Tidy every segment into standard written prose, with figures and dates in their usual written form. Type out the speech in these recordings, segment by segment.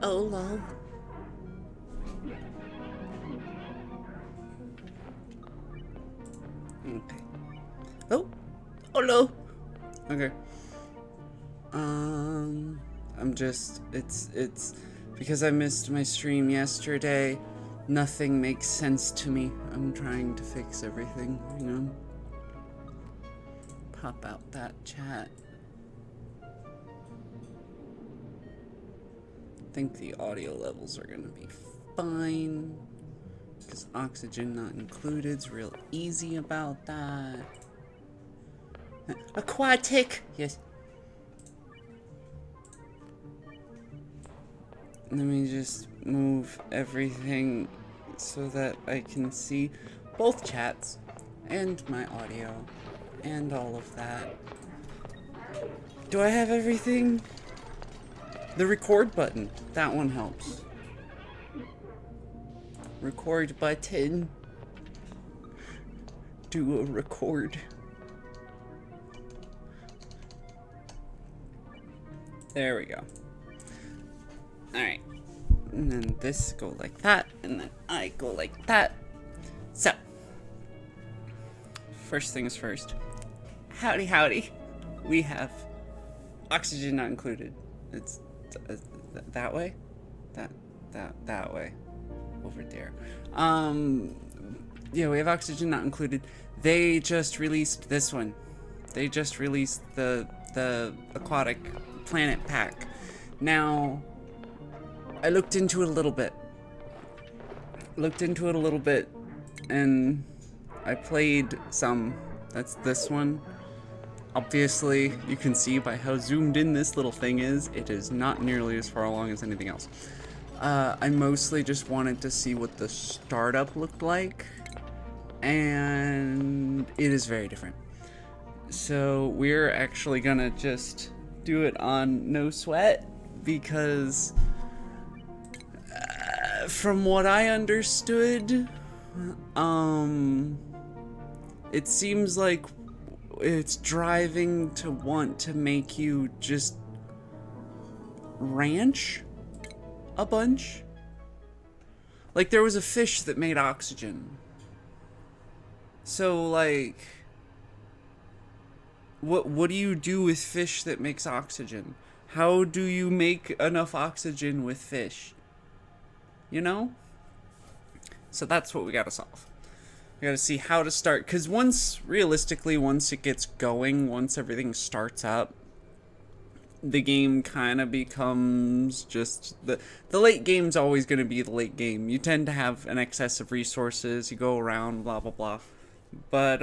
Oh, lol. Okay. Oh! Oh, no! Okay. It's because I missed my stream yesterday. Nothing makes sense to me. I'm trying to fix everything, you know? Pop out that chat. I think the audio levels are gonna be fine. Because oxygen not included is real easy about that. Aquatic! Yes. Let me just move everything so that I can see both chats and my audio and all of that. Do I have everything? The record button, that one helps. Record button. Do a record. There we go. Alright. And then this go like that, and then I go like that. So, first things first. Howdy, howdy. We have oxygen not included. It's that way? That way. Over there. Yeah, we have oxygen not included. They just released this one. They just released the Aquatic Planet Pack. Now, I looked into it a little bit. And I played some. That's this one. Obviously, you can see by how zoomed in this little thing is, it is not nearly as far along as anything else. I mostly just wanted to see what the startup looked like, and it is very different. So we're actually gonna just do it on no sweat, because from what I understood, it seems like it's driving to want to make you just ranch a bunch. Like, there was a fish that made oxygen. So, like, what do you do with fish that makes oxygen? How do you make enough oxygen with fish? You know? So that's what we gotta solve. We gotta see how to start, because realistically, once it gets going, once everything starts up, the game kind of becomes just the late game's always going to be the late game. You tend to have an excess of resources, you go around, blah blah blah, but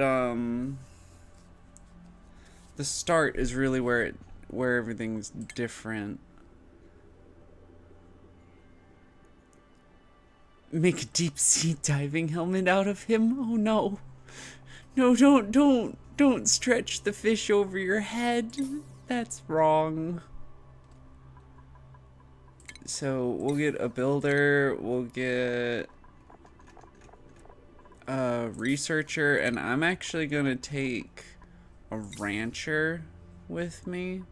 the start is really where everything's different. Make a deep sea diving helmet out of him? Oh no. No, don't stretch the fish over your head. That's wrong. So we'll get a builder, we'll get a researcher, and I'm actually gonna take a rancher with me.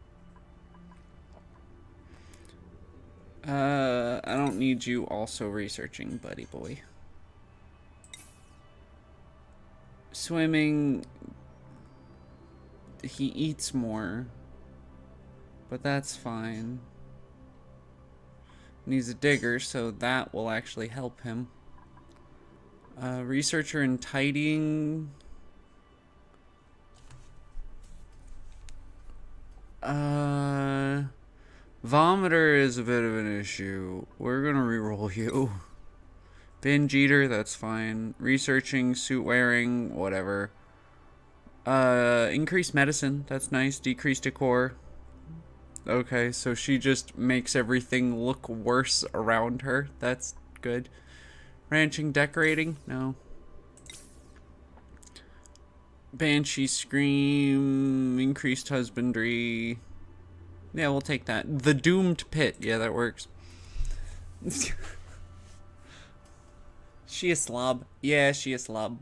I don't need you also researching, buddy boy. Swimming, he eats more, but that's fine. Needs a digger, so that will actually help him. Researcher and tidying. Vomiter is a bit of an issue. We're gonna reroll you. Binge eater, that's fine. Researching, suit wearing, whatever. Increased medicine, that's nice. Decreased decor. Okay, so she just makes everything look worse around her. That's good. Ranching, decorating? No. Banshee scream, increased husbandry. Yeah, we'll take that. The doomed pit. Yeah, that works. She a slob. Yeah, she a slob.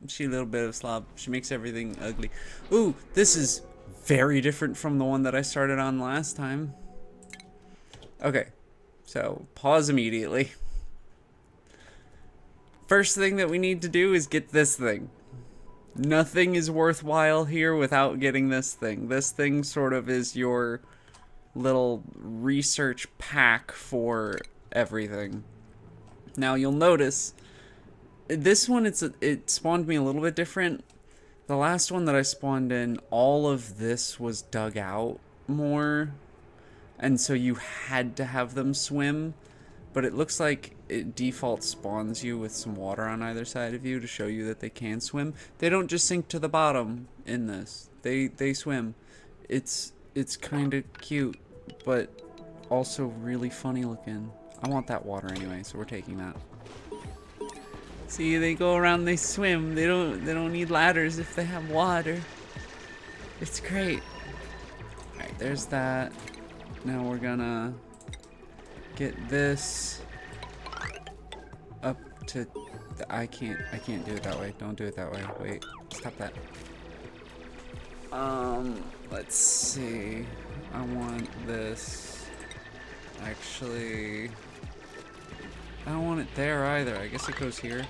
She a little bit of a slob. She makes everything ugly. Ooh, this is very different from the one that I started on last time. Okay. So pause immediately. First thing that we need to do is get this thing. Nothing is worthwhile here without getting this thing. This thing sort of is your little research pack for everything. Now you'll notice this one, it spawned me a little bit different. The last one that I spawned in, all of this was dug out more, and so you had to have them swim. But it looks like it default spawns you with some water on either side of you to show you that they can swim. They don't just sink to the bottom in this. They swim. It's kind of cute, but also really funny looking. I want that water anyway, so we're taking that. See, they go around, they swim. They don't need ladders if they have water. It's great. All right, there's that. Now we're gonna get this up to I can't do it that way. Don't do it that way. Wait, stop that. Let's see. I want this. Actually, I don't want it there either. I guess it goes here.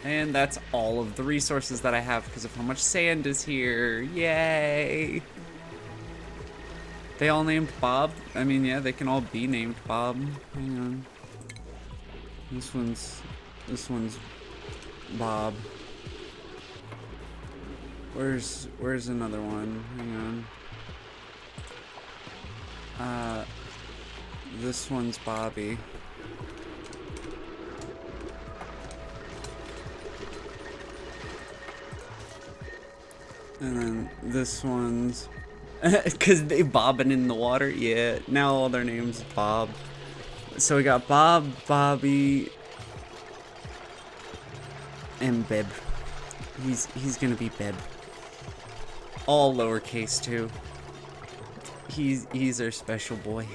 And that's all of the resources that I have because of how much sand is here. Yay! They all named Bob? I mean, yeah, they can all be named Bob. Hang on. This one's Bob. Where's another one? Hang on. This one's Bobby. And then this one's because they bobbing in the water. Yeah, now all their names Bob. So we got Bob, Bobby, and Bib. He's gonna be Bib. All lowercase too. He's our special boy.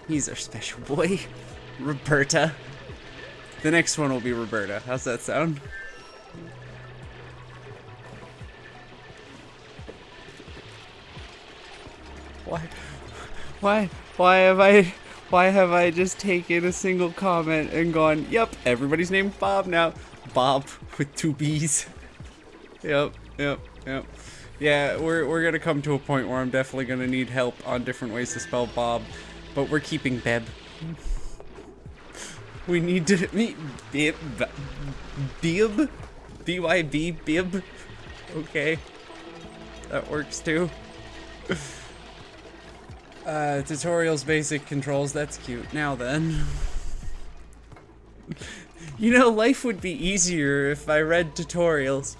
He's our special boy. Roberta. The next one will be Roberta. How's that sound? Why have I just taken a single comment and gone, yep, everybody's named Bob now. Bob with 2 B's. Yep. Yeah, we're gonna come to a point where I'm definitely gonna need help on different ways to spell Bob, but we're keeping Beb. We need to meet Bib. B-Y-B, Bib. Okay. That works too. Tutorials, basic controls, that's cute. Now then. You know, life would be easier if I read tutorials.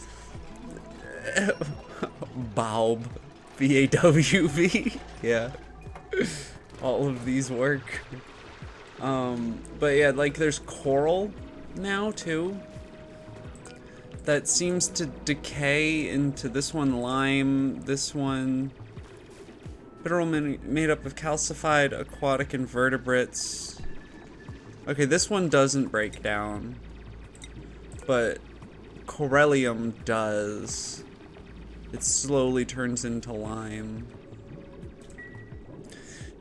Bob. B-A-W-B. Yeah. All of these work. But yeah, like there's coral now too. That seems to decay into this one lime, this one mineral made up of calcified aquatic invertebrates. Okay, this one doesn't break down, but corallium does. It slowly turns into lime.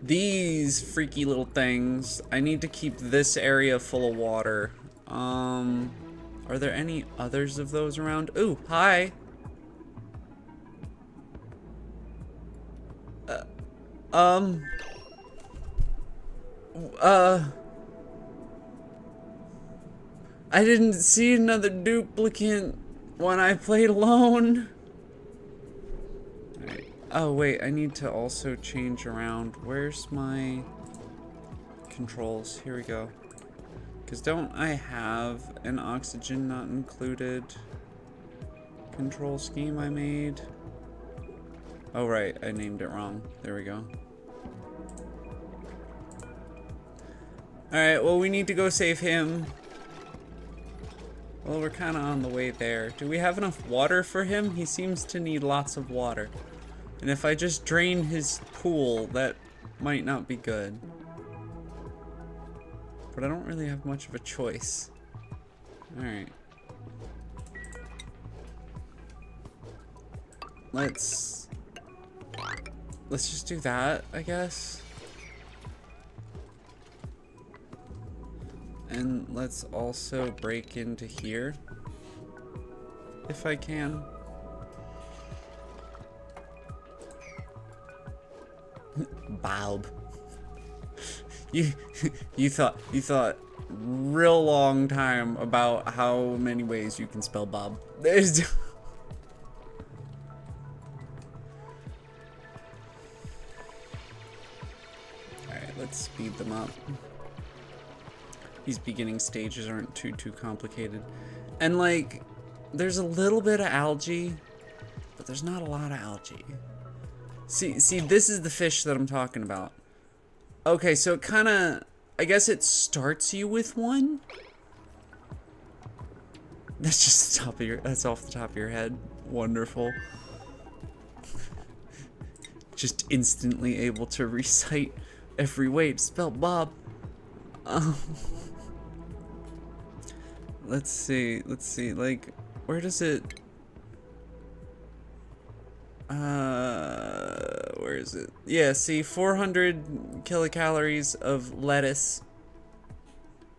These freaky little things, I need to keep this area full of water. Are there any others of those around? Ooh, hi. I didn't see another duplicate when I played alone. Alright. Oh, wait, I need to also change around. Where's my controls? Here we go. Because don't I have an oxygen not included control scheme I made? Oh, right, I named it wrong. There we go. Alright, well, we need to go save him. Well, we're kind of on the way there. Do we have enough water for him? He seems to need lots of water. And if I just drain his pool, that might not be good. But I don't really have much of a choice. Alright. Let's just do that, I guess. And let's also break into here. If I can. Bob. You thought real long time about how many ways you can spell Bob. There's Alright, let's speed them up. These beginning stages aren't too complicated. And like, there's a little bit of algae, but there's not a lot of algae. See, this is the fish that I'm talking about. Okay, so it kinda, I guess it starts you with one? That's just the top of your, that's off the top of your head. Wonderful. Just instantly able to recite every way to spell Bob. Let's see, like, where does it, where is it? Yeah, see, 400 kilocalories of lettuce,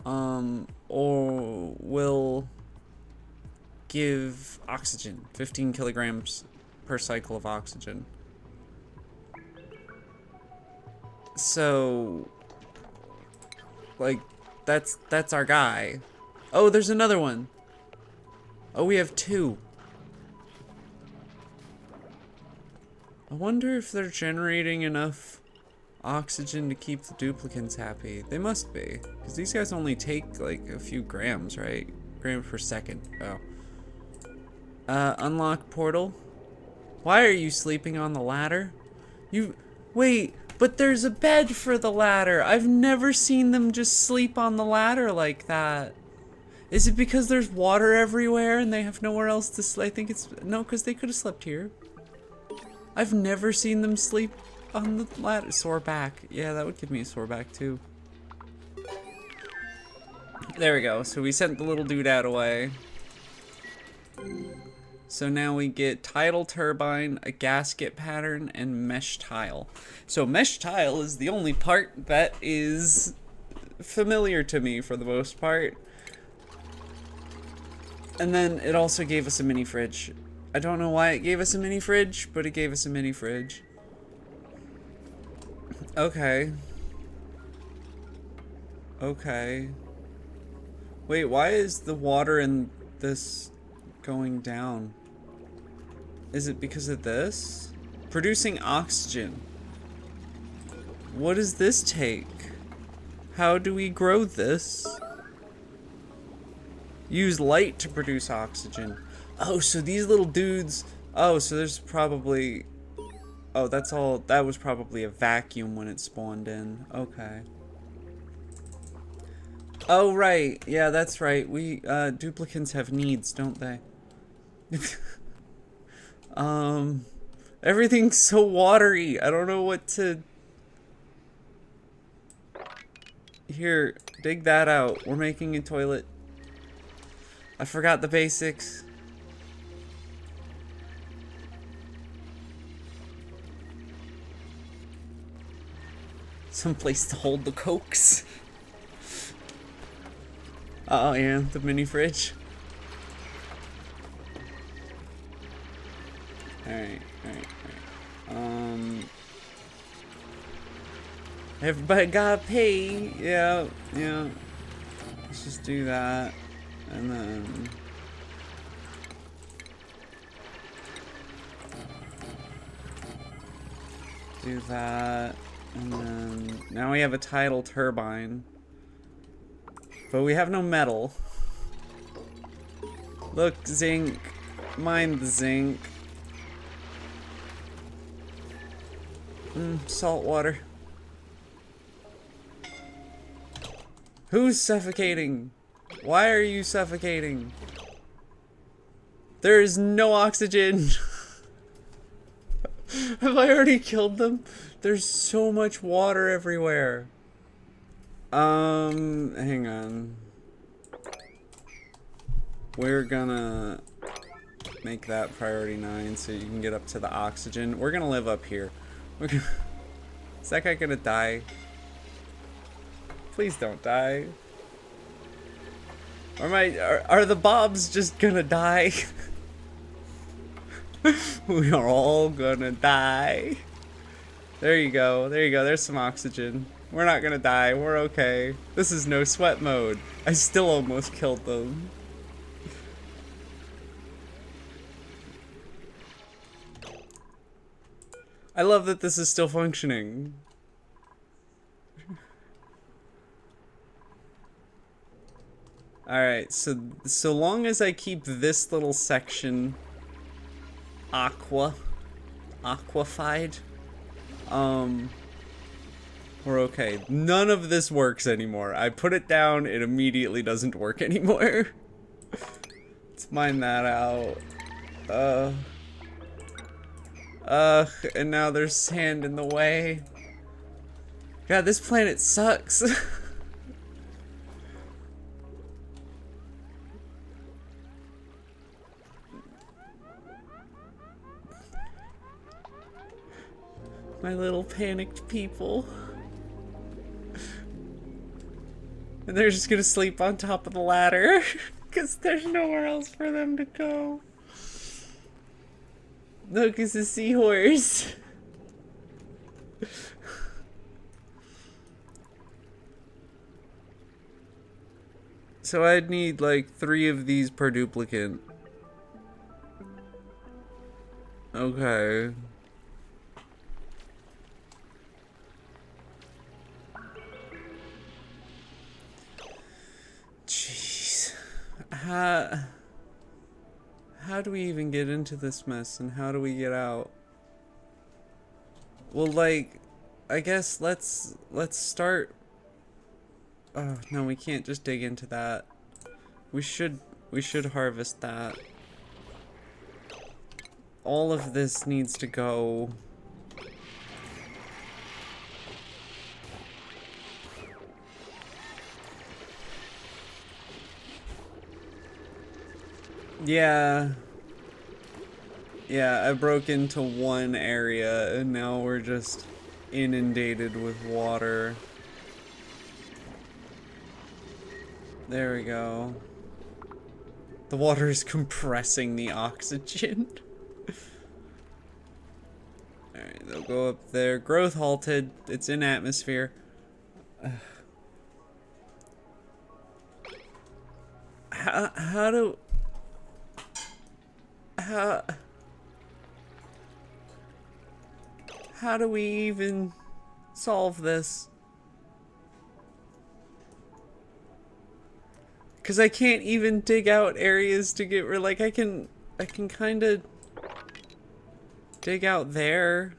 or will give oxygen, 15 kilograms per cycle of oxygen. So, like, that's our guy. Oh, there's another one. Oh, we have two. I wonder if they're generating enough oxygen to keep the duplicants happy. They must be, because these guys only take like a few grams, right? Grams per second. Oh. Unlock portal. Why are you sleeping on the ladder? Wait, but there's a bed for the ladder. I've never seen them just sleep on the ladder like that. Is it because there's water everywhere and they have nowhere else to sleep? I think it's, no, because they could have slept here. I've never seen them sleep on the ladder. Sore back. Yeah, that would give me a sore back too. There we go. So we sent the little dude away. So now we get tidal turbine, a gasket pattern, and mesh tile. So mesh tile is the only part that is familiar to me for the most part. And then it also gave us a mini fridge. I don't know why it gave us a mini fridge, but it gave us a mini fridge. Okay. Okay. Wait, why is the water in this going down? Is it because of this? Producing oxygen. What does this take? How do we grow this? Use light to produce oxygen. Oh, so these little dudes... Oh, so there's probably... Oh, that's all... That was probably a vacuum when it spawned in. Okay. Oh, right. Yeah, that's right. We, duplicants have needs, don't they? Everything's so watery. I don't know what to... Here, dig that out. We're making a toilet. I forgot the basics. Some place to hold the cokes. Oh yeah, the mini fridge. Alright. Everybody gotta pay. Yeah. Let's just do that. And then... do that. And then... Now we have a tidal turbine. But we have no metal. Look, zinc. Mine the zinc. Salt water. Who's suffocating? Why are you suffocating? There is no oxygen. Have I already killed them? There's so much water everywhere. Hang on. We're gonna make that priority 9 so you can get up to the oxygen. We're gonna live up here. Is that guy gonna die? Please don't die. Are the bobs just gonna die? We are all gonna die. There you go. There you go. There's some oxygen. We're not gonna die. We're okay. This is no sweat mode. I still almost killed them. I love that this is still functioning. Alright, so long as I keep this little section aquafied, we're okay. None of this works anymore. I put it down, it immediately doesn't work anymore. Let's mine that out. And now there's sand in the way. God, this planet sucks. My little panicked people. And they're just gonna sleep on top of the ladder. Because there's nowhere else for them to go. Look, it's a seahorse. So I'd need like 3 of these per duplicate. Okay. Jeez. How do we even get into this mess, and how do we get out? Well, like, I guess let's start. Oh, no, we can't just dig into that. We should harvest that. All of this needs to go. Yeah. Yeah, I broke into one area and now we're just inundated with water. There we go. The water is compressing the oxygen. Alright, they'll go up there. Growth halted. It's in atmosphere. How do we even solve this? Because I can't even dig out areas to get rid. Like I can kind of dig out there,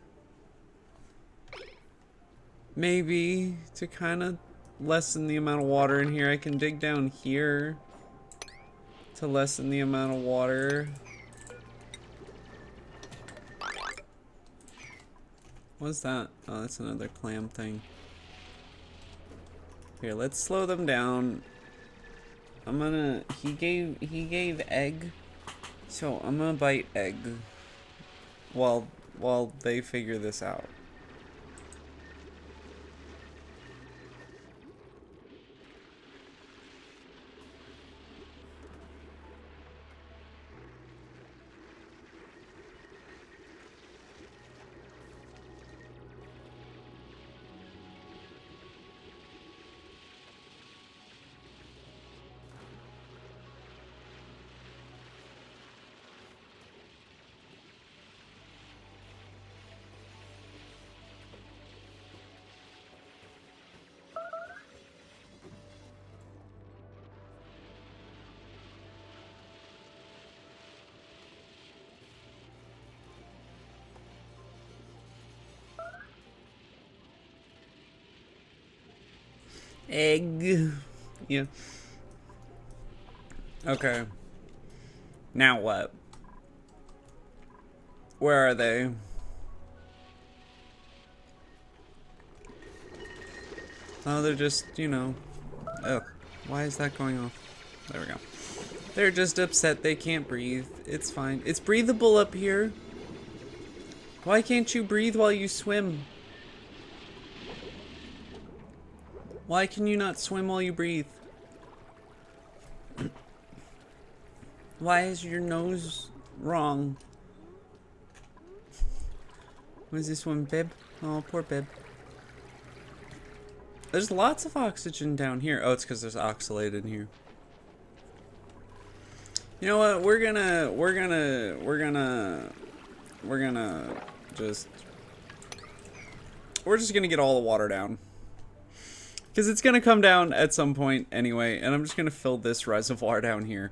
maybe, to kind of lessen the amount of water in here. I can dig down here to lessen the amount of water. What's that? Oh, that's another clam thing. Here, let's slow them down. I'm gonna. He gave egg, so I'm gonna bite egg while they figure this out. Egg. Yeah. Okay. Now what? Where are they? Oh, they're just, you know. Oh, why is that going off? There we go. They're just upset they can't breathe. It's fine. It's breathable up here. Why can't you breathe while you swim? Why can you not swim while you breathe? Why is your nose wrong? What is this one, Bib? Oh, poor Bib. There's lots of oxygen down here. Oh, it's because there's oxalate in here. You know what? We're gonna we're just gonna get all the water down. Because it's gonna come down at some point anyway, and I'm just gonna fill this reservoir down here.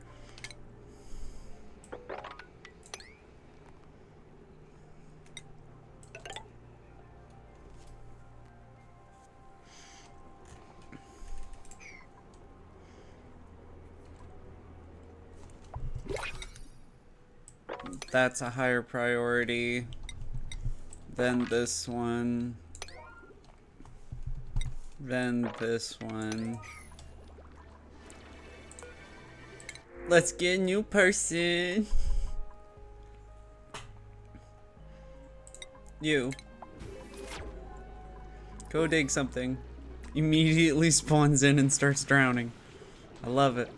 That's a higher priority than this one. Then this one. Let's get a new person. You. Go dig something. Immediately spawns in and starts drowning. I love it.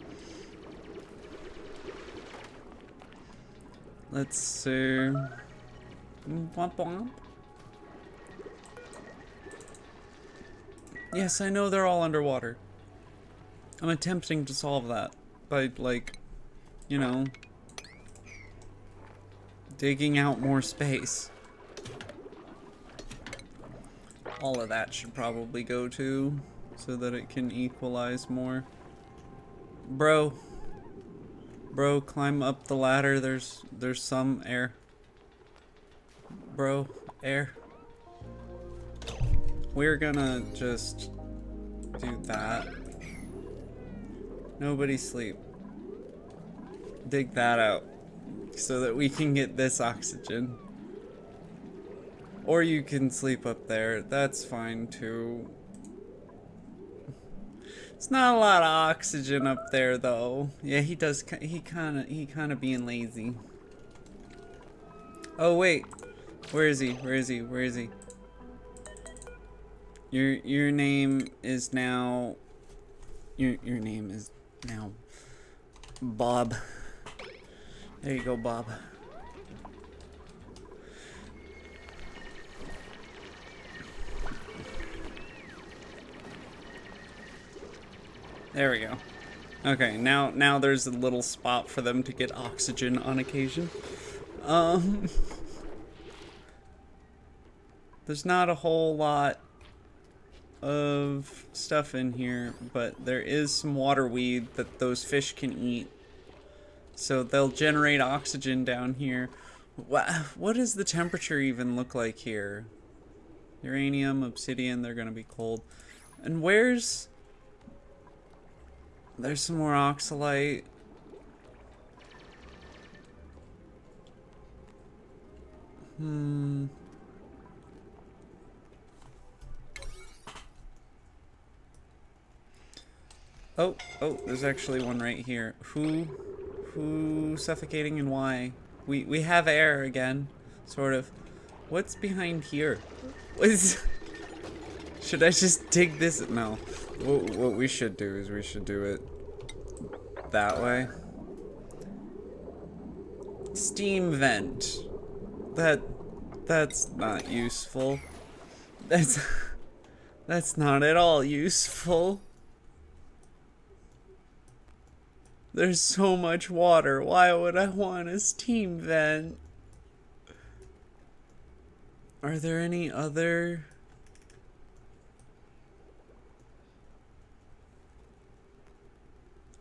Let's see. Womp womp. Yes, I know they're all underwater. I'm attempting to solve that by, like, you know, digging out more space. All of that should probably go too, so that it can equalize more. Bro, climb up the ladder. There's some air. Bro, air. We're gonna just do that. Nobody sleep. Dig that out so that we can get this oxygen. Or you can sleep up there. That's fine too. It's not a lot of oxygen up there though. Yeah, he does. He kind of being lazy. Oh wait, where is he? Where is he? Where is he? Your name is now. Your name is now Bob. There you go, Bob. There we go. Okay, now there's a little spot for them to get oxygen on occasion. There's not a whole lot of stuff in here, but there is some water weed that those fish can eat. So they'll generate oxygen down here. What does the temperature even look like here? Uranium, obsidian, they're gonna be cold. And where's... There's some more oxalate. Oh, there's actually one right here. Who suffocating and why? We have air again, sort of. What's behind here? What is... Should I just dig this? No. What we should do is we should do it that way. Steam vent. That's not useful. That's not at all useful. There's so much water. Why would I want a steam vent? Are there any other...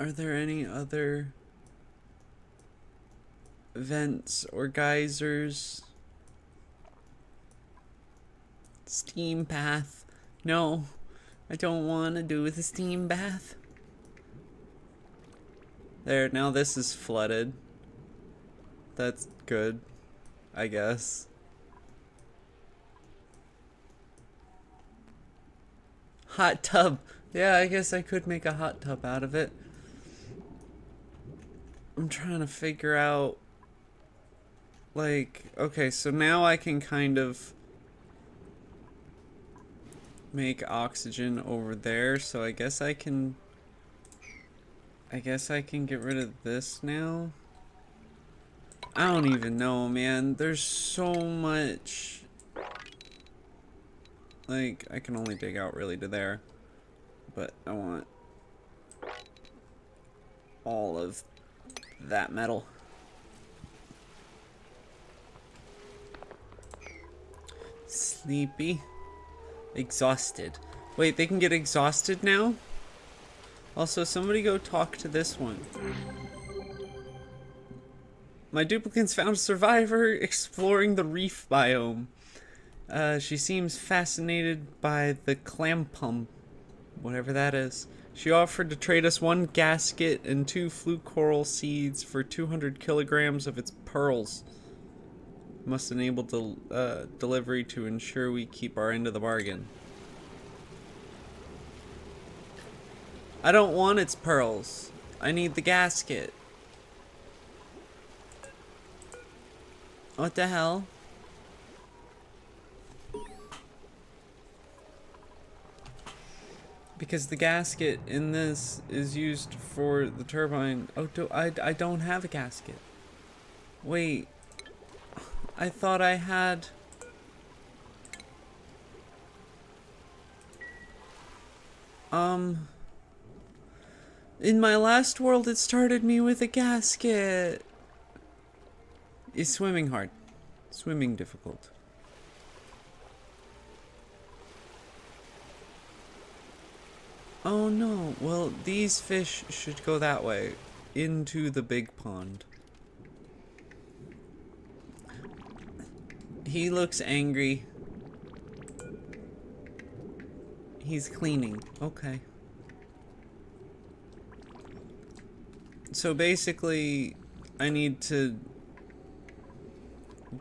Are there any other vents or geysers? Steam bath. No, I don't want to do with a steam bath. There, now this is flooded. That's good, I guess. Hot tub. Yeah, I guess I could make a hot tub out of it. I'm trying to figure out, like, okay, so now I can kind of make oxygen over there, so I guess I can get rid of this now. I don't even know, man. There's so much. Like, I can only dig out really to there. But I want all of that metal. Sleepy. Exhausted. Wait, they can get exhausted now? Also, somebody go talk to this one. My duplicants found a survivor exploring the reef biome. She seems fascinated by the clam pump, whatever that is. She offered to trade us 1 gasket and 2 fluke coral seeds for 200 kilograms of its pearls. Must enable delivery to ensure we keep our end of the bargain. I don't want its pearls. I need the gasket. What the hell? Because the gasket in this is used for the turbine. Oh, I don't have a gasket. Wait. I thought I had... In my last world, it started me with a gasket. Is swimming hard? Swimming difficult. Oh no, well, these fish should go that way, into the big pond. He looks angry. He's cleaning, okay. So basically, I need to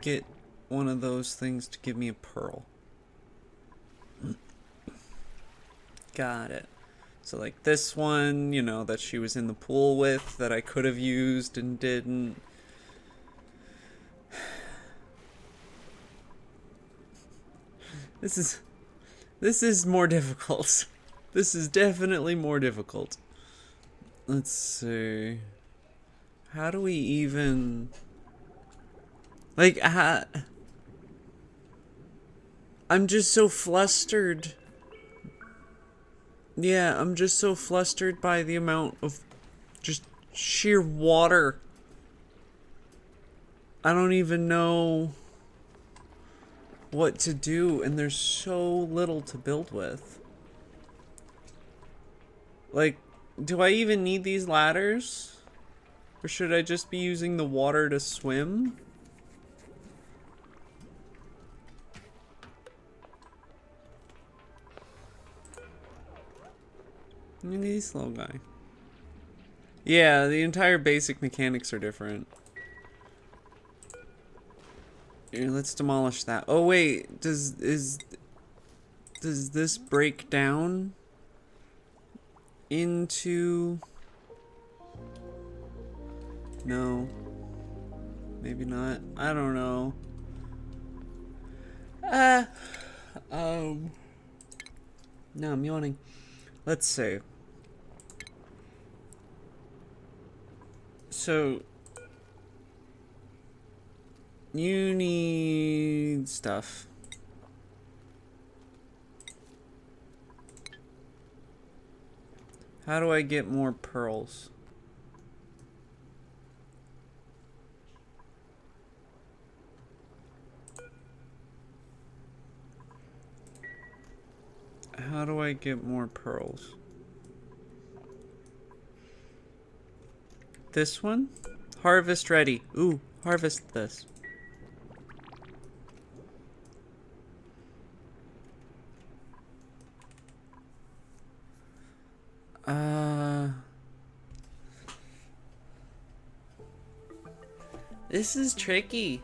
get one of those things to give me a pearl. Got it. So like this one, you know, that she was in the pool with, that I could have used and didn't. This is more difficult. This is definitely more difficult. Let's see. How do we even... Like, I'm just so flustered. Yeah, I'm just so flustered by the amount of just sheer water. I don't even know what to do, and there's so little to build with. Like, do I even need these ladders? Or should I just be using the water to swim? Look at this little guy. Yeah, the entire basic mechanics are different. Here, let's demolish that. Oh wait, does this break down into... No. Maybe not. I don't know. No, I'm yawning. Let's see. So you need stuff. How do I get more pearls? How do I get more pearls? This one? Harvest ready. Ooh, harvest this. This is tricky.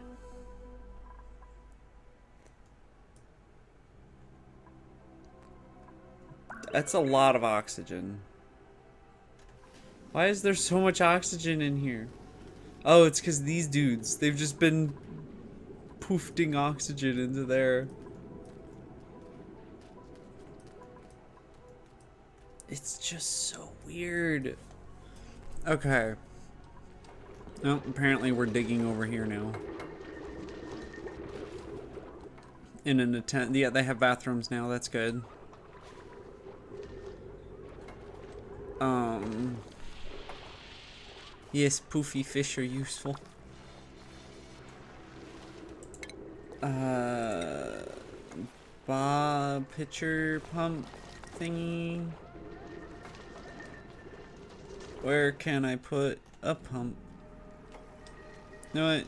That's a lot of oxygen. Why is there so much oxygen in here? Oh, it's because these dudes, they've just been poofing oxygen into there. It's just so weird. Okay. Oh, apparently we're digging over here now. In an attempt, yeah, they have bathrooms now. That's good. Yes, poofy fish are useful. Pitcher pump thingy. Where can I put a pump? You know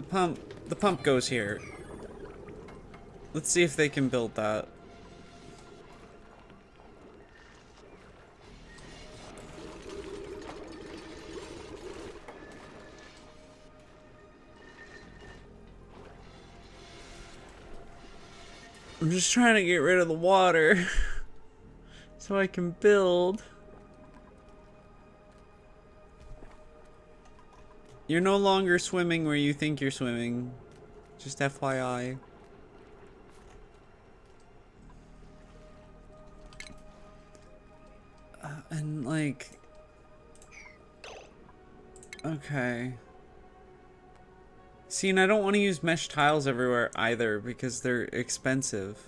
what? The pump goes here. Let's see if they can build that. I'm just trying to get rid of the water so I can build. You're no longer swimming where you think you're swimming. Just FYI. And like... Okay. See, and I don't want to use mesh tiles everywhere either because they're expensive.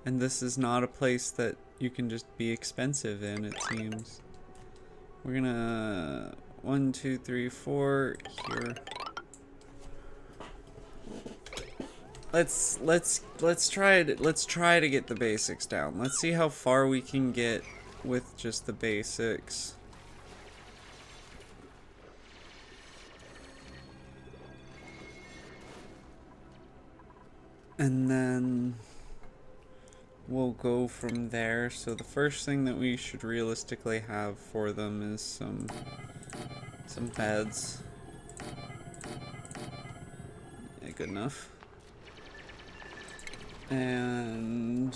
And this is not a place that you can just be expensive in, it seems. We're gonna... 1, 2, 3, 4 here. Let's try to get the basics down. Let's see how far we can get with just the basics. And then we'll go from there. So the first thing that we should realistically have for them is some beds. Yeah, good enough. And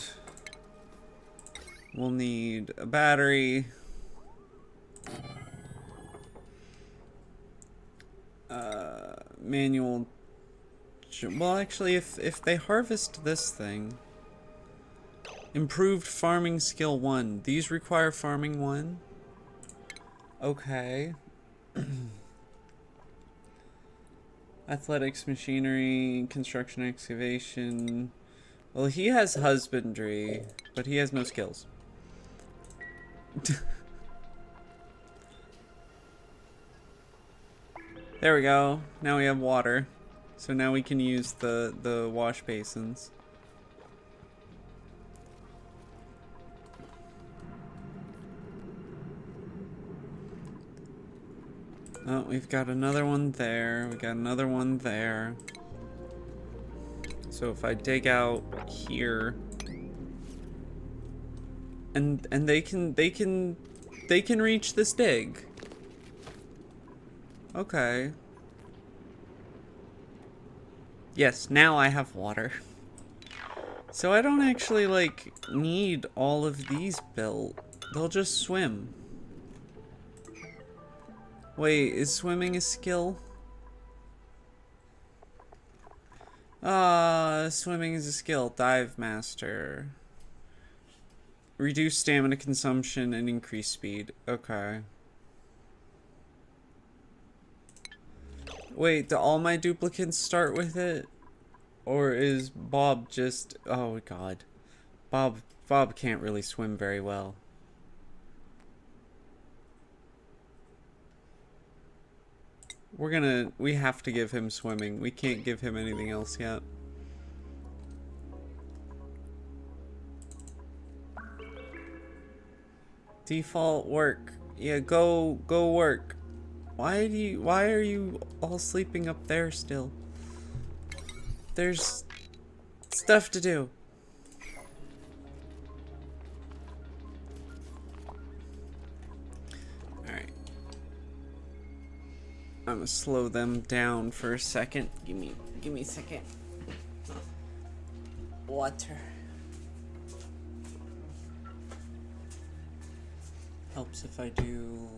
we'll need a battery. Manual. Well, actually, if they harvest this thing, improved farming skill 1. These require farming 1. Okay. Athletics, machinery, construction, excavation. Well, he has husbandry, but he has no skills. There we go. Now we have water. So now we can use the wash basins. Oh, we've got another one there. We got another one there. So if I dig out here, and they can reach this dig. Okay. Yes, now I have water. So I don't actually like need all of these built. They'll just swim. Wait, is swimming a skill? Swimming is a skill. Dive master. Reduce stamina consumption and increase speed. Okay. Wait, do all my duplicates start with it? Or is Bob just... Oh god. Bob can't really swim very well. We have to give him swimming. We can't give him anything else yet. Default work. Yeah, go work. Why are you all sleeping up there still? There's stuff to do. Alright. I'm gonna slow them down for a second. Give me a second. Water. Helps if I do...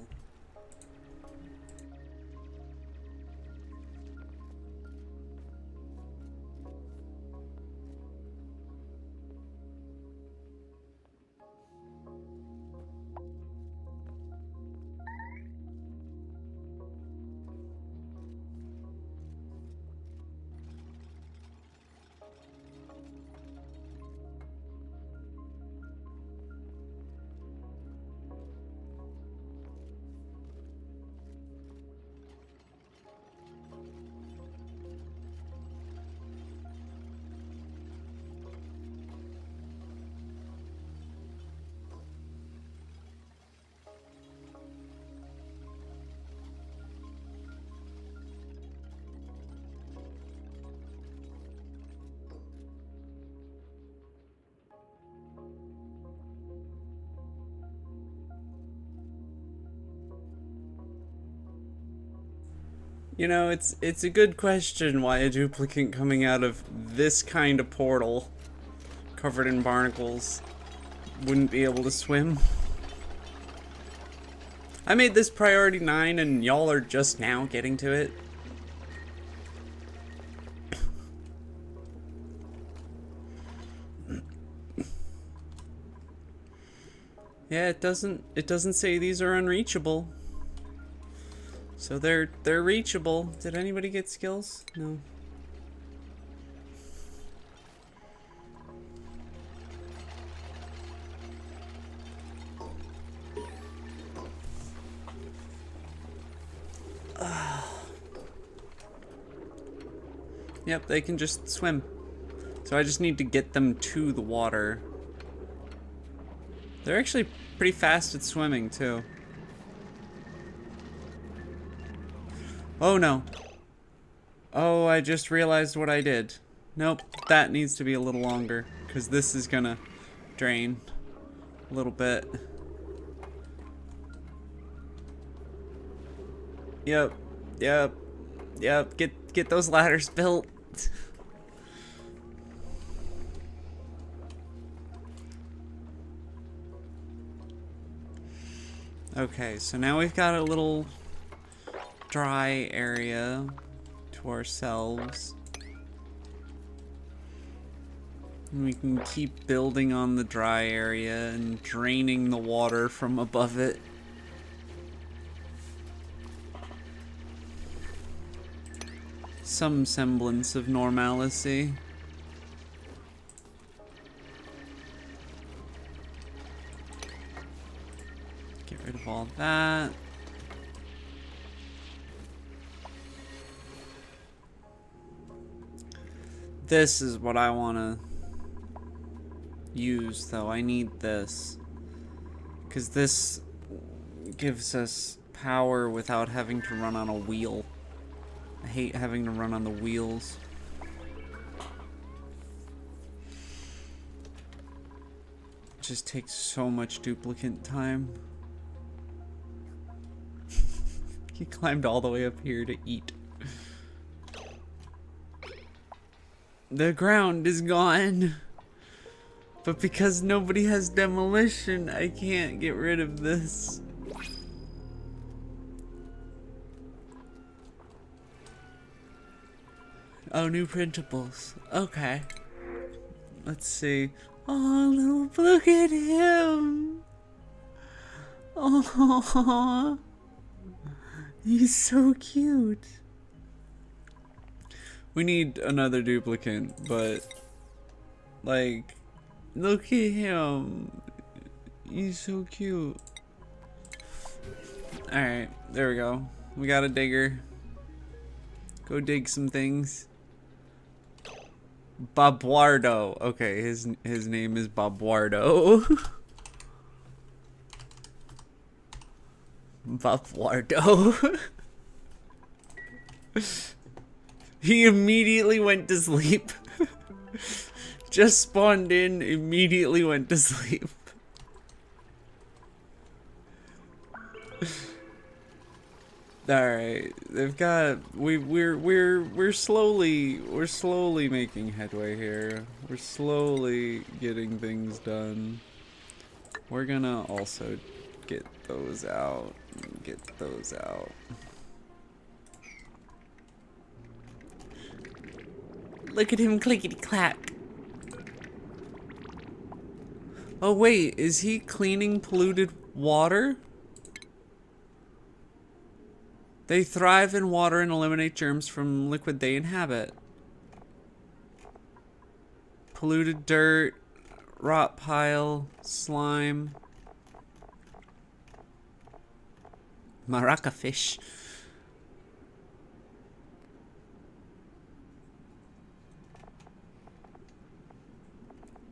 You know, it's a good question why a duplicate coming out of this kind of portal, covered in barnacles, wouldn't be able to swim. I made this priority 9 and y'all are just now getting to it. Yeah, it doesn't say these are unreachable. So they're reachable. Did anybody get skills? No. Yep, they can just swim. So I just need to get them to the water. They're actually pretty fast at swimming, too. Oh, no. Oh, I just realized what I did. Nope, that needs to be a little longer, because this is gonna drain a little bit. Yep, yep, yep, get those ladders built. Okay, so now we've got a little dry area to ourselves. And we can keep building on the dry area and draining the water from above it. Some semblance of normalcy. Get rid of all that. This is what I want to use, though. I need this. Because this gives us power without having to run on a wheel. I hate having to run on the wheels. It just takes so much duplicate time. He climbed all the way up here to eat. The ground is gone. But because nobody has demolition, I can't get rid of this. Oh, new printables. Okay. Let's see. Oh, look at him. Oh, he's so cute. We need another duplicate, but like, look at him. He's so cute. Alright, there we go. We got a digger. Go dig some things. Bobwardo. Okay, his name is Bobwardo. Bobwardo. He immediately went to sleep. Just spawned in, immediately went to sleep. Alright, they've got we're slowly making headway here. We're slowly getting things done. We're gonna also get those out. Get those out. Look at him clickety clack. Oh wait, is he cleaning polluted water? They thrive in water and eliminate germs from liquid they inhabit. Polluted dirt, rot pile, slime. Maraca fish.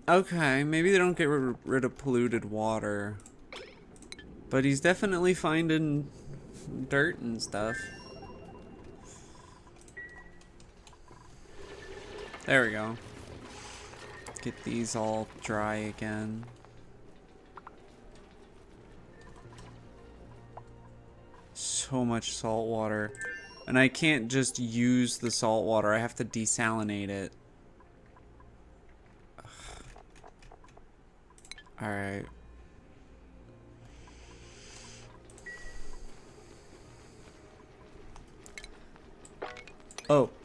Okay, maybe they don't get rid of polluted water. But he's definitely finding dirt and stuff. There we go. Get these all dry again. So much salt water. And I can't just use the salt water. I have to desalinate it. Alright.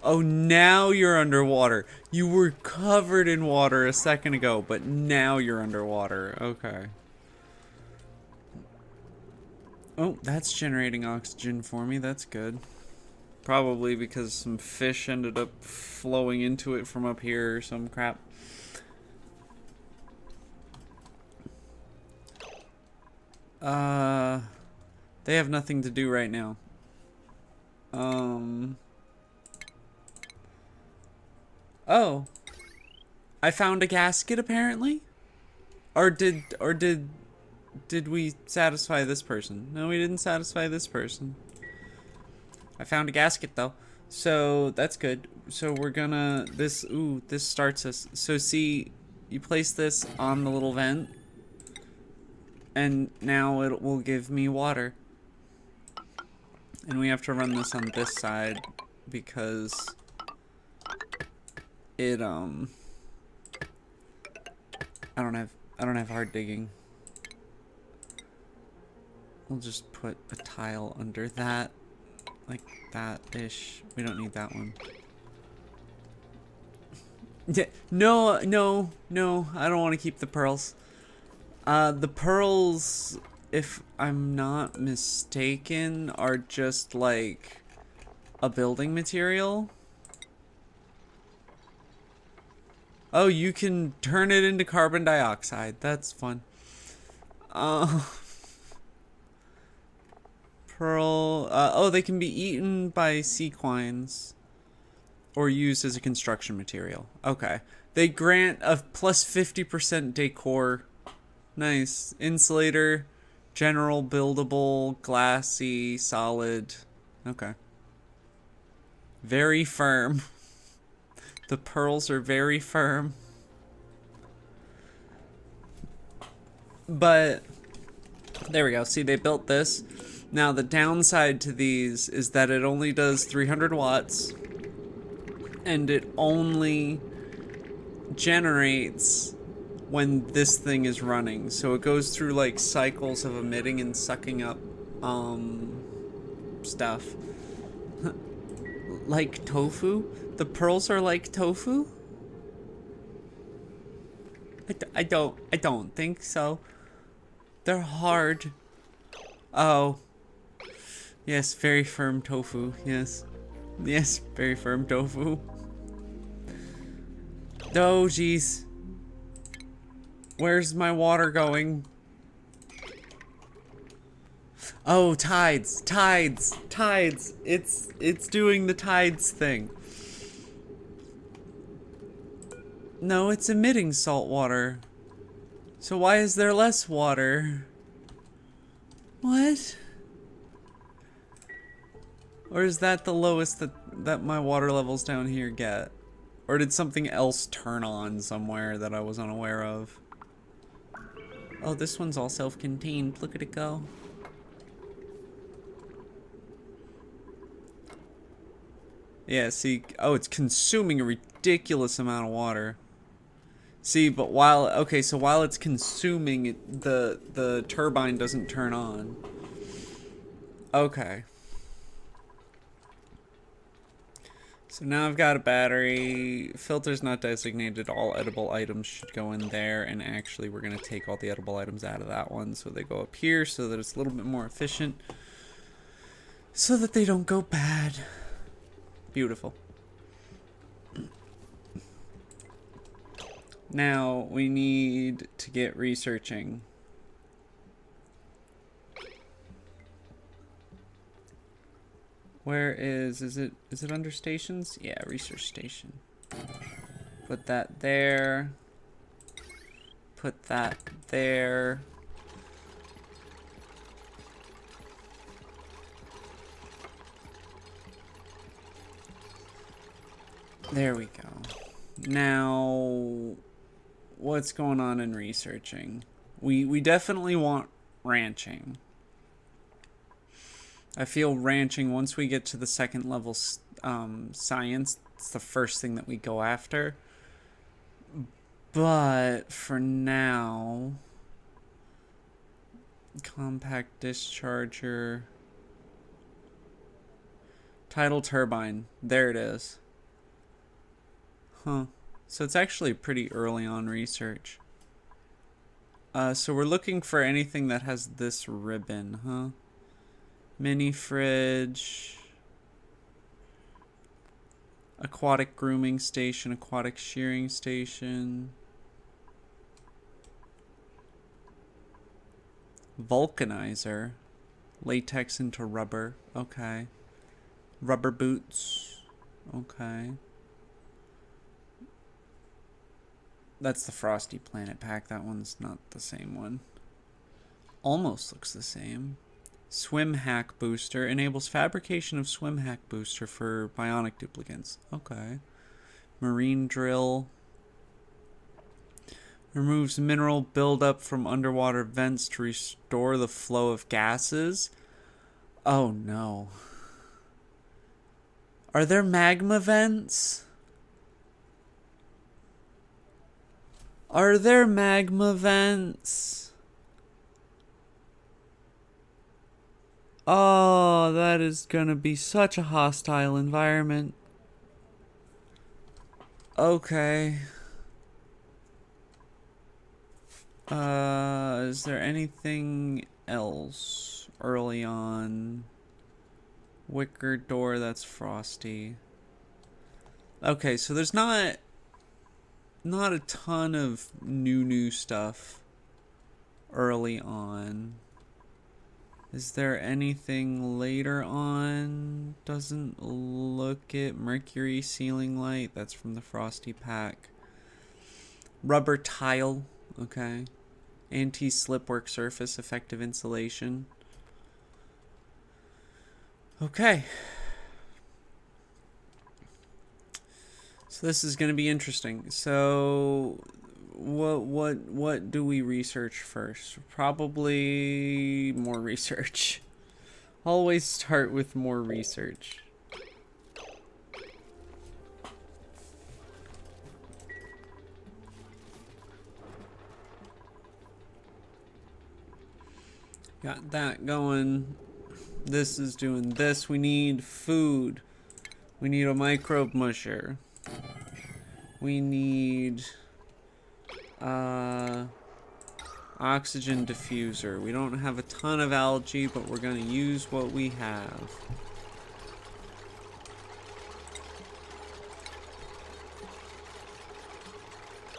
Oh, now you're underwater. You were covered in water a second ago, but now you're underwater. Okay. Oh, that's generating oxygen for me. That's good. Probably because some fish ended up flowing into it from up here or some crap. They have nothing to do right now. Oh. I found a gasket apparently? Or did we satisfy this person? No, we didn't satisfy this person. I found a gasket though. So that's good. So we're gonna this starts us. So see, you place this on the little vent and now it will give me water. And we have to run this on this side because it I don't have hard digging. We'll just put a tile under that, like that-ish. We don't need that one. Yeah, no, I don't want to keep the pearls. The pearls, if I'm not mistaken, are just like a building material. Oh, you can turn it into carbon dioxide. That's fun. Pearl. Oh, they can be eaten by sequines or used as a construction material. Okay. They grant a plus 50% decor. Nice. Insulator, general buildable, glassy, solid. Okay. Very firm. The pearls are very firm. But there we go. See, they built this. Now the downside to these is that it only does 300 watts and it only generates when this thing is running. So it goes through like cycles of emitting and sucking up stuff. Like tofu? The pearls are like tofu? I don't think so. They're hard. Oh. Yes, very firm tofu. Yes. Yes, very firm tofu. Oh, jeez. Where's my water going? Oh, tides. It's doing the tides thing. No, it's emitting salt water. So why is there less water? What? Or is that the lowest that my water levels down here get? Or did something else turn on somewhere that I was unaware of? Oh, this one's all self-contained. Look at it go. Yeah, see, oh, it's consuming a ridiculous amount of water. See, but while it's consuming it, the turbine doesn't turn on. Okay. So now I've got a battery. Filter's not designated. All edible items should go in there. And actually, we're going to take all the edible items out of that one. So they go up here so that it's a little bit more efficient. So that they don't go bad. Beautiful. Now, we need to get researching. Where is it under stations? Yeah, research station. Put that there. Put that there. There we go. Now, what's going on in researching? We definitely want ranching. I feel ranching, once we get to the second level science, it's the first thing that we go after. But for now, compact discharger, tidal turbine, there it is. Huh. So it's actually pretty early on research. So we're looking for anything that has this ribbon, huh? Mini fridge, aquatic grooming station, aquatic shearing station, vulcanizer, latex into rubber, okay. Rubber boots, okay. That's the Frosty Planet pack. That one's not the same one. Almost looks the same. Swim hack booster enables fabrication of swim hack booster for bionic duplicants. Okay. Marine drill removes mineral buildup from underwater vents to restore the flow of gases. Oh no. Are there magma vents? Are there magma vents? Oh, that is gonna be such a hostile environment. Okay. Is there anything else early on? Wicker door, that's Frosty. Okay, so there's not a ton of new stuff early on. Is there anything later on? Doesn't look it. Mercury ceiling light, that's from the Frosty pack. Rubber tile, okay. Anti-slip work surface, effective insulation. Okay. So this is going to be interesting. So what do we research first? Probably more research. Always start with more research. Got that going. This is doing this. We need food. We need a microbe musher. We need oxygen diffuser. We don't have a ton of algae, but we're gonna use what we have.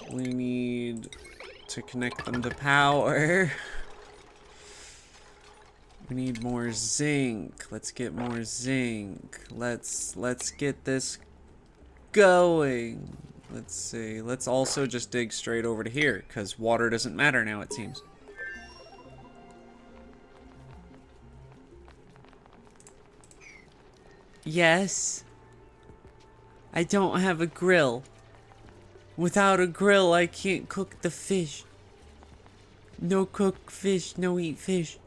We need to connect them to power. We need more zinc. Let's get more zinc. Let's get this going. Let's see. Let's also just dig straight over to here, because water doesn't matter now, it seems. Yes. I don't have a grill. Without a grill, I can't cook the fish. No cook fish, no eat fish.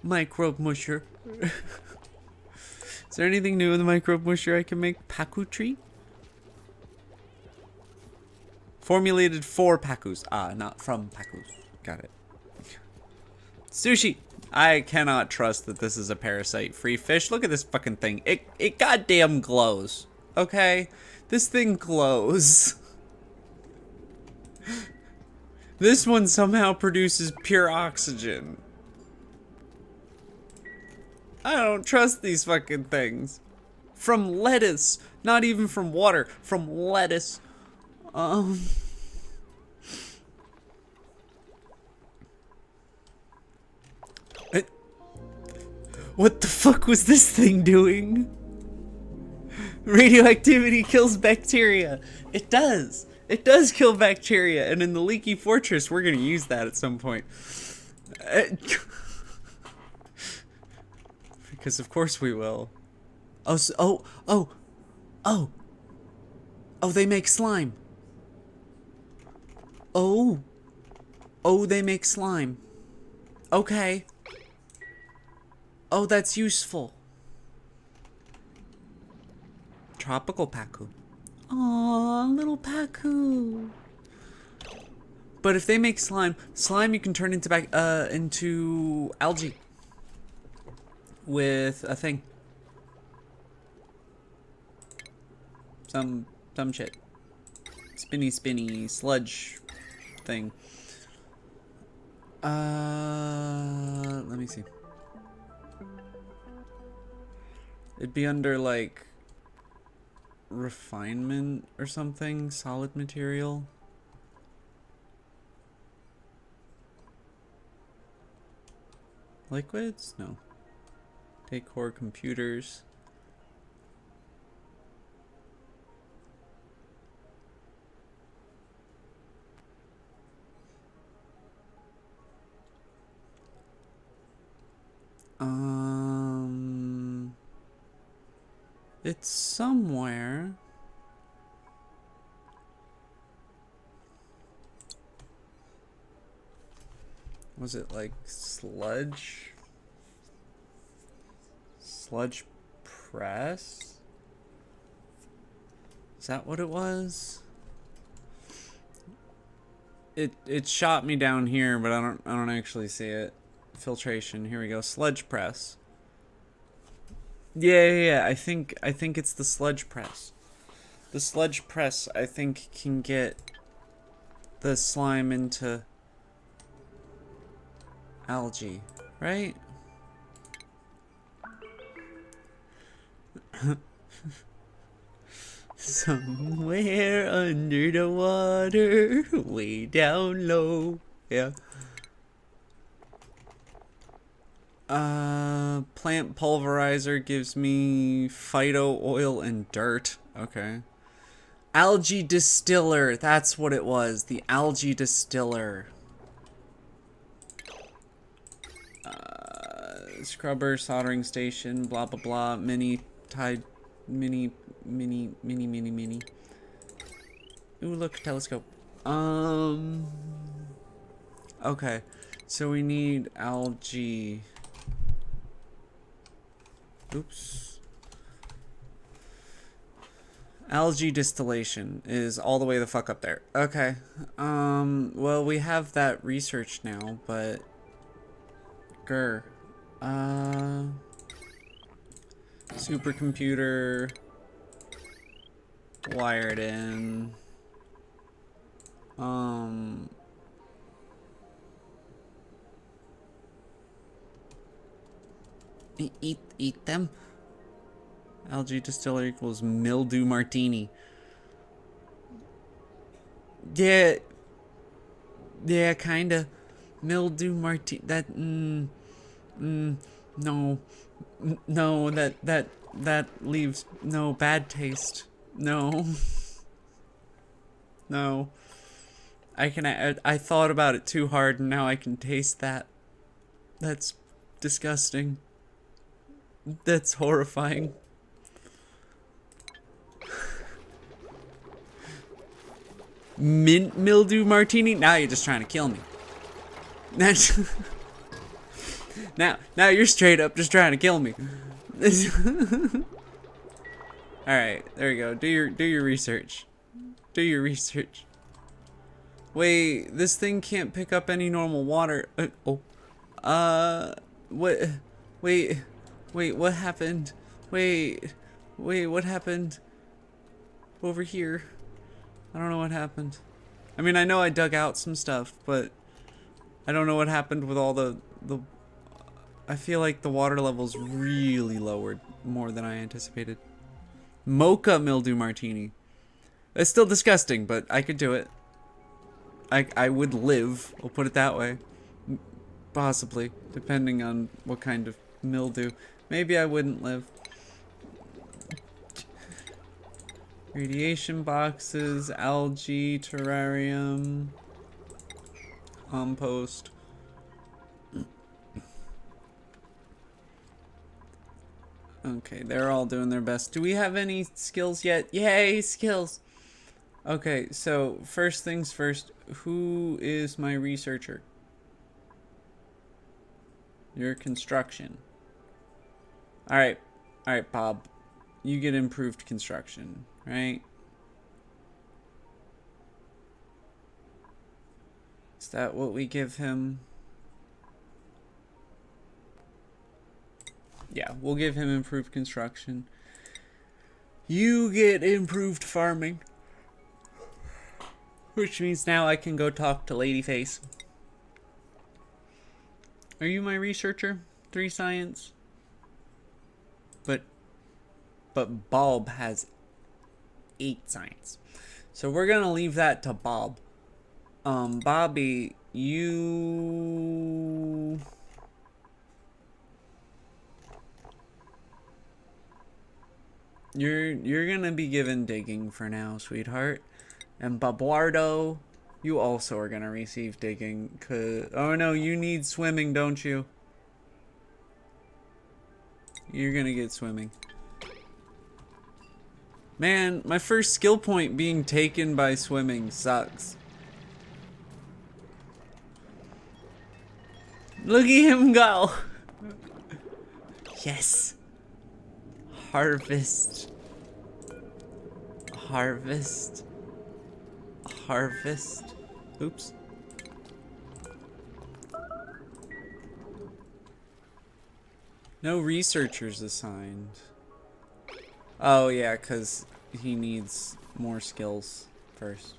Microbe musher. Is there anything new in the microbe musher I can make? Paku-tree? Formulated for Pakus. Ah, not from Pakus. Got it. Sushi. I cannot trust that this is a parasite-free fish. Look at this fucking thing. It goddamn glows. Okay? This thing glows. This one somehow produces pure oxygen. I don't trust these fucking things. From lettuce. Not even from water. From lettuce. What the fuck was this thing doing? Radioactivity kills bacteria. It does. It does kill bacteria. And in the Leaky Fortress, we're going to use that at some point. Because of course we will. Oh, so, oh, they make slime. Oh, they make slime. Okay. Oh, that's useful. Tropical Pacu. Aw, little Pacu. But if they make slime you can turn into algae with a thing. Some shit. Spinny sludge thing. Let me see. It'd be under like refinement or something, solid material. Liquids? No. Decor computers. It's somewhere. Was it like sludge? Sludge press? Is that what it was? It shot me down here, but I don't actually see it. Filtration. Here we go. Sludge press. Yeah. I think it's the sludge press. The sludge press, I think, can get the slime into algae, right? Somewhere under the water, way down low. Yeah. Plant pulverizer gives me phyto oil and dirt. Okay. Algae distiller. That's what it was. The algae distiller. Scrubber, soldering station, blah blah blah. Mini. Ooh, look, telescope. Okay. So we need algae. Oops. Algae distillation is all the way the fuck up there. Okay. Well, we have that research now, but grr. Supercomputer wired in. Eat them. Algae distiller equals mildew martini. Yeah, kinda. Mildew martini. That. No. No. That leaves no bad taste. No. No. I thought about it too hard, and now I can taste that. That's disgusting. That's horrifying. Mint mildew martini? Now you're just trying to kill me. That's now you're straight up just trying to kill me. All right, there you go. Do your research. Do your research. Wait, this thing can't pick up any normal water. What? Wait, what happened? Wait, what happened? Over here. I don't know what happened. I mean, I know I dug out some stuff, but I don't know what happened with all the I feel like the water levels really lowered more than I anticipated. Mocha mildew martini. It's still disgusting, but I could do it. I would live. I'll put it that way. Possibly, depending on what kind of mildew. Maybe I wouldn't live. Radiation boxes, algae, terrarium, compost. Okay, they're all doing their best. Do we have any skills yet? Yay, skills! Okay, so first things first, who is my researcher? Your construction. Alright. Alright, Bob. You get improved construction, right? Is that what we give him? Yeah, we'll give him improved construction. You get improved farming. Which means now I can go talk to Ladyface. Are you my researcher? 3 science? But Bob has 8 science. So we're gonna leave that to Bob. Bobby, you... You're gonna be given digging for now, sweetheart. And Babuardo, you also are gonna receive digging. Oh no, you need swimming, don't you? You're gonna get swimming. Man, my first skill point being taken by swimming sucks. Look at him go! Yes! Harvest. Harvest. Harvest. Oops. No researchers assigned. Oh yeah, because he needs more skills first.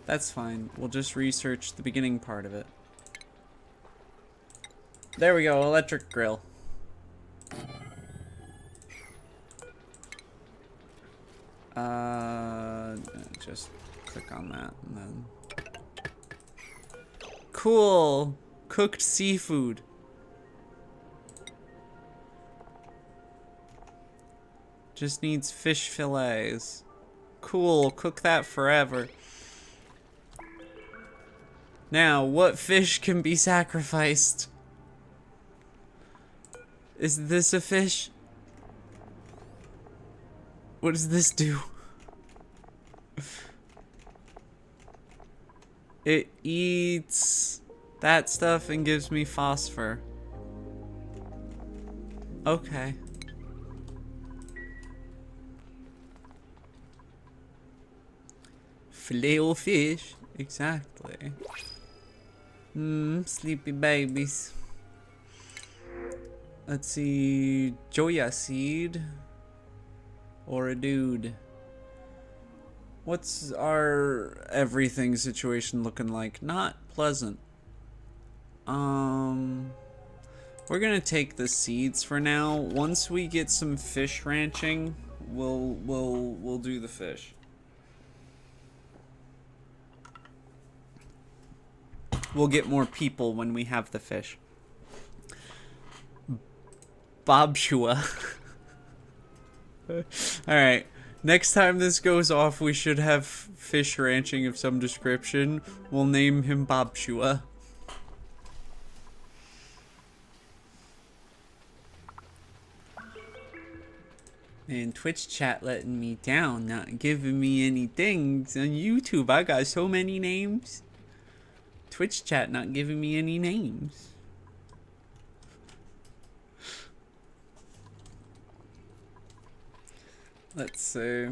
That's fine. We'll just research the beginning part of it. There we go, electric grill. Just click on that and then... Cool! Cooked seafood. Just needs fish fillets. Cool, cook that forever. Now, what fish can be sacrificed? Is this a fish? What does this do? It eats that stuff and gives me phosphor. Okay. Filet-o-fish. Exactly. Sleepy babies. Let's see. Joya seed. Or a dude. What's our everything situation looking like? Not pleasant. We're gonna take the seeds for now. Once we get some fish ranching, we'll do the fish. We'll get more people when we have the fish. Bob Shua. Alright. Next time this goes off, we should have fish ranching of some description. We'll name him Bob Shua. And Twitch chat letting me down, not giving me any things. On YouTube, I got so many names. Twitch chat not giving me any names. Let's see.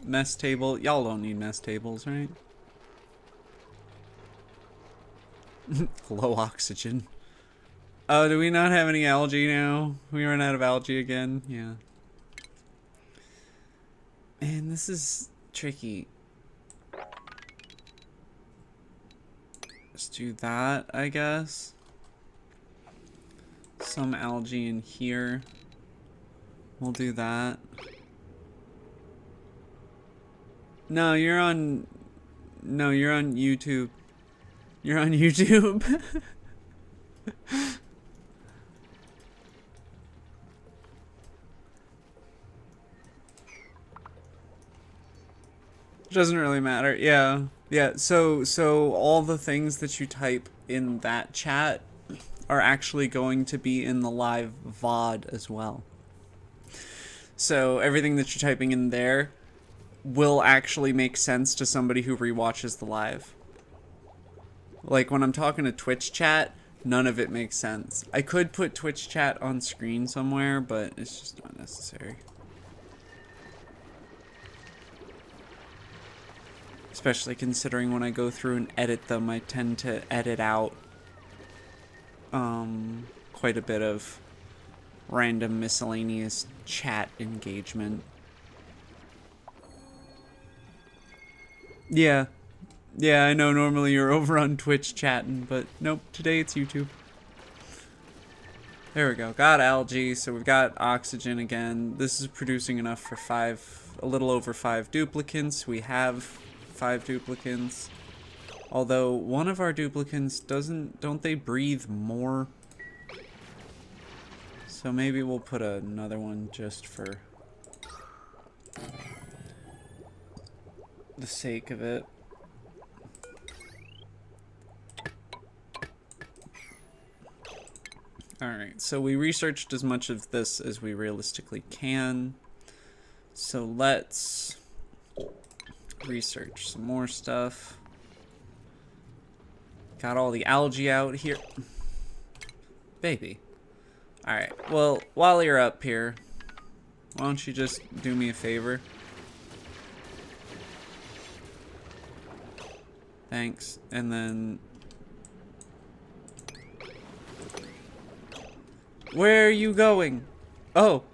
Mess table. Y'all don't need mess tables, right? Low oxygen. Oh, do we not have any algae now? We ran out of algae again? Yeah. And this is tricky. Let's do that, I guess. Some algae in here. We'll do that. No, you're on... No, you're on YouTube. You're on YouTube. Doesn't really matter. Yeah. Yeah, so all the things that you type in that chat are actually going to be in the live VOD as well. So everything that you're typing in there will actually make sense to somebody who rewatches the live. Like when I'm talking to Twitch chat, None of it makes sense. I could put Twitch chat on screen somewhere, but it's just not necessary. Especially considering when I go through and edit them, I tend to edit out quite a bit of random miscellaneous chat engagement. Yeah. Yeah, I know normally you're over on Twitch chatting, but nope, today it's YouTube. There we go. Got algae, so we've got oxygen again. This is producing enough for a little over 5 duplicants. We have 5 duplicants. Although one of our duplicants don't they breathe more? So maybe we'll put another one just for the sake of it. Alright, so we researched as much of this as we realistically can. So let's research some more stuff. Got all the algae out here. Baby. Alright, well, while you're up here, why don't you just do me a favor? Thanks. And then... where are you going? Oh.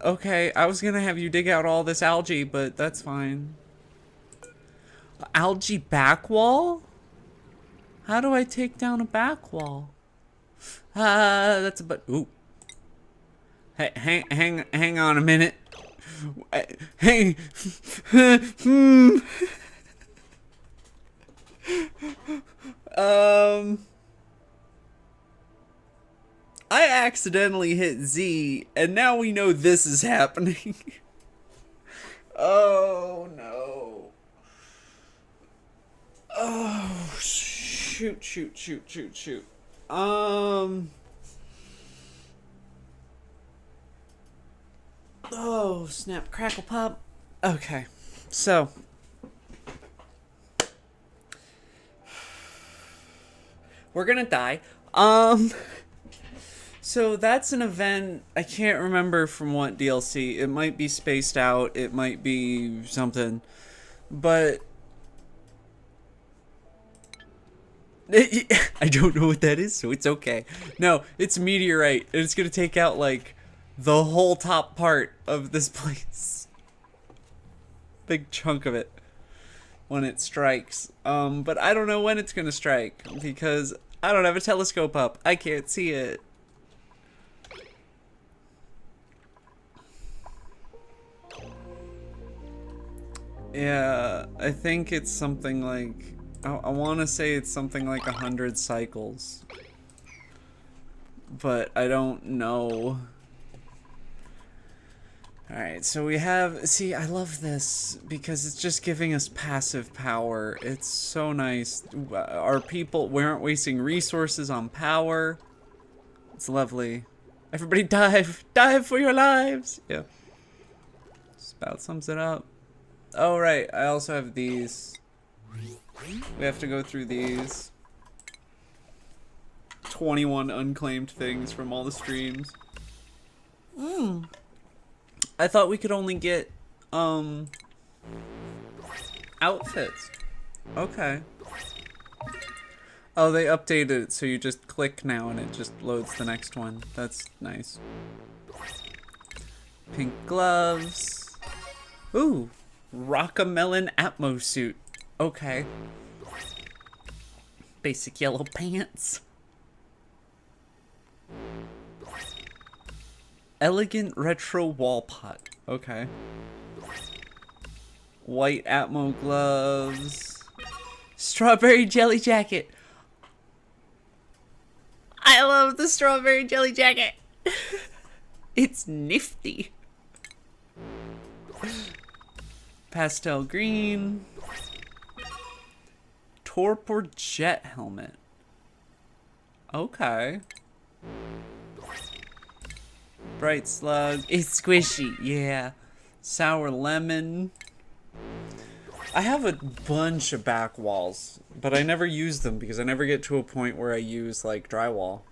Okay, I was gonna have you dig out all this algae, but that's fine. Algae back wall? How do I take down a back wall? That's a but. Ooh. Hey, hang on a minute. Hey. I accidentally hit Z, and now we know this is happening. Oh, no. Oh, shoot. Oh, snap, crackle, pop. Okay, so. We're gonna die. So that's an event, I can't remember from what DLC. It might be spaced out, it might be something, but I don't know what that is, so it's okay. No, it's meteorite, and it's gonna take out like the whole top part of this place. Big chunk of it when it strikes. But I don't know when it's gonna strike because I don't have a telescope up. I can't see it. Yeah, I think it's something like, I want to say it's something like 100 cycles, but I don't know. Alright, so we have, see, I love this because it's just giving us passive power. It's so nice. Our people, we aren't wasting resources on power. It's lovely. Everybody dive! Dive for your lives! Yeah. Just about sums it up. Oh, right. I also have these. We have to go through these. 21 unclaimed things from all the streams. I thought we could only get, outfits. Okay. Oh, they updated it, so you just click now and it just loads the next one. That's nice. Pink gloves. Ooh. Rockamelon Atmo suit. Okay. Basic yellow pants. Elegant retro wall pot. Okay. White Atmo gloves. Strawberry jelly jacket. I love the strawberry jelly jacket. It's nifty. Pastel green. Torpor jet helmet. Okay. Bright slug. It's squishy. Yeah. Sour lemon. I have a bunch of back walls, but I never use them because I never get to a point where I use, like, drywall.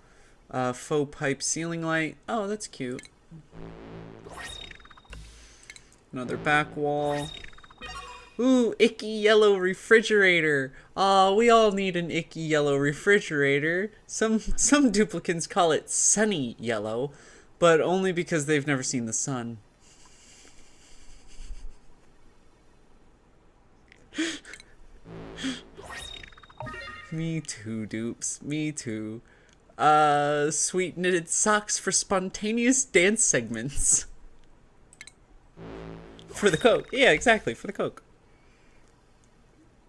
Faux pipe ceiling light. Oh, that's cute. Another back wall. Ooh, icky yellow refrigerator. Aw, we all need an icky yellow refrigerator. Some duplicants call it sunny yellow, but only because they've never seen the sun. Me too, dupes. Me too. Sweet knitted socks for spontaneous dance segments. For the Coke. Yeah, exactly, for the Coke.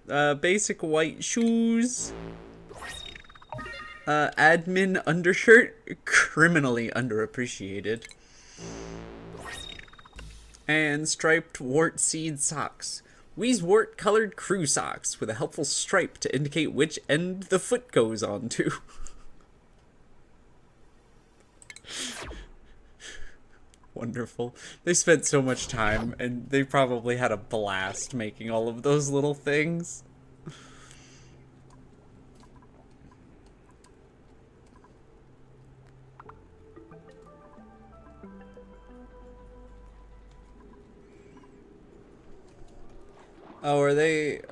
Basic white shoes. Admin undershirt. Criminally underappreciated. And striped wart seed socks. We's wart colored crew socks with a helpful stripe to indicate which end the foot goes on to. Wonderful. They spent so much time and they probably had a blast making all of those little things. Oh, are they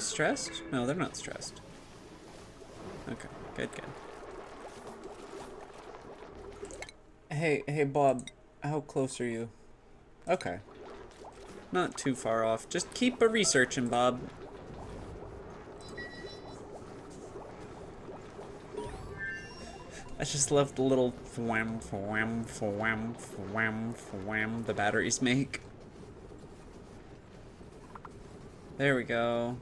stressed? No, they're not stressed. Okay, good. Hey, Bob, how close are you? Okay. Not too far off. Just keep a researching, Bob. I just love the little thwam, thwam, thwam, thwam, thwam the batteries make. There we go.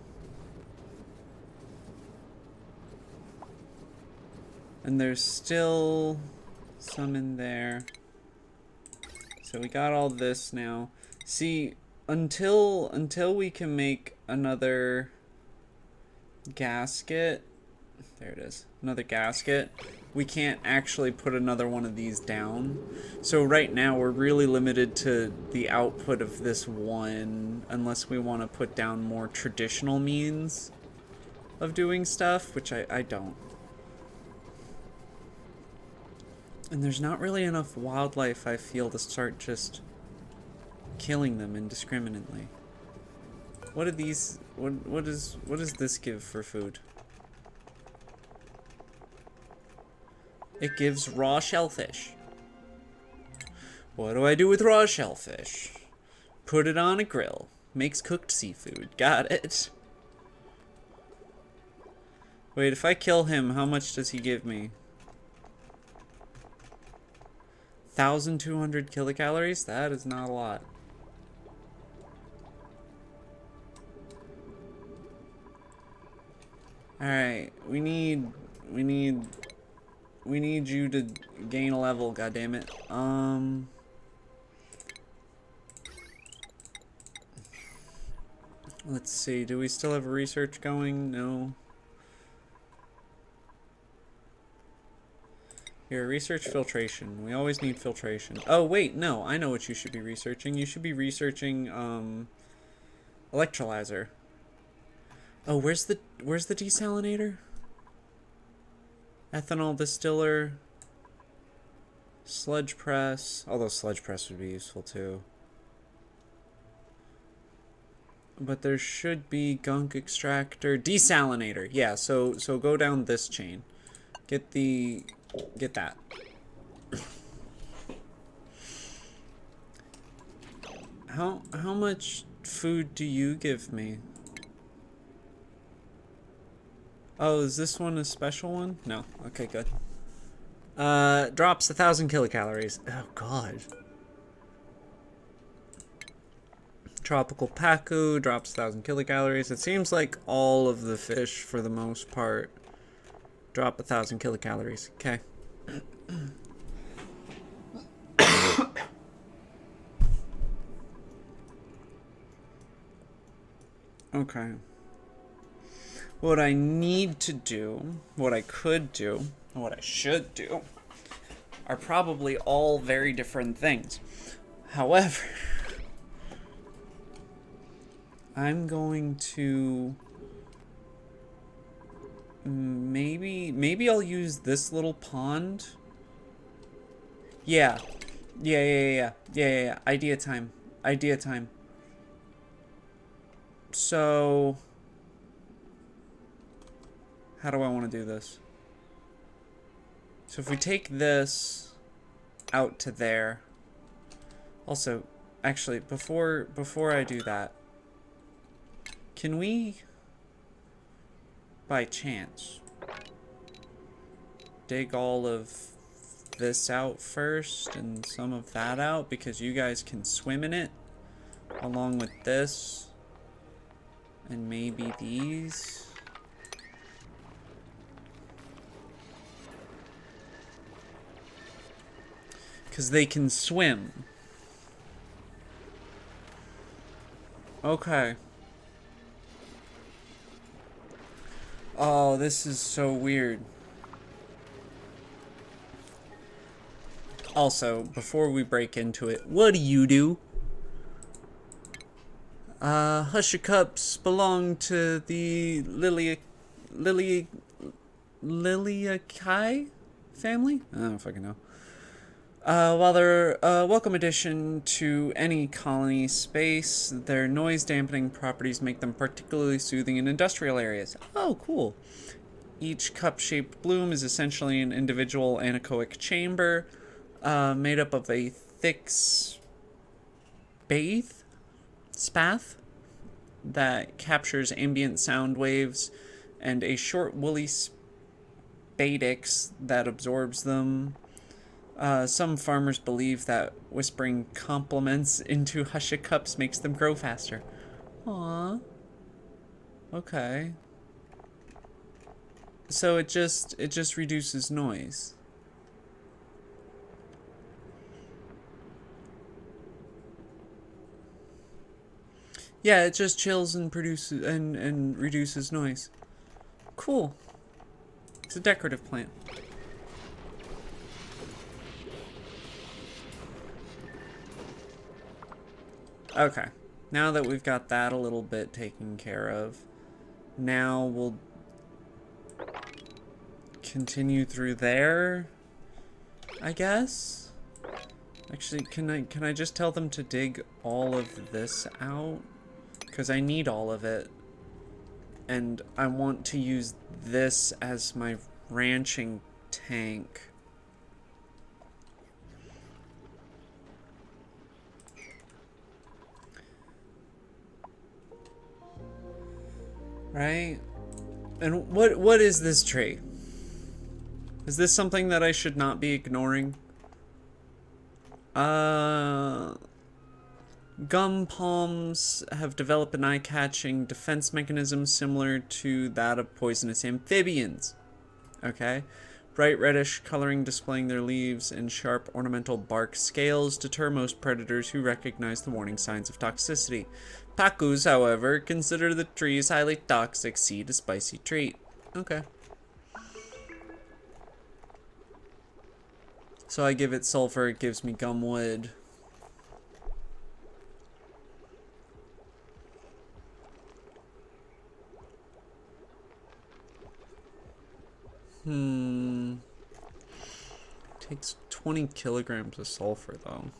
And there's still some in there. So we got all this now. See, until we can make another gasket, there it is, another gasket, we can't actually put another one of these down. So right now we're really limited to the output of this one, unless we want to put down more traditional means of doing stuff, which I don't. And there's not really enough wildlife, I feel, to start just killing them indiscriminately. What are these? What does this give for food? It gives raw shellfish. What do I do with raw shellfish? Put it on a grill. Makes cooked seafood. Got it. Wait, if I kill him, how much does he give me? 1,200 kilocalories? That is not a lot. Alright, we need you to gain a level, goddammit. Let's see, do we still have research going? No. Here, research filtration. We always need filtration. Oh, wait, no, I know what you should be researching. You should be researching, electrolyzer. Oh, where's the desalinator? Ethanol distiller. Sludge press. Although sludge press would be useful too. But there should be gunk extractor. Desalinator. Yeah, so go down this chain. Get that. How much food do you give me? Oh, is this one a special one? No. Okay, good. Drops 1,000 kilocalories. Oh, God. Tropical Pacu drops 1,000 kilocalories. It seems like all of the fish, for the most part, drop 1,000 kilocalories. Okay. Okay. What I need to do, what I could do, and what I should do are probably all very different things. However, I'm going to maybe I'll use this little pond. Yeah. Yeah. Idea time. Idea time. So how do I want to do this? So if we take this out to there. Also, actually, before I do that, can we, by chance, dig all of this out first and some of that out, because you guys can swim in it along with this and maybe these? Because they can swim. Okay. Oh, this is so weird. Also, before we break into it, what do? Hushacups belong to the Liliaceae family? I don't fucking know. While they're a welcome addition to any colony space, their noise-dampening properties make them particularly soothing in industrial areas. Oh, cool. Each cup-shaped bloom is essentially an individual anechoic chamber, made up of a thick spath that captures ambient sound waves, and a short woolly spadix that absorbs them. Some farmers believe that whispering compliments into hushacups makes them grow faster. Aww. Okay. So it just reduces noise. Yeah, it just chills and produces and reduces noise. Cool. It's a decorative plant. Okay, now that we've got that a little bit taken care of, now we'll continue through there, I guess? Actually, can I just tell them to dig all of this out? Because I need all of it. And I want to use this as my ranching tank. Right? And what is this tree? Is this something that I should not be ignoring? Gum palms have developed an eye-catching defense mechanism similar to that of poisonous amphibians. Okay? Bright reddish coloring displaying their leaves and sharp ornamental bark scales deter most predators who recognize the warning signs of toxicity. Pacus, however, consider the trees highly toxic, seed a spicy treat. Okay. So I give it sulfur, it gives me gum wood. Takes 20 kilograms of sulfur, though.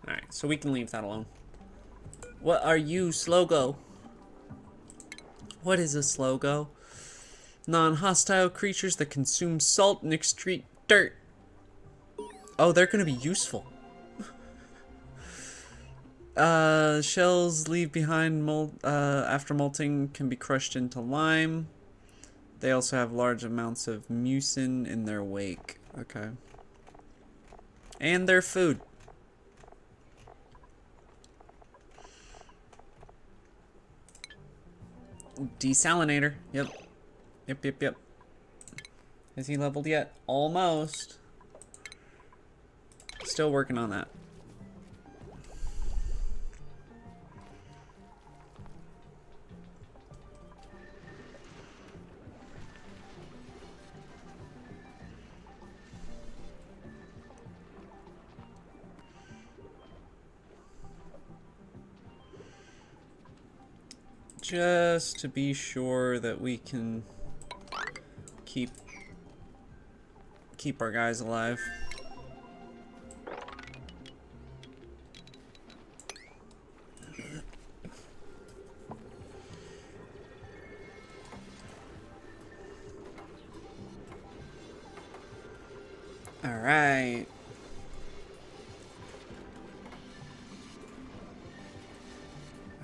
Alright, so we can leave that alone. What are you, Slogo? What is a Slogo? Non-hostile creatures that consume salt and excrete dirt. Oh, they're gonna be useful. Shells leave behind after molting can be crushed into lime. They also have large amounts of mucin in their wake. Okay. And their food. Desalinator. Yep. Yep. Is he leveled yet? Almost. Still working on that. just to be sure that we can keep our guys alive. All right.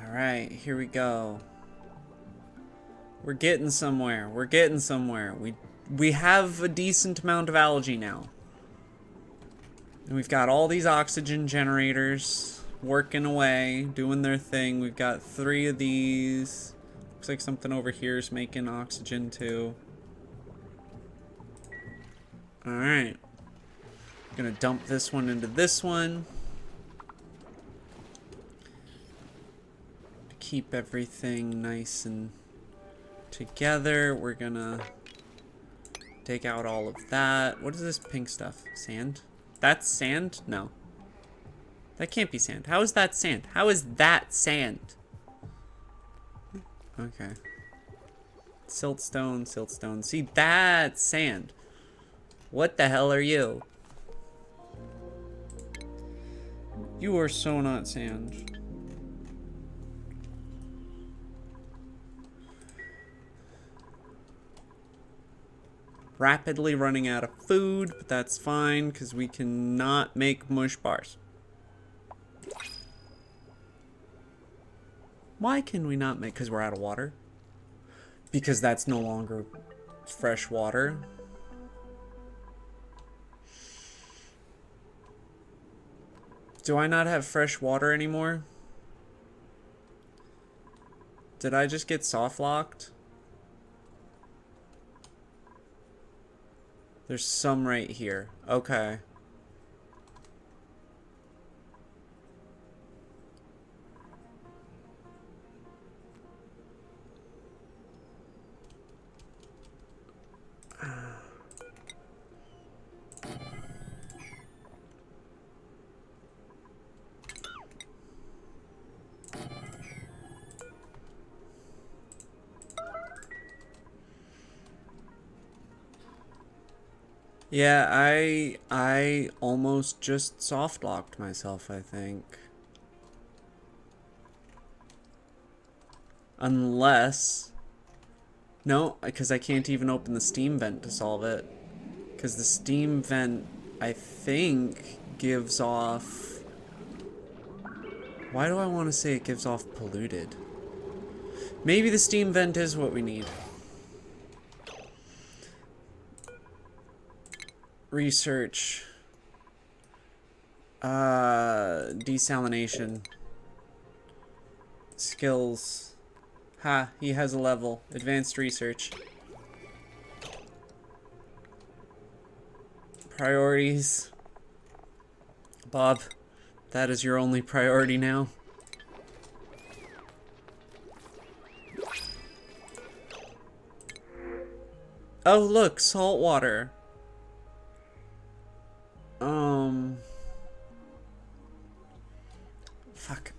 All right, here we go. We're getting somewhere. We're getting somewhere. We have a decent amount of algae now. And we've got all these oxygen generators working away, doing their thing. We've got 3 of these. Looks like something over here is making oxygen too. Alright. Gonna dump this one into this one. To keep everything nice and together, we're gonna take out all of that. What is this pink stuff? Sand? That's sand? No. That can't be sand. How is that sand? How is that sand? Okay. Siltstone, siltstone. See, that's sand. What the hell are you? You are so not sand. Rapidly running out of food, but that's fine because we cannot make mush bars. Why can we not make? Because we're out of water? Because that's no longer fresh water? Do I not have fresh water anymore? Did I just get soft locked? There's some right here. Okay. Yeah, I almost just soft locked myself, I think. Unless... No, because I can't even open the steam vent to solve it. Because the steam vent, I think, gives off... Why do I want to say it gives off polluted? Maybe the steam vent is what we need. Research. Desalination. Skills. Ha, he has a level. Advanced research. Priorities. Bob, that is your only priority now. Oh, look, salt water. Fuck.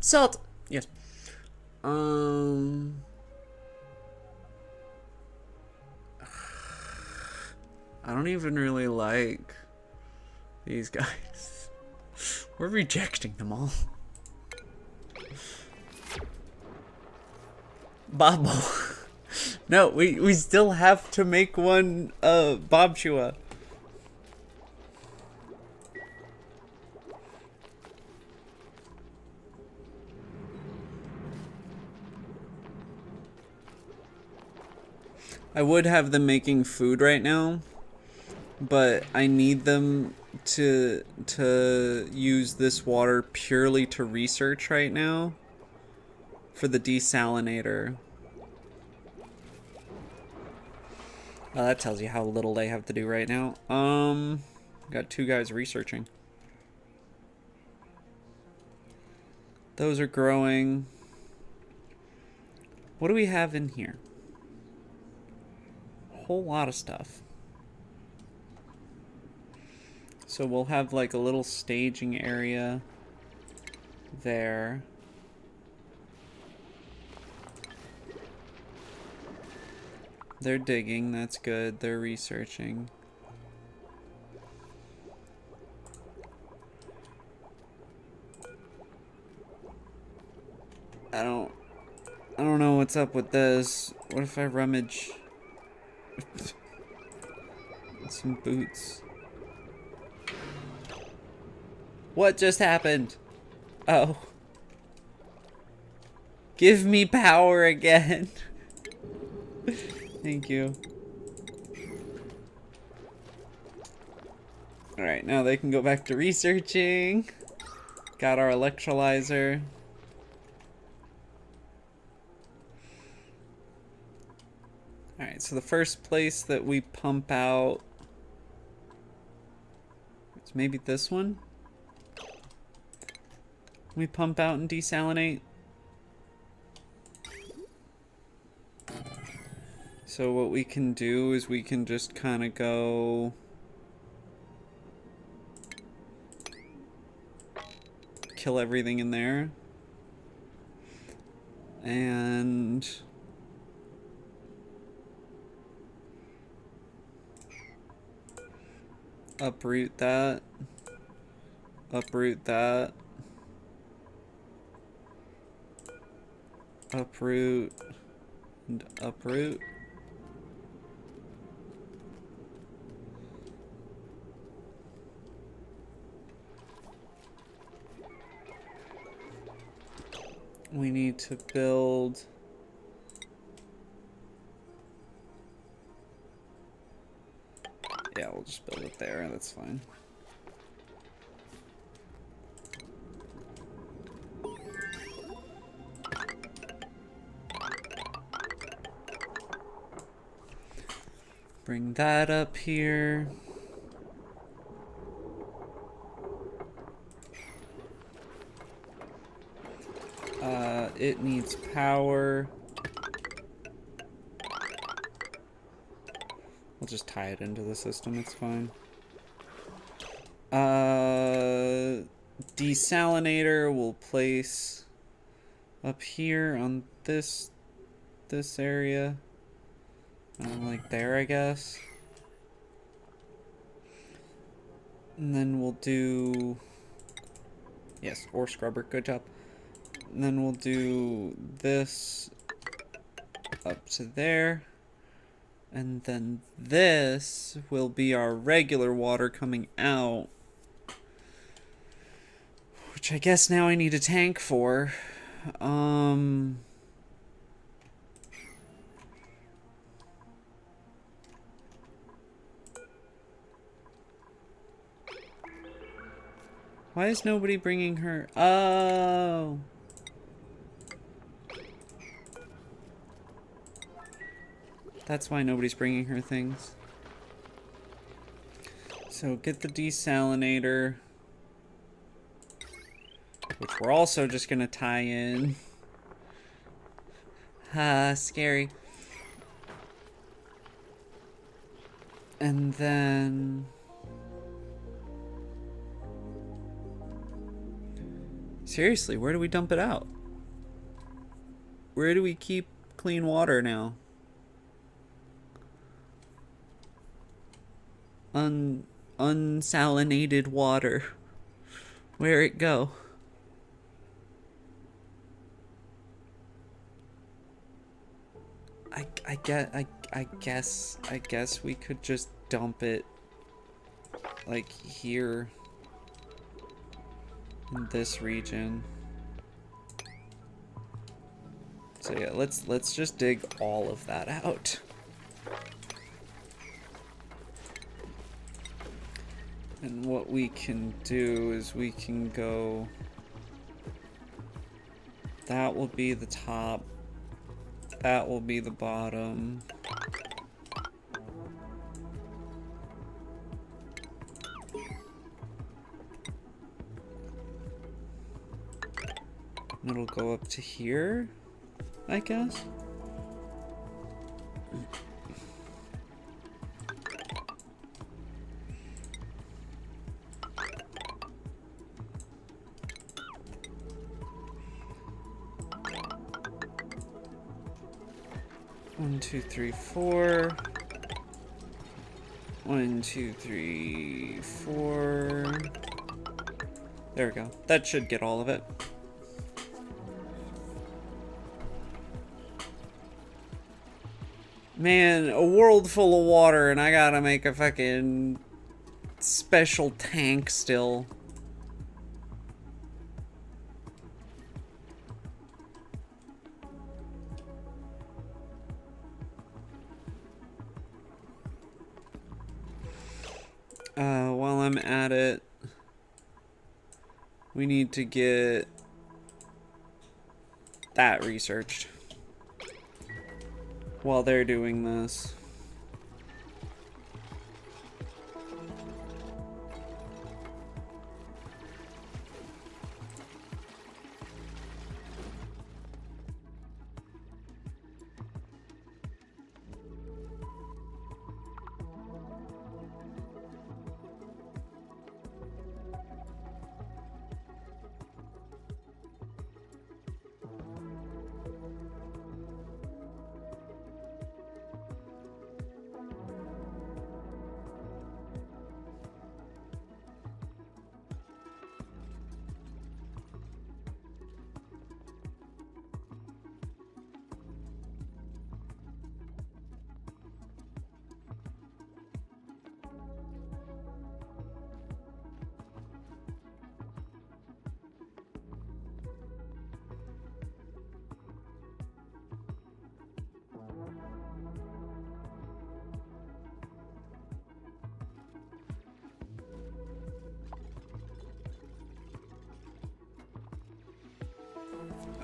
Salt! Yes. I don't even really like these guys. We're rejecting them all. Bobo. No, we still have to make one, Bob Chua. I would have them making food right now, but I need them to use this water purely to research right now for the desalinator. Well, that tells you how little they have to do right now. Got 2 guys researching. Those are growing. What do we have in here? Whole lot of stuff. So we'll have like a little staging area there. They're digging, that's good. They're researching. I don't know what's up with this. What if I rummage some boots? What just happened? Oh. Give me power again. Thank you. Alright, now they can go back to researching. Got our electrolyzer. Alright, so the first place that we pump out is maybe this one? We pump out and desalinate. So what we can do is we can just kind of go kill everything in there and uproot that, uproot that, uproot and uproot. We need to build yeah, we'll just build it there, that's fine. Bring that up here. It needs power. We'll just tie it into the system, it's fine. Desalinator we'll place up here on this area. Like there, I guess. And then we'll do... Yes, ore scrubber, good job. And then we'll do this up to there. And then this will be our regular water coming out. Which I guess now I need a tank for. Why is nobody bringing her? Oh. That's why nobody's bringing her things. So get the desalinator, which we're also just gonna tie in. Scary. And then... Seriously, where do we dump it out? Where do we keep clean water now? Unsalinated water. Where'd it go? I guess we could just dump it like here in this region. So yeah, let's just dig all of that out. And what we can do is we can go... That will be the top. That will be the bottom. And it'll go up to here, I guess. 1, 2, 3, 4. 1, 2, 3, 4. There we go. That should get all of it. Man, a world full of water and I gotta make a fucking special tank still. While I'm at it, we need to get that researched while they're doing this.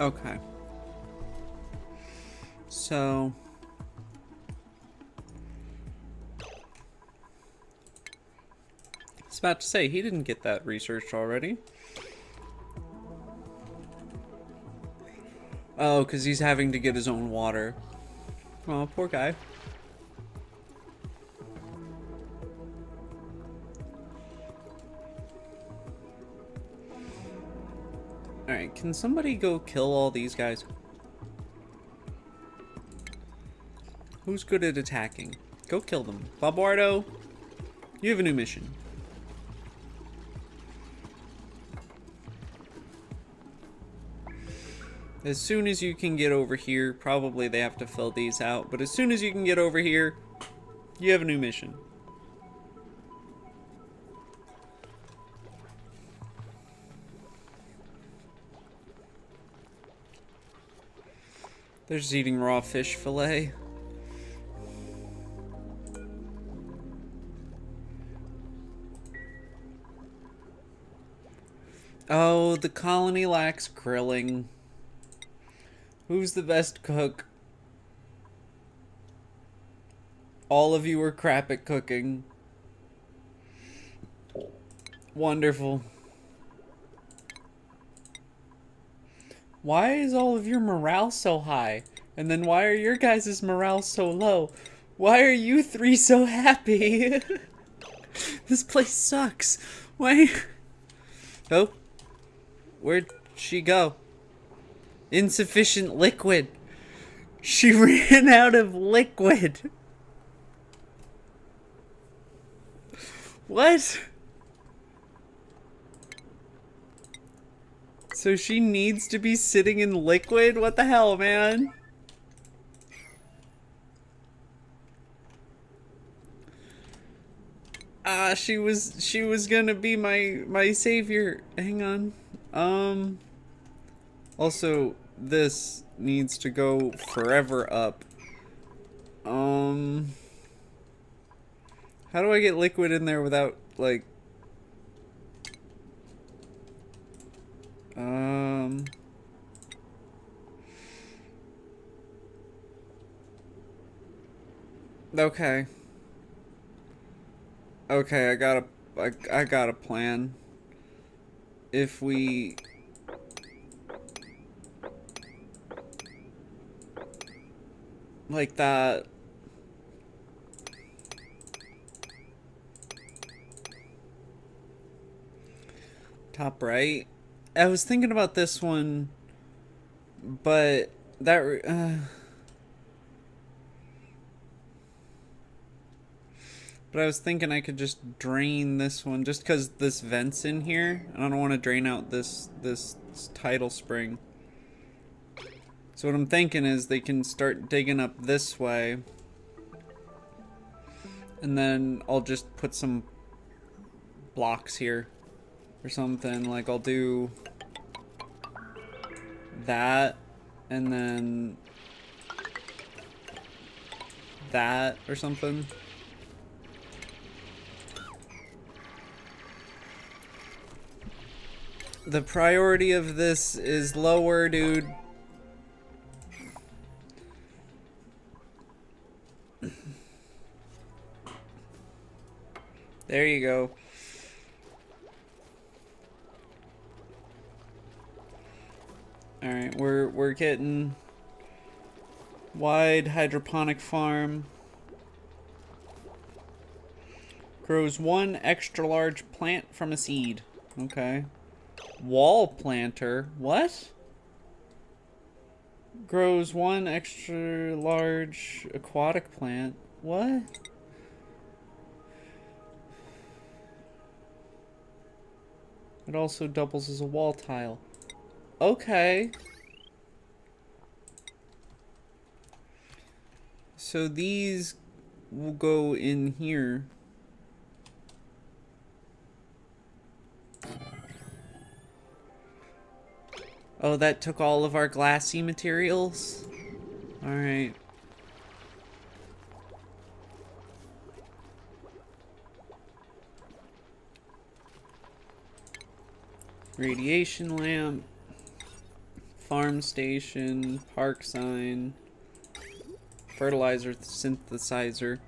Okay. So I was about to say, he didn't get that researched already. Oh, because he's having to get his own water. Oh, poor guy. Alright, can somebody go kill all these guys? Who's good at attacking? Go kill them. Bobardo, you have a new mission. As soon as you can get over here, probably they have to fill these out, but as soon as you can get over here, you have a new mission. They're just eating raw fish fillet. Oh, the colony lacks grilling. Who's the best cook? All of you are crap at cooking. Wonderful. Why is all of your morale so high? And then why are your guys' morale so low? Why are you three so happy? This place sucks. Why? Oh. Where'd she go? Insufficient liquid. She ran out of liquid. What? So she needs to be sitting in liquid? What the hell, man? She was gonna be my savior. Hang on. Also, this needs to go forever up. How do I get liquid in there without, like... Okay. Okay, I got a plan. If we... like that... top right. I was thinking about this one, but that But I was thinking I could just drain this one just because this vent's in here. And I don't want to drain out this tidal spring. So what I'm thinking is they can start digging up this way. And then I'll just put some blocks here or something. Like I'll do that and then that or something. The priority of this is lower, dude. There you go. Alright, we're getting wide hydroponic farm. Grows one extra large plant from a seed. Okay. Wall planter. What? Grows one extra large aquatic plant. What? It also doubles as a wall tile. Okay. So these will go in here. Oh, that took all of our glassy materials? Alright. Radiation lamp. Farm station. Park sign. Fertilizer synthesizer.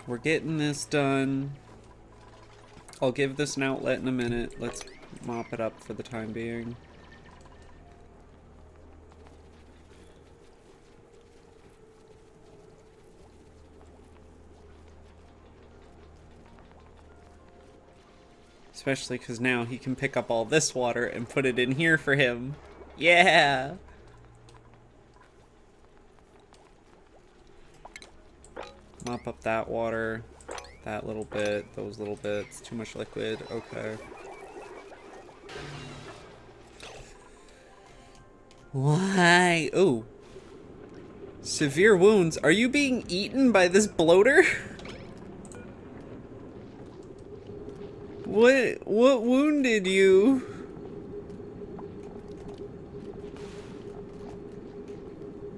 We're getting this done. I'll give this an outlet in a minute. Let's mop it up for the time being. Especially because now he can pick up all this water and put it in here for him. Yeah! Mop up that water. That little bit. Those little bits. Too much liquid. Okay. Why? Oh. Severe wounds. Are you being eaten by this bloater? What wounded you?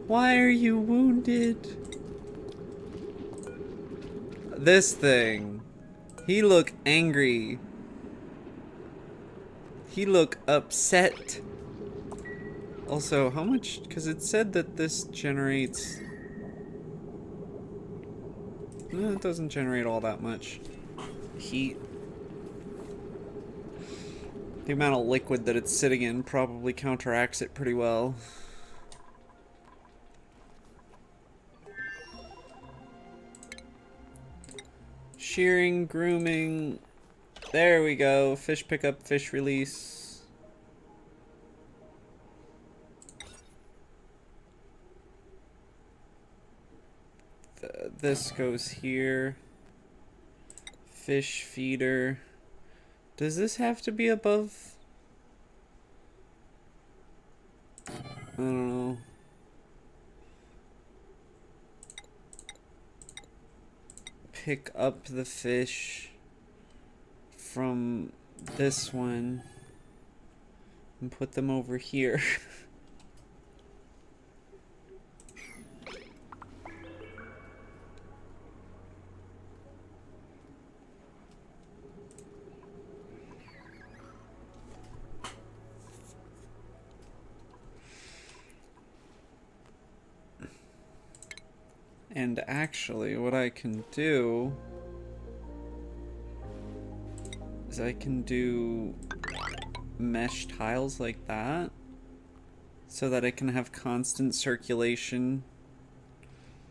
Why are you wounded? This thing. He look angry. He look upset. Also, how much? Because it said that this generates... No, it doesn't generate all that much heat. The amount of liquid that it's sitting in probably counteracts it pretty well. Shearing, grooming. There we go. Fish pickup, fish release. This goes here. Fish feeder. Does this have to be above? I don't know. Pick up the fish from this one and put them over here. And actually, what I can do is I can do mesh tiles like that so that I can have constant circulation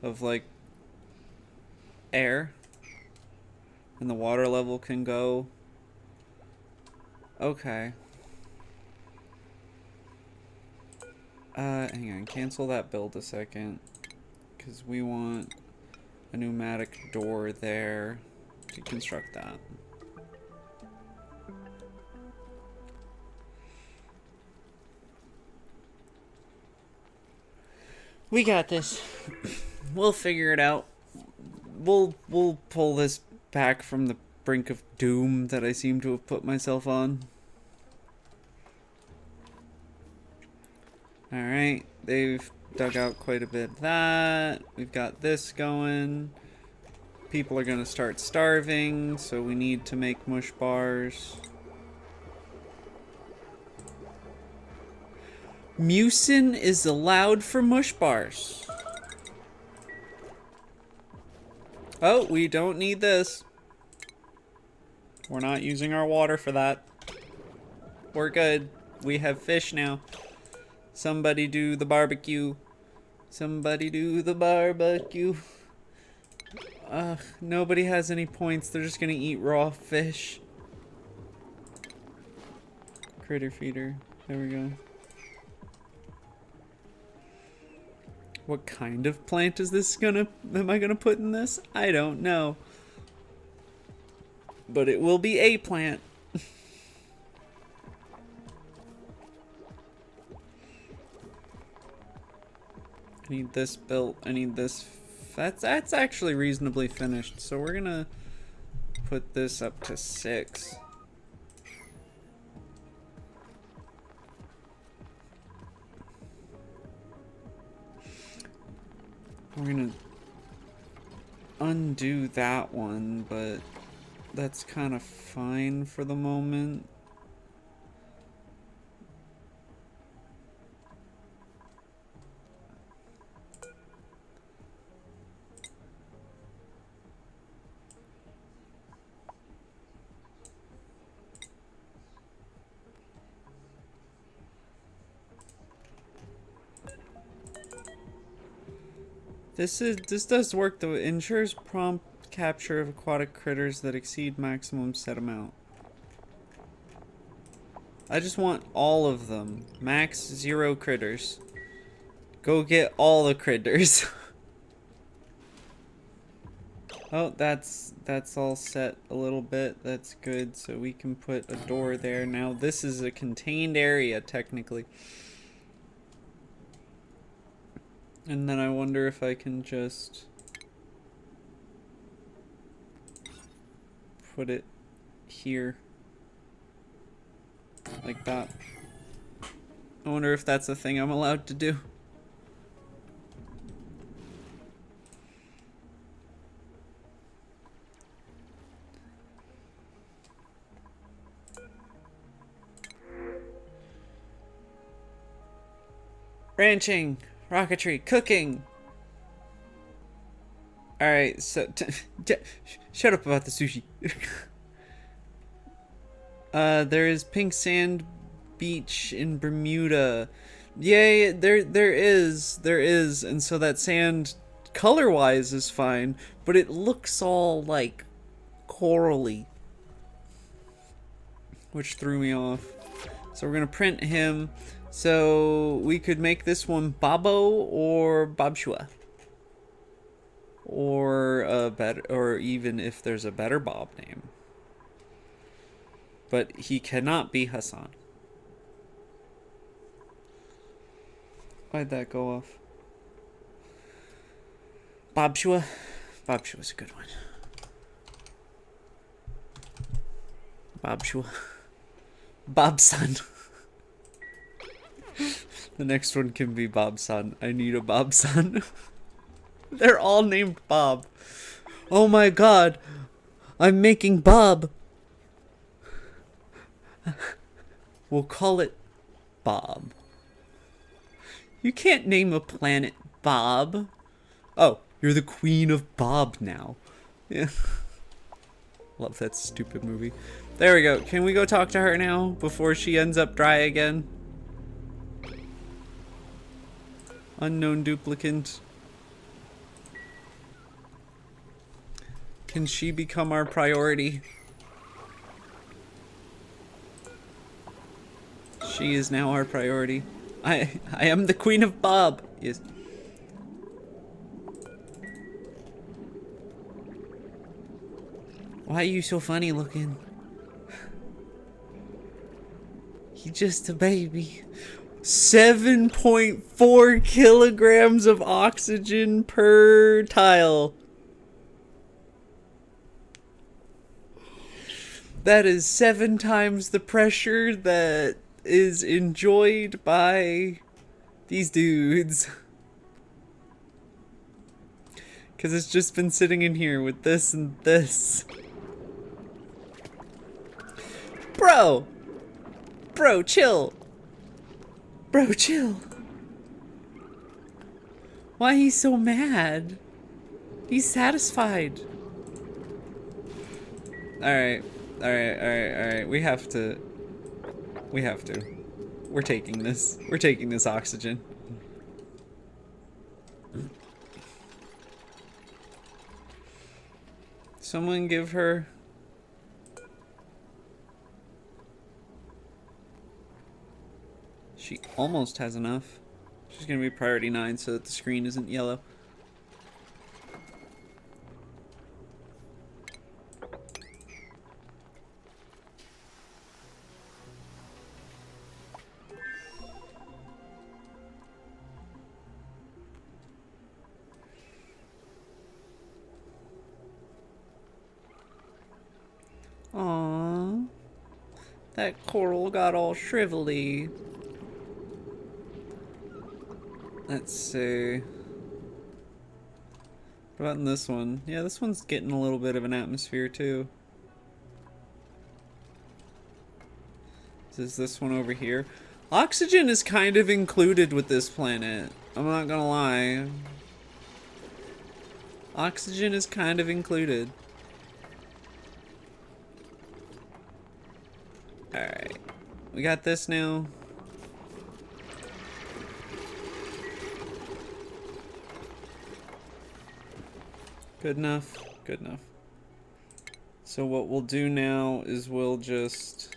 of like air and the water level can go. Okay. Hang on, cancel that build a second. Because we want a pneumatic door there to construct that. We got this. We'll figure it out. We'll pull this back from the brink of doom that I seem to have put myself on. Alright, they've dug out quite a bit of that. We've got this going. People are gonna start starving, so we need to make mush bars. Mucin is allowed for mush bars. Oh, we don't need this. We're not using our water for that. We're good. We have fish now. Somebody do the barbecue. Somebody do the barbecue. Nobody has any points. They're just gonna eat raw fish. Critter feeder. There we go. What kind of plant is this am I gonna put in this? I don't know. But it will be a plant. I need this built. I need this. That's actually reasonably finished. So we're gonna put this up to 6. We're gonna undo that one, but that's kind of fine for the moment. This does work though. It ensures prompt capture of aquatic critters that exceed maximum set amount. I just want all of them. Max 0 critters. Go get all the critters. Oh, that's all set a little bit. That's good. So we can put a door there. Now this is a contained area technically. And then I wonder if I can just put it here. Like that. I wonder if that's a thing I'm allowed to do. Ranching, rocketry, cooking. Alright, so shut up about the sushi. There is pink sand beach in Bermuda. Yay, there is, and so that sand color-wise is fine, but it looks all like corally, which threw me off. So we're gonna print him. So we could make this one Babo or Bobshua. Or even if there's a better Bob name. But he cannot be Hassan. Why'd that go off? Bobshua? Bobshua's a good one. Bobshua. Bobson. The next one can be Bobson. I need a Bobson. They're all named Bob. Oh my god. I'm making Bob. We'll call it Bob. You can't name a planet Bob. Oh, you're the queen of Bob now. Yeah. Love that stupid movie. There we go. Can we go talk to her now before she ends up dry again? Unknown duplicant. Can she become our priority? She is now our priority. I am the Queen of Bob. Yes. Why are you so funny looking? He's just a baby. 7.4 kilograms of oxygen per tile. That is 7 times the pressure that is enjoyed by these dudes. Because it's just been sitting in here with this and this. Bro! Bro, chill! Bro, chill! Why he's so mad? He's satisfied. Alright. Alright. We have to. We're taking this. We're taking this oxygen. Someone give her. She almost has enough. She's gonna be priority 9 so that the screen isn't yellow. Aww. That coral got all shrivelly. Let's see. What about in this one? Yeah, this one's getting a little bit of an atmosphere too. Is this one over here? Oxygen is kind of included with this planet. I'm not gonna lie. Oxygen is kind of included. Alright. We got this now. Good enough. Good enough. So what we'll do now is we'll just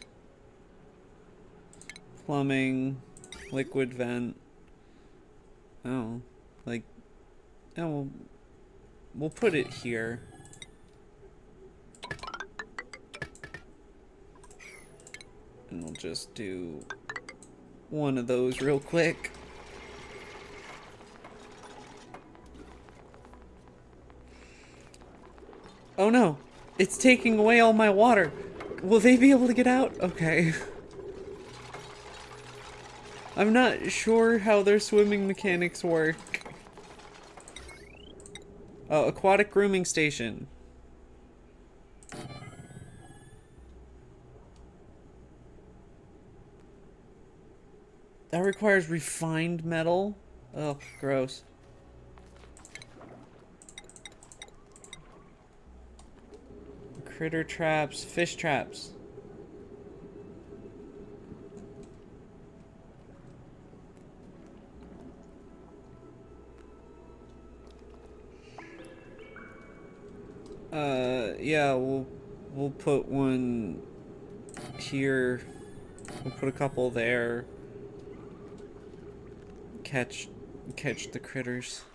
plumbing, liquid vent. Oh, like, oh, we'll put it here. And we'll just do one of those real quick. Oh no, it's taking away all my water. Will they be able to get out? Okay. I'm not sure how their swimming mechanics work. Oh, aquatic grooming station. That requires refined metal? Oh, gross. Critter traps, fish traps. Yeah, we'll put one here. We'll put a couple there. Catch the critters.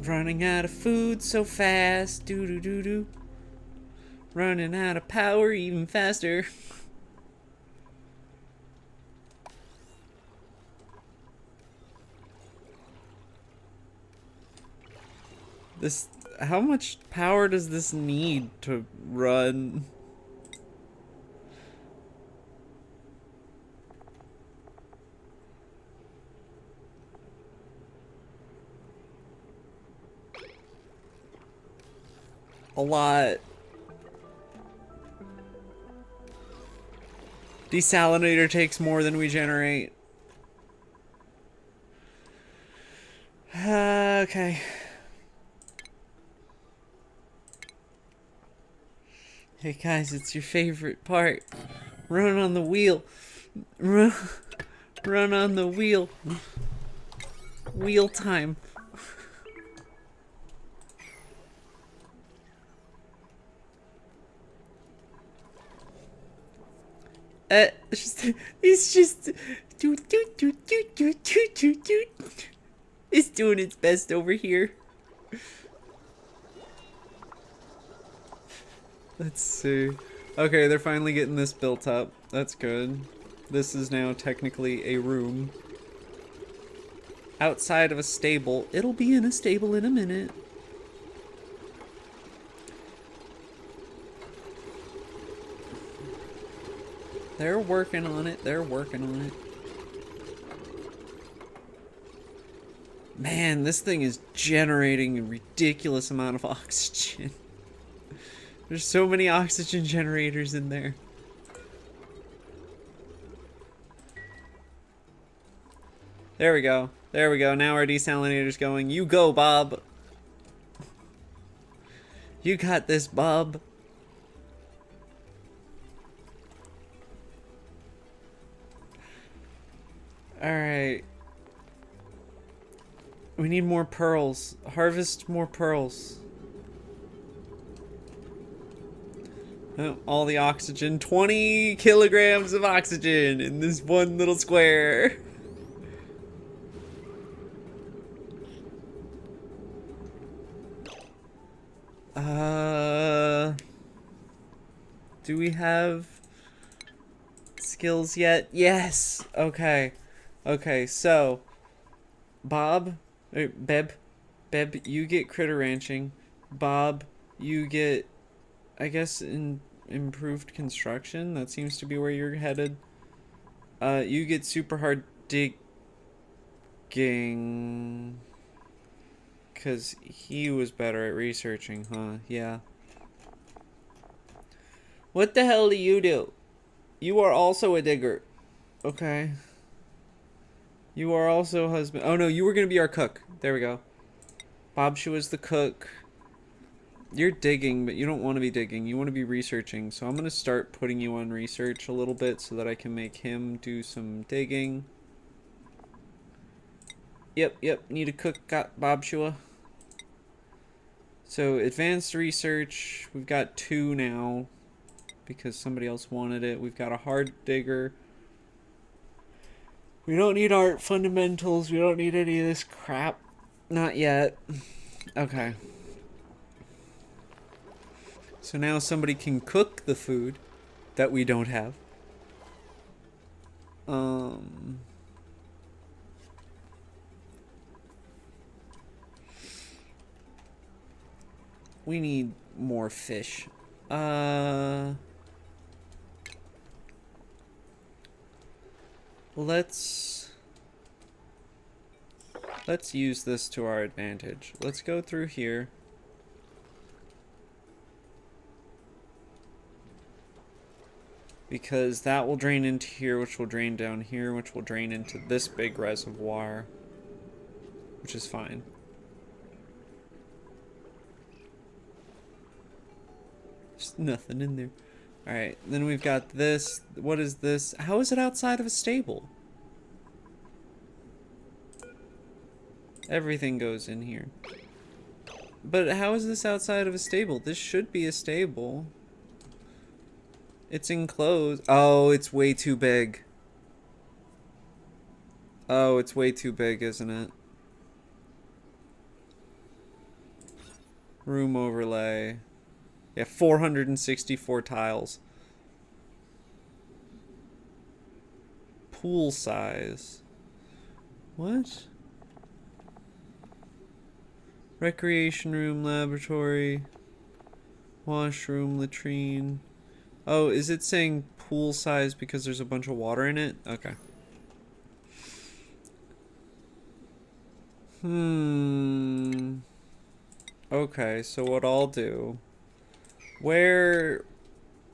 Running out of food so fast, doo doo doo doo. Running out of power even faster. This, how much power does this need to run? A lot. Desalinator takes more than we generate. Okay. Hey guys, it's your favorite part. Run on the wheel. Run on the wheel. Wheel time. It's just doot doot doot doot doot doot doot doot. It's doing its best over here. Let's see. Okay, they're finally getting this built up. That's good. This is now technically a room. Outside of a stable. It'll be in a stable in a minute. They're working on it. They're working on it. Man, this thing is generating a ridiculous amount of oxygen. There's so many oxygen generators in there. There we go. There we go. Now our desalinator's going. You go, Bob. You got this, Bob. Alright. We need more pearls. Harvest more pearls. Oh, all the oxygen. 20 kilograms of oxygen in this one little square. Do we have skills yet? Yes. Okay. Okay, so Bob, Beb, you get critter ranching. Bob, you get, I guess, improved construction. That seems to be where you're headed. You get super hard digging. Because he was better at researching, huh? Yeah. What the hell do you do? You are also a digger. Okay. You are also husband. Oh no, you were going to be our cook. There we go. Bobshua is the cook. You're digging, but you don't want to be digging. You want to be researching. So I'm going to start putting you on research a little bit so that I can make him do some digging. Yep. Need a cook. Got Bobshua. So advanced research. We've got 2 now because somebody else wanted it. We've got a hard digger. We don't need art fundamentals. We don't need any of this crap. Not yet. Okay. So now somebody can cook the food that we don't have. We need more fish. Let's use this to our advantage. Let's go through here. Because that will drain into here, which will drain down here, which will drain into this big reservoir. Which is fine. There's nothing in there. Alright, then we've got this. What is this? How is it outside of a stable? Everything goes in here. But how is this outside of a stable? This should be a stable. It's enclosed. Oh, it's way too big. Oh, it's way too big, isn't it? Room overlay. Yeah, 464 tiles. Pool size. What? Recreation room, laboratory, washroom, latrine. Oh, is it saying pool size because there's a bunch of water in it? Okay. Okay, so what I'll do...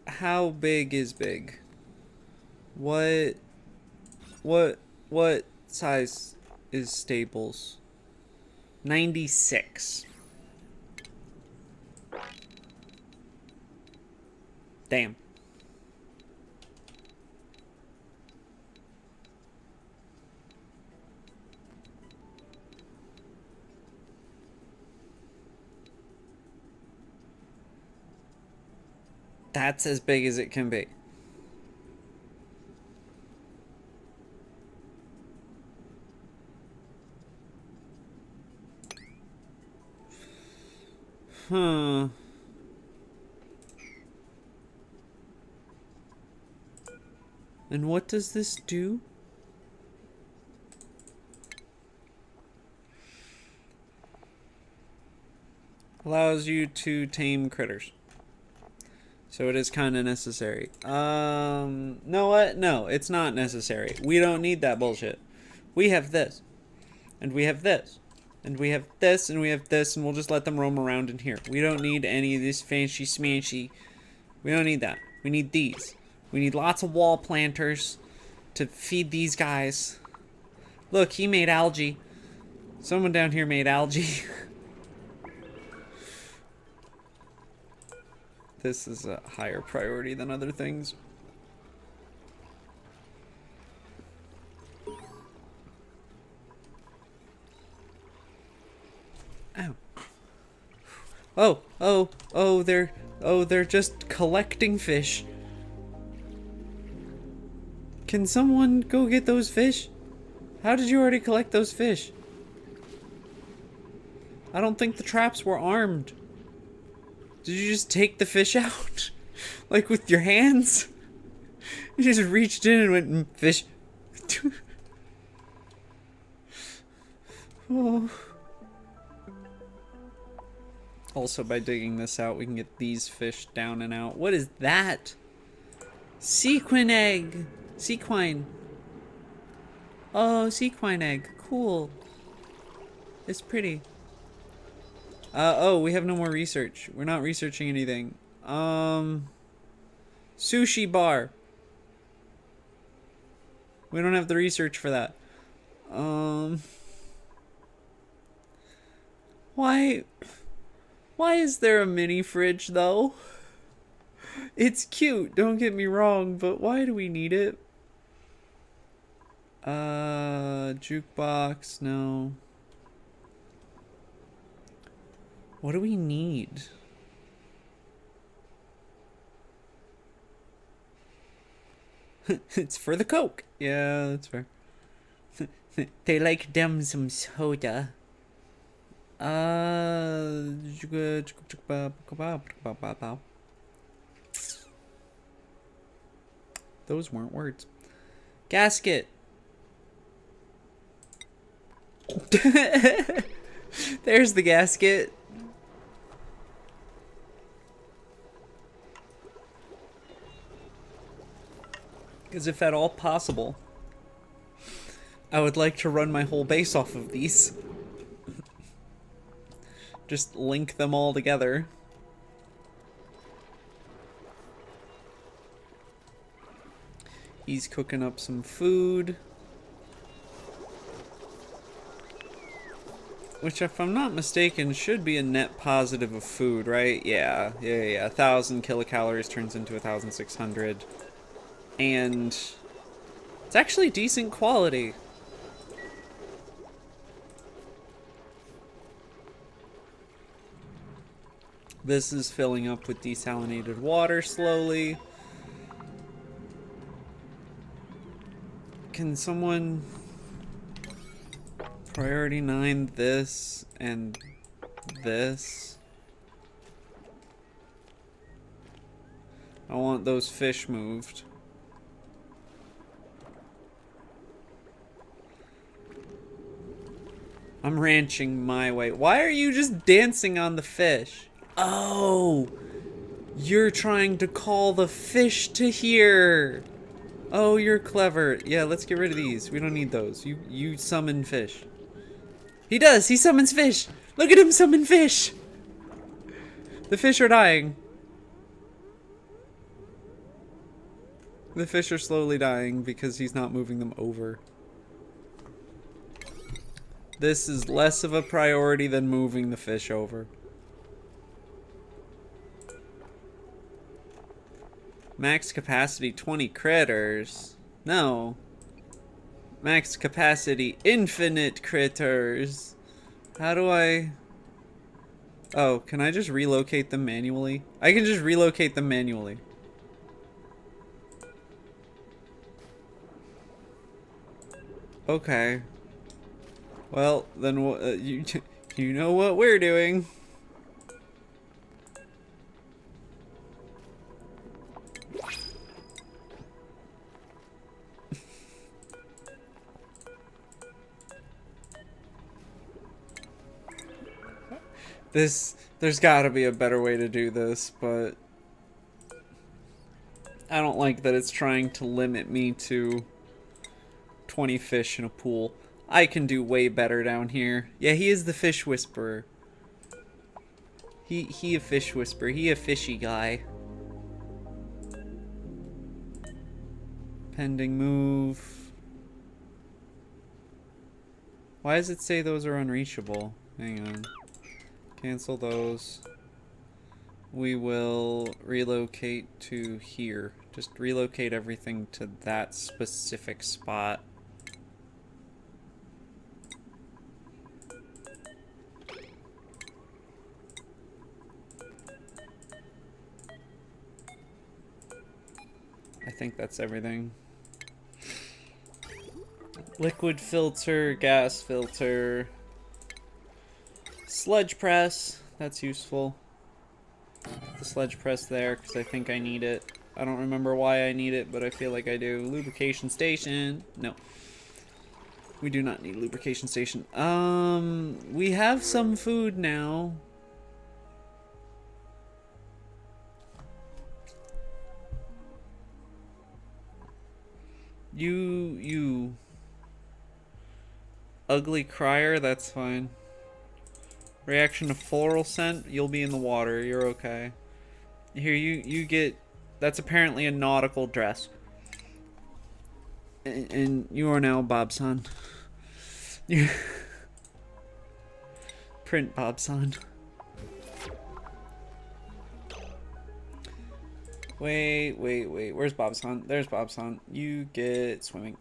How big is big? What size is stables? 96. Damn. That's as big as it can be. Huh. And what does this do? Allows you to tame critters. So it is kind of necessary. Know what? No, it's not necessary. We don't need that bullshit. We have this. And we have this. And we have this, and we have this, and we'll just let them roam around in here. We don't need any of this fancy smanchy. We don't need that. We need these. We need lots of wall planters to feed these guys. Look, he made algae. Someone down here made algae. This is a higher priority than other things. Ow. They're just collecting fish. Can someone go get those fish? How did you already collect those fish? I don't think the traps were armed. Did you just take the fish out? Like with your hands? You just reached in and went, fish. Oh. Also, by digging this out, we can get these fish down and out. What is that? Sequin egg. Sequine. Oh, sequine egg. Cool. It's pretty. Oh, we have no more research. We're not researching anything. Sushi bar. We don't have the research for that. Why is there a mini fridge though? It's cute, don't get me wrong, but why do we need it? Jukebox, no. What do we need? It's for the Coke. Yeah, that's fair. They like them some soda. Those weren't words. Gasket. There's the gasket. Because if at all possible, I would like to run my whole base off of these. Just link them all together. He's cooking up some food. Which, if I'm not mistaken, should be a net positive of food, right? Yeah. 1,000 kilocalories turns into 1,600. And it's actually decent quality. This is filling up with desalinated water slowly. Can someone priority 9 this and this? I want those fish moved. I'm ranching my way. Why are you just dancing on the fish? Oh, you're trying to call the fish to here. Oh, you're clever. Yeah, let's get rid of these. We don't need those. You summon fish. He does. He summons fish. Look at him summon fish. The fish are dying. The fish are slowly dying because he's not moving them over. This is less of a priority than moving the fish over. Max capacity 20 critters. No. Max capacity infinite critters. How do I... Oh, can I just relocate them manually? I can just relocate them manually. Okay. Well, then you know what we're doing. There's gotta be a better way to do this, but I don't like that it's trying to limit me to 20 fish in a pool. I can do way better down here. Yeah, he is the fish whisperer. He a fish whisperer. He a fishy guy. Pending move. Why does it say those are unreachable? Hang on. Cancel those. We will relocate to here. Just relocate everything to that specific spot. I think that's everything. Liquid filter, gas filter, sludge press. That's useful. Put the sludge press there because I think I need it. I don't remember why I need it, but I feel like I do. Lubrication station. No. We do not need lubrication station. We have some food now. You ugly crier, that's fine. Reaction to floral scent, you'll be in the water, you're okay. Here, you get, that's apparently a nautical dress. And you are now Bobson. Print Bobson. Wait, where's Bobson? There's Bobson. You get swimming.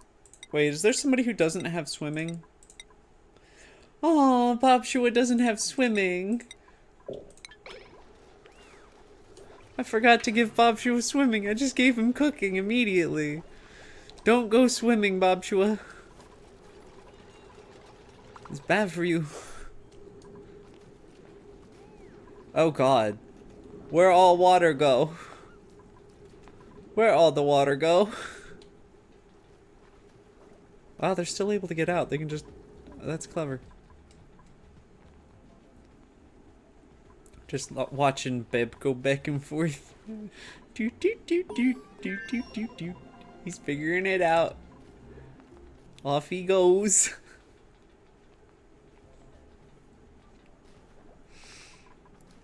Wait, is there somebody who doesn't have swimming? Oh, Bob Shua doesn't have swimming. I forgot to give Bob Shua swimming. I just gave him cooking immediately. Don't go swimming, Bob Shua. It's bad for you. Oh God. Where all water go? Where all the water go? Wow, they're still able to get out. They can just... That's clever. Just watching Beb go back and forth. Doot, doot, doot, doot, doot, doot, doot, doot. He's figuring it out. Off he goes.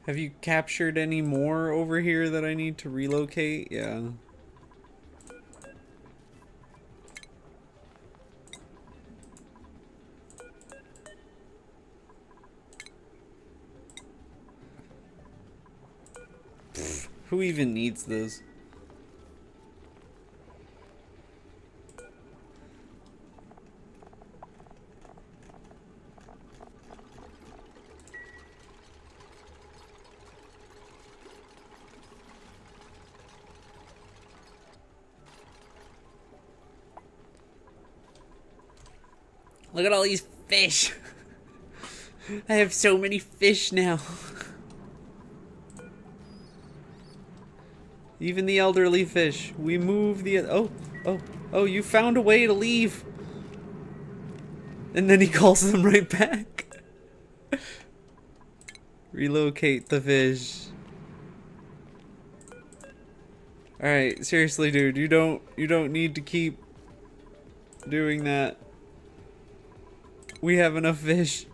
Have you captured any more over here that I need to relocate? Yeah. Who even needs this? Look at all these fish. I have so many fish now. Even the elderly fish. We move the... Oh, you found a way to leave. And then he calls them right back. Relocate the fish. Alright, seriously, dude. You don't need to keep doing that. We have enough fish.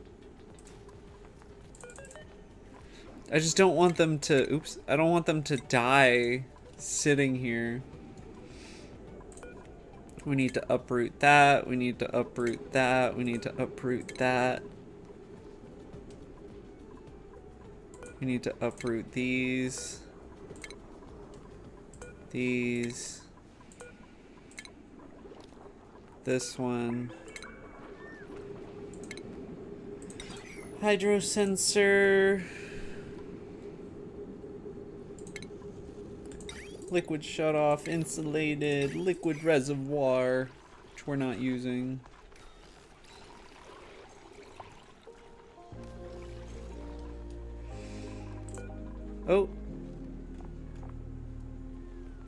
I just don't want them to... Oops. I don't want them to die sitting here. We need to uproot that. We need to uproot that. We need to uproot that. We need to uproot these. These. This one. Hydro sensor. Liquid shutoff, insulated, liquid reservoir, which we're not using. Oh.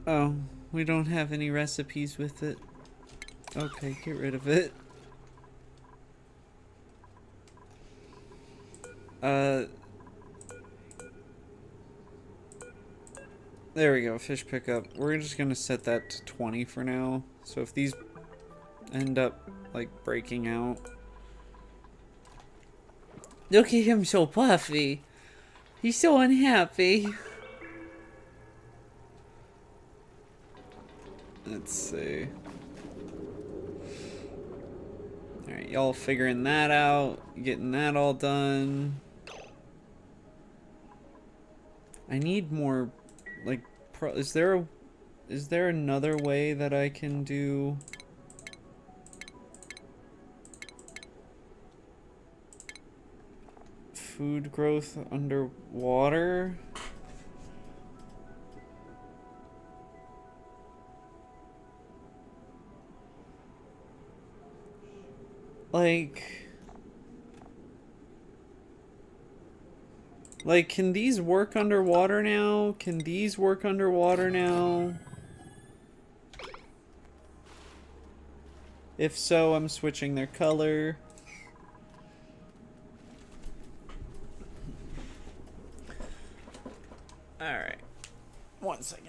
Oh, we don't have any recipes with it. Okay, get rid of it. There we go, fish pickup. We're just gonna set that to 20 for now. So if these end up, like, breaking out. Look at him so puffy. He's so unhappy. Let's see. Alright, y'all figuring that out. Getting that all done. I need more, like, is there another way that I can do... food growth underwater? Like, can these work underwater now? Can these work underwater now? If so, I'm switching their color. Alright. 1 second.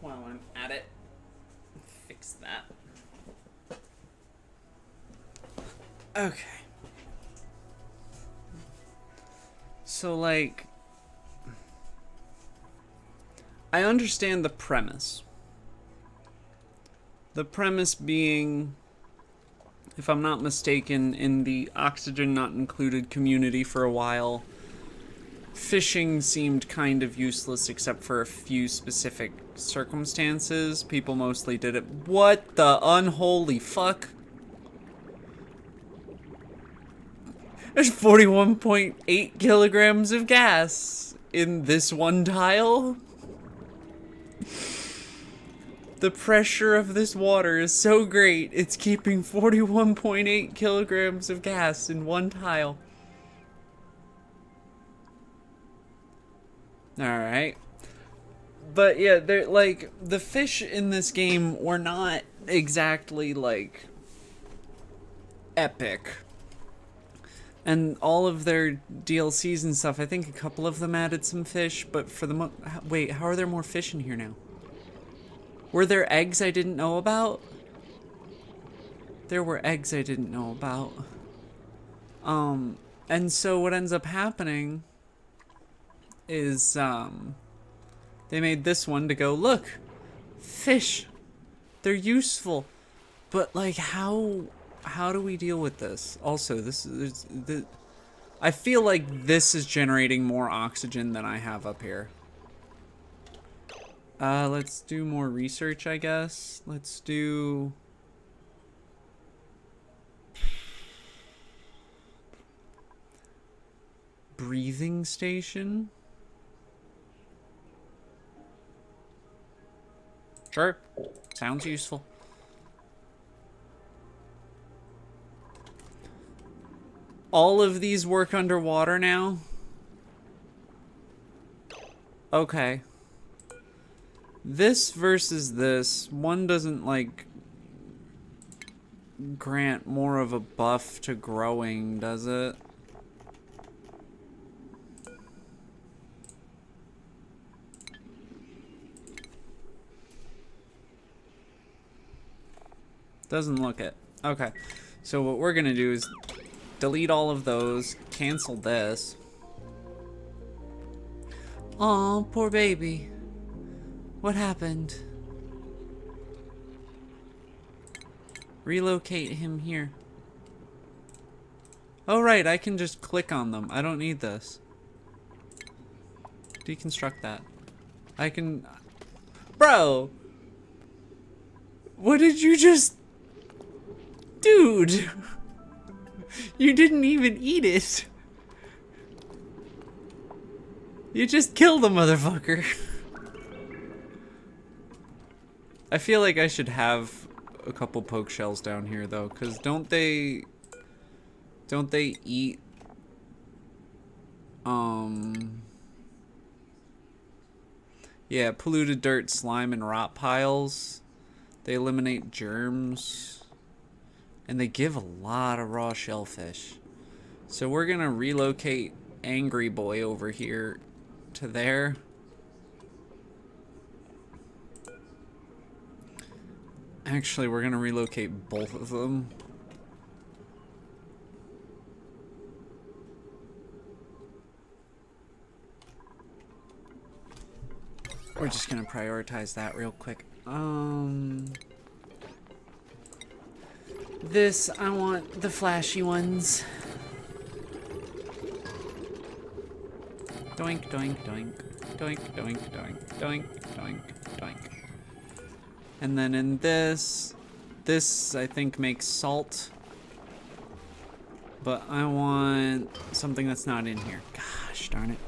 While I'm at it, fix that. Okay. So, like, I understand the premise. The premise being, if I'm not mistaken, in the oxygen not included community for a while, fishing seemed kind of useless except for a few specific circumstances. People mostly did it. What the unholy fuck? There's 41.8 kilograms of gas in this one tile. The pressure of this water is so great, it's keeping 41.8 kilograms of gas in one tile. Alright. But yeah, they're like, the fish in this game were not exactly like epic. And all of their DLCs and stuff, I think a couple of them added some fish, but for the wait, how are there more fish in here now? Were there eggs I didn't know about? There were eggs I didn't know about. And so what ends up happening is, they made this one to go, look, fish, they're useful, but like, how do we deal with this? Also, I feel like this is generating more oxygen than I have up here. Let's do more research, I guess. Let's do... breathing station? Sure. Sounds useful. All of these work underwater now? Okay. This versus this, one doesn't, like, grant more of a buff to growing, does it? Doesn't look it. Okay. So what we're gonna do is delete all of those, cancel this. Aw, poor baby. What happened? Relocate him here. Oh right, I can just click on them. I don't need this. Deconstruct that. I can... Bro! What did you just... Dude! You didn't even eat it. You just killed the motherfucker. I feel like I should have a couple poke shells down here though, because don't they eat yeah, polluted dirt, slime, and rot piles. They eliminate germs, and they give a lot of raw shellfish. So we're gonna relocate Angry Boy over here to there. Actually, we're gonna relocate both of them. We're just gonna prioritize that real quick. This, I want the flashy ones. Doink, doink, doink. Doink, doink, doink. Doink, doink, doink. And then in this I think makes salt. But I want something that's not in here. Gosh darn it.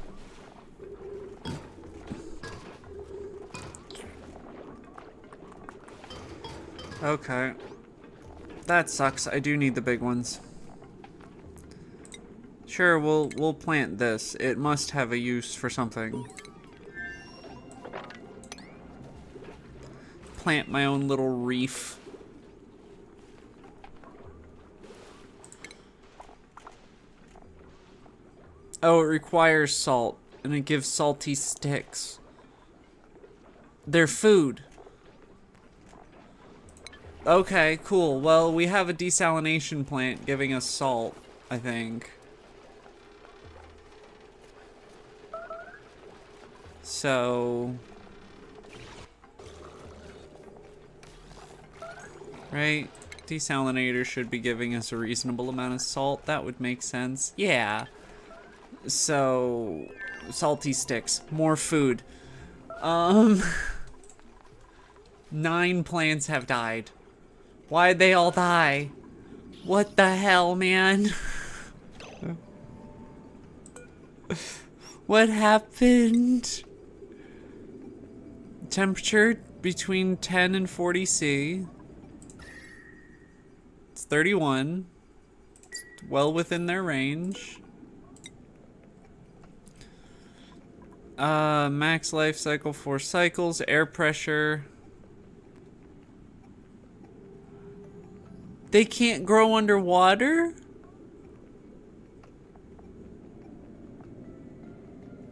Okay. That sucks. I do need the big ones. Sure, we'll plant this. It must have a use for something. Plant my own little reef. Oh, it requires salt, and it gives salty sticks. They're food. Okay, cool. Well, we have a desalination plant giving us salt, I think. So... right? Desalinator should be giving us a reasonable amount of salt. That would make sense. Yeah. So... salty sticks. More food. 9 plants have died. Why'd they all die? What the hell, man? What happened? Temperature between 10 and 40 C. It's 31. It's well within their range. Max life cycle 4 cycles. Air pressure. They can't grow underwater?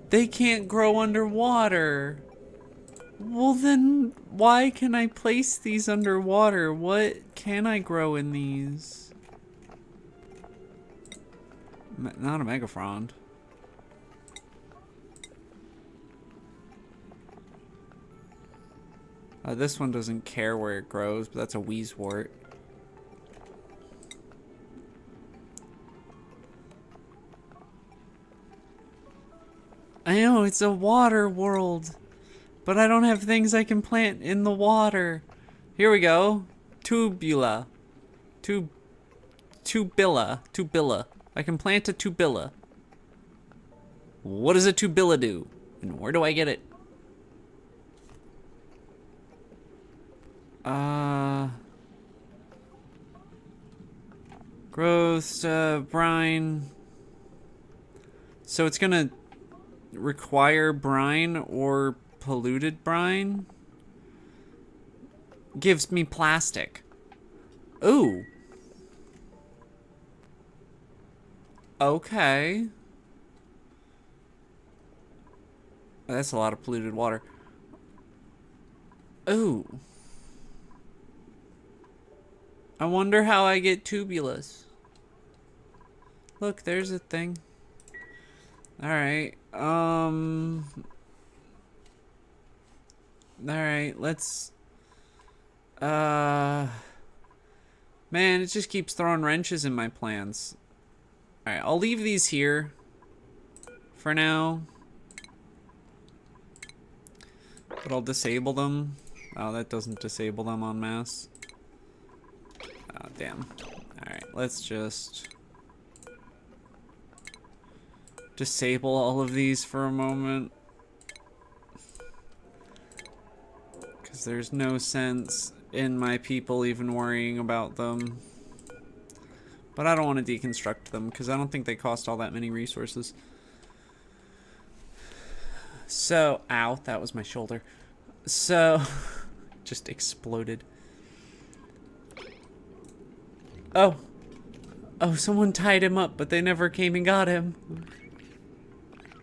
They can't grow underwater. Well then, why can I place these underwater? What can I grow in these? Not a megafrond. This one doesn't care where it grows, but that's a wheezewort. I know, it's a water world. But I don't have things I can plant in the water. Here we go. Tubula. Tubilla. I can plant a tubilla. What does a tubilla do? And where do I get it? Growth, brine. So it's gonna require brine or polluted brine. Gives me plastic. Ooh. Okay. That's a lot of polluted water. Ooh. I wonder how I get tubulus. Look, there's a thing. Alright, alright, let's, man, it just keeps throwing wrenches in my plans. Alright, I'll leave these here for now. But I'll disable them. Oh, that doesn't disable them en masse. Oh, damn. Alright, let's just disable all of these for a moment. Because there's no sense in my people even worrying about them. But I don't want to deconstruct them because I don't think they cost all that many resources. So, ow, that was my shoulder. So, just exploded. Oh. Oh, someone tied him up, but they never came and got him.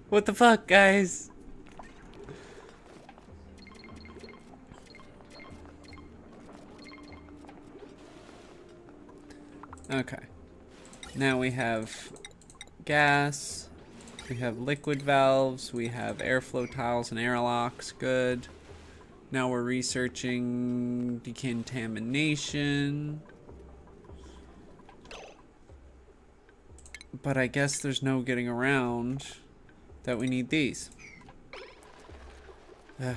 What the fuck, guys? Okay. Now we have gas. We have liquid valves. We have airflow tiles and airlocks. Good. Now we're researching decontamination. But I guess there's no getting around that we need these. Ugh.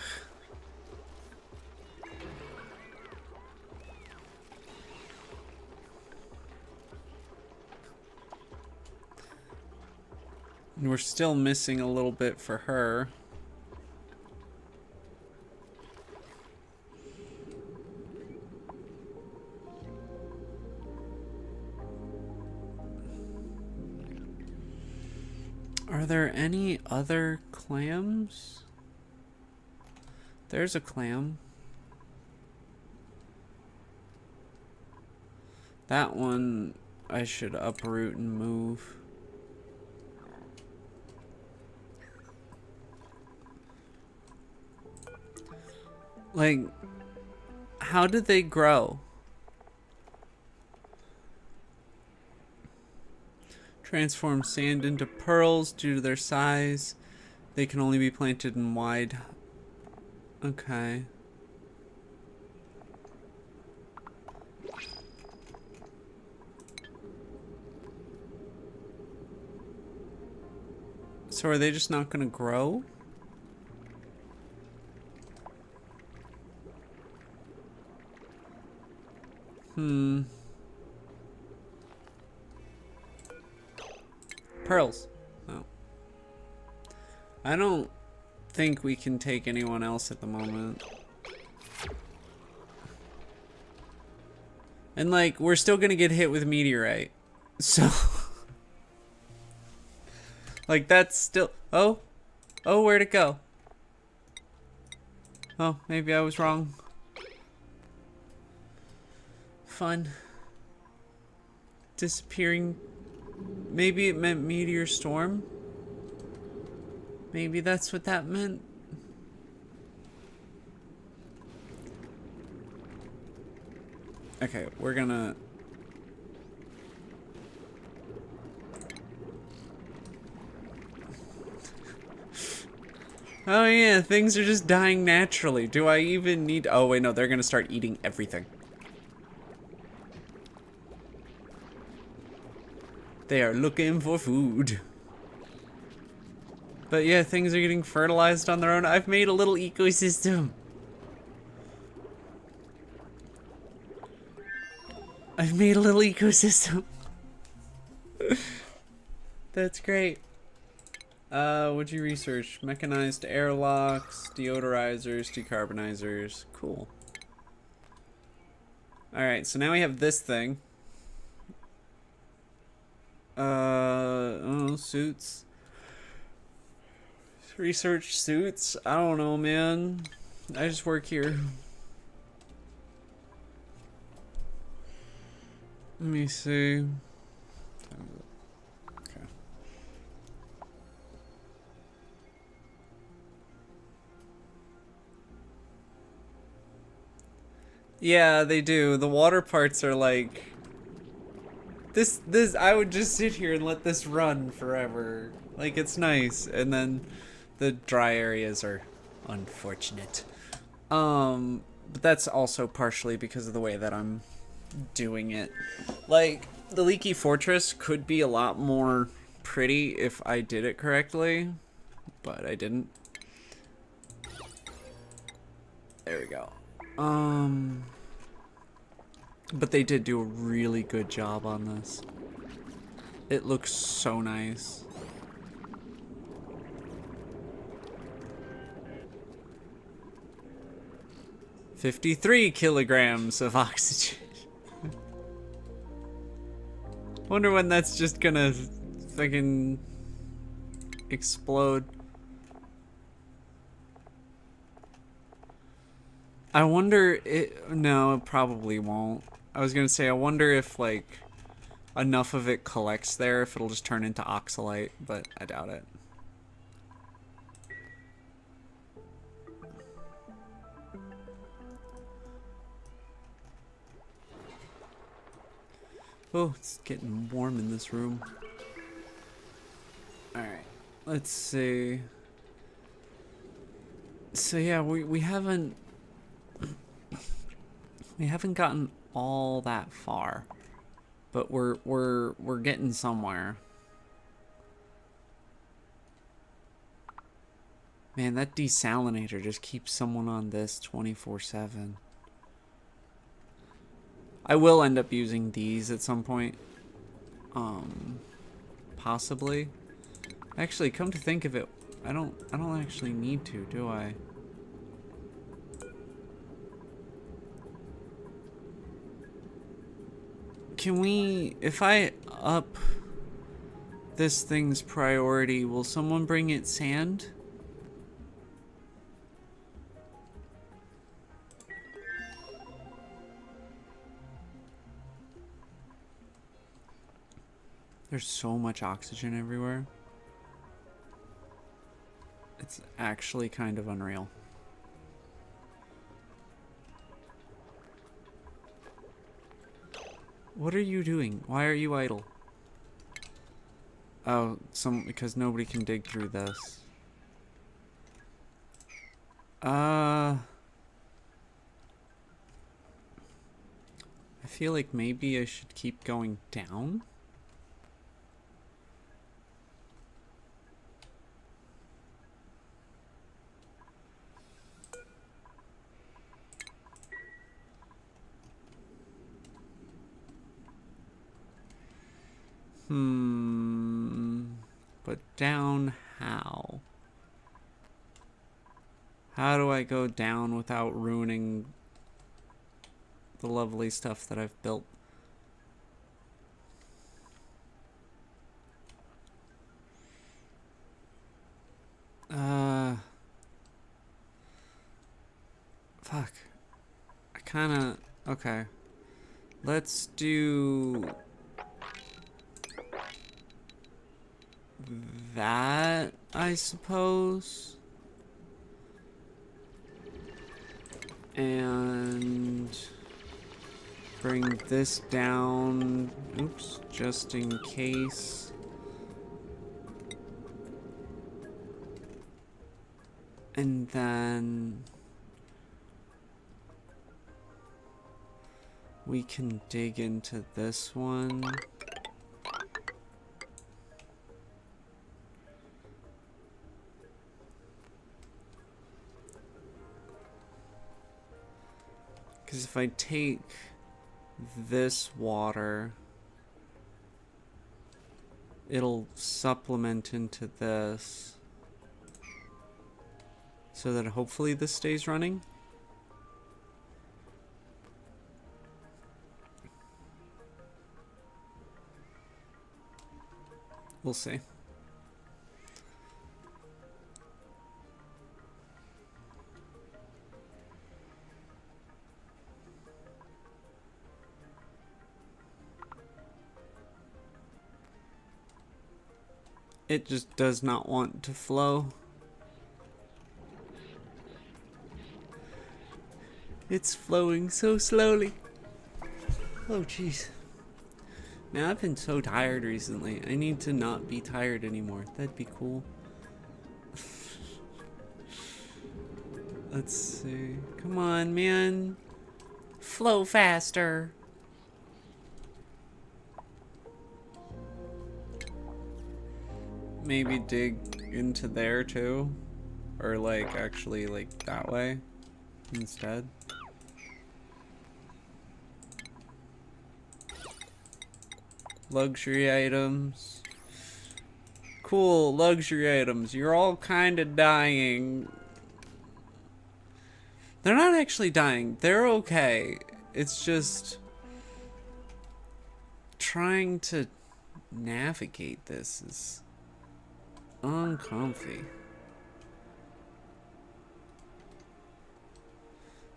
And we're still missing a little bit for her. Are there any other clams? There's a clam. That one I should uproot and move. Like, how did they grow? Transform sand into pearls due to their size. They can only be planted in wide. Okay. So are they just not gonna grow? Pearls. No. I don't think we can take anyone else at the moment. And like, we're still gonna get hit with meteorite. So like that's still oh, where'd it go? Oh, maybe I was wrong. Fun. Disappearing. Maybe it meant meteor storm. Maybe that's what that meant. Okay, we're gonna... Oh yeah, things are just dying naturally. Do I even need... Oh wait, no, they're gonna start eating everything. They are looking for food. But yeah, things are getting fertilized on their own. I've made a little ecosystem. I've made a little ecosystem. That's great. What'd you research? Mechanized airlocks, deodorizers, decarbonizers. Cool. Alright, so now we have this thing. Oh, suits. Research suits? I don't know, man. I just work here. Let me see. Okay. Yeah, they do. The water parts are like... This, I would just sit here and let this run forever. Like, it's nice. And then the dry areas are unfortunate. But that's also partially because of the way that I'm doing it. Like, the Leaky Fortress could be a lot more pretty if I did it correctly, but I didn't. There we go. But they did do a really good job on this. It looks so nice. 53 kilograms of oxygen. Wonder when that's just gonna fucking explode. I wonder no, it probably won't. I was gonna say, I wonder if like enough of it collects there, if it'll just turn into oxalite, but I doubt it. Oh, it's getting warm in this room. Alright, let's see. So yeah, we haven't gotten all that far, but we're getting somewhere. Man, that desalinator just keeps someone on this 24/7. I will end up using these at some point. Possibly. Actually, come to think of it, I don't actually need to, do I? Can we, if I up this thing's priority, will someone bring it sand? There's so much oxygen everywhere. It's actually kind of unreal. What are you doing? Why are you idle? Oh, because nobody can dig through this. I feel like maybe I should keep going down. But down how? How do I go down without ruining the lovely stuff that I've built? Fuck. I kinda... Okay. Let's do... that, I suppose. And... bring this down. Oops, just in case. And then... we can dig into this one. Because if I take this water, it'll supplement into this so that hopefully this stays running. We'll see. It just does not want to flow. It's flowing so slowly. Oh, jeez. Man, I've been so tired recently. I need to not be tired anymore. That'd be cool. Let's see. Come on, man. Flow faster. Maybe dig into there too, or like actually like that way instead. Luxury items. Cool, luxury items. You're all kind of dying. They're not actually dying. They're okay. It's just trying to navigate this is uncomfy.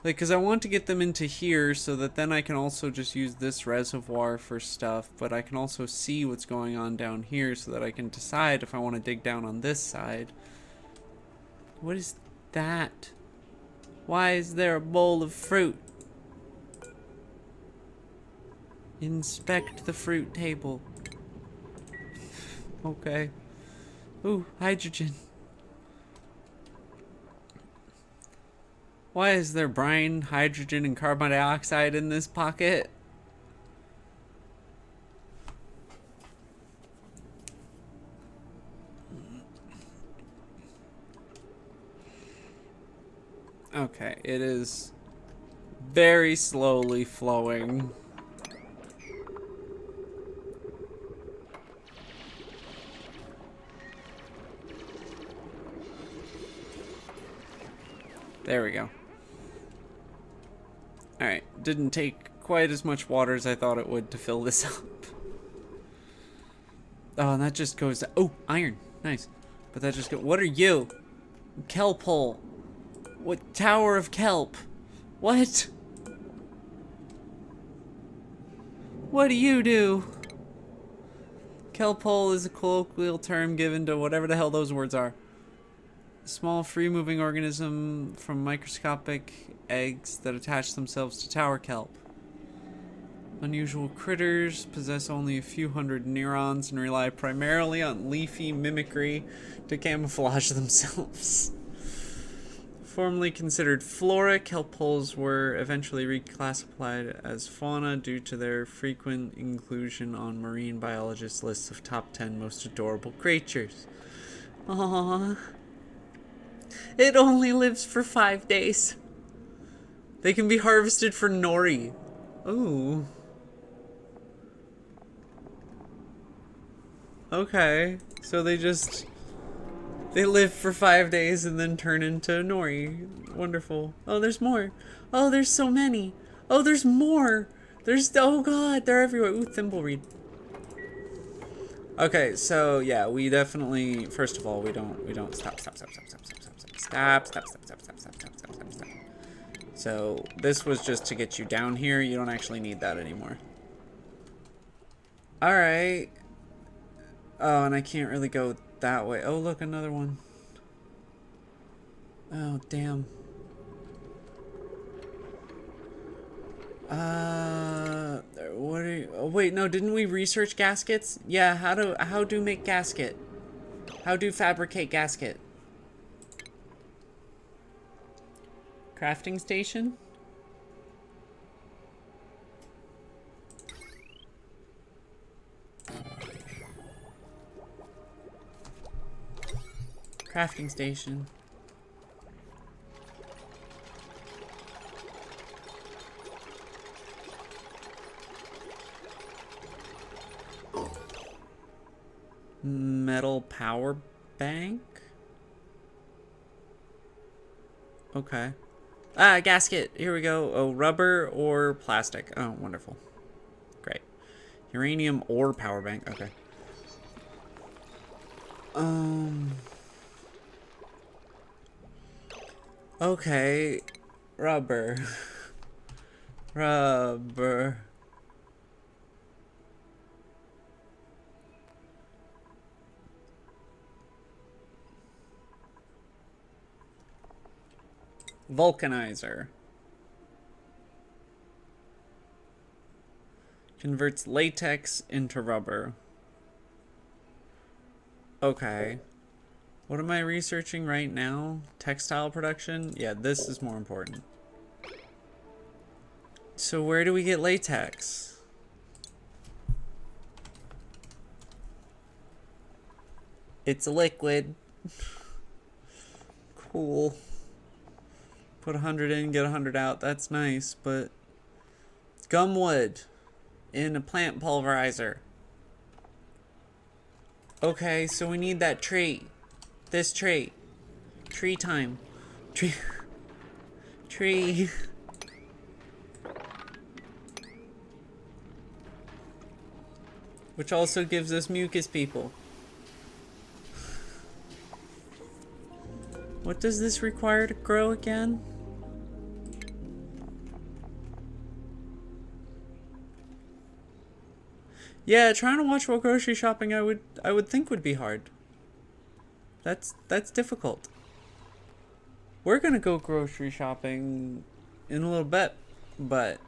Like, because I want to get them into here so that then I can also just use this reservoir for stuff, but I can also see what's going on down here so that I can decide if I want to dig down on this side. What is that? Why is there a bowl of fruit? Inspect the fruit table. Okay. Ooh, hydrogen. Why is there brine, hydrogen, and carbon dioxide in this pocket? Okay, it is very slowly flowing. There we go. Alright, didn't take quite as much water as I thought it would to fill this up. Oh, and that just goes... Oh, iron. Nice. But that just goes... What are you? Kelp hole. What? Tower of kelp. What? What do you do? Kelp hole is a colloquial term given to whatever the hell those words are. A small free-moving organism from microscopic eggs that attach themselves to tower kelp. Unusual critters possess only a few hundred neurons and rely primarily on leafy mimicry to camouflage themselves. Formerly considered flora, kelp holes were eventually reclassified as fauna due to their frequent inclusion on marine biologists' lists of top 10 most adorable creatures. Aww. It only lives for 5 days. They can be harvested for nori. Ooh. Okay. So they live for 5 days and then turn into nori. Wonderful. Oh, there's more. Oh, there's so many. Oh, there's more. Oh god, they're everywhere. Ooh, thimbleweed. Okay, so yeah, we definitely, first of all, we don't stop. So this was just to get you down here. You don't actually need that anymore. All right. Oh, and I can't really go that way. Oh, look, another one. Oh, damn. What are you, oh, wait, no, didn't we research gaskets? Yeah, how do make gasket? How do fabricate gasket? Crafting station? Crafting station. Metal power bank? Okay. Ah, gasket. Here we go. Oh, rubber or plastic. Oh, wonderful. Great. Uranium or power bank. Okay. Okay. Rubber. Rubber. Vulcanizer. Converts latex into rubber. Okay. What am I researching right now? Textile production? Yeah, this is more important. So where do we get latex? It's a liquid. Cool. Put 100 in, get 100 out. That's nice, but... Gumwood in a plant pulverizer. Okay, so we need that tree. This tree. Tree time. Tree... Tree. Which also gives us mucus people. What does this require to grow again? Yeah, trying to watch while grocery shopping I would think would be hard. That's difficult. We're gonna go grocery shopping in a little bit, but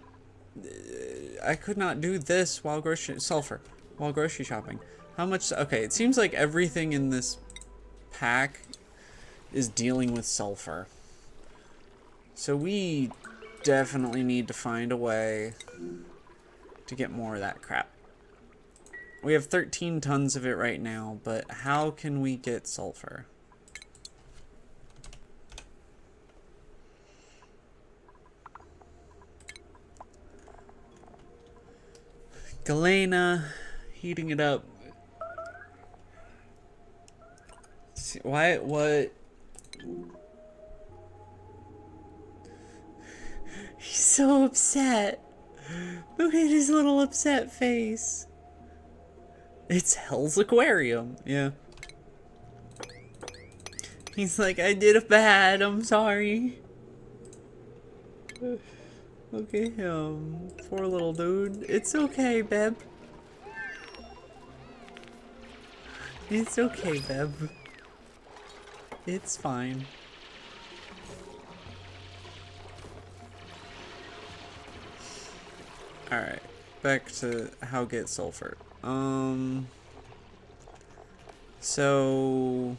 I could not do this while grocery shopping. How much? Okay, it seems like everything in this pack is dealing with sulfur. So we definitely need to find a way to get more of that crap. We have 13 tons of it right now, but how can we get sulfur? Galena, heating it up. Why? What? He's so upset. Look at his little upset face. It's Hell's Aquarium. Yeah. He's like, I did it bad. I'm sorry. Look at him. Poor little dude. It's okay, Beb. It's okay, Beb. It's fine. Alright. Back to how get sulfur. So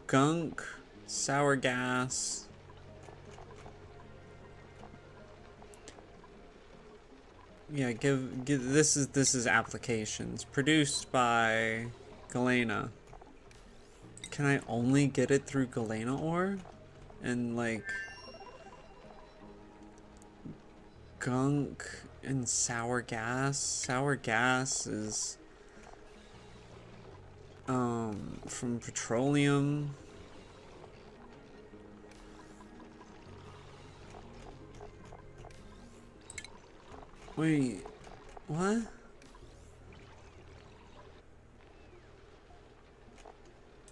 gunk, sour gas. Yeah, give this is applications produced by Galena. Can I only get it through Galena ore? And like gunk and sour gas. Sour gas is from petroleum. Wait, what?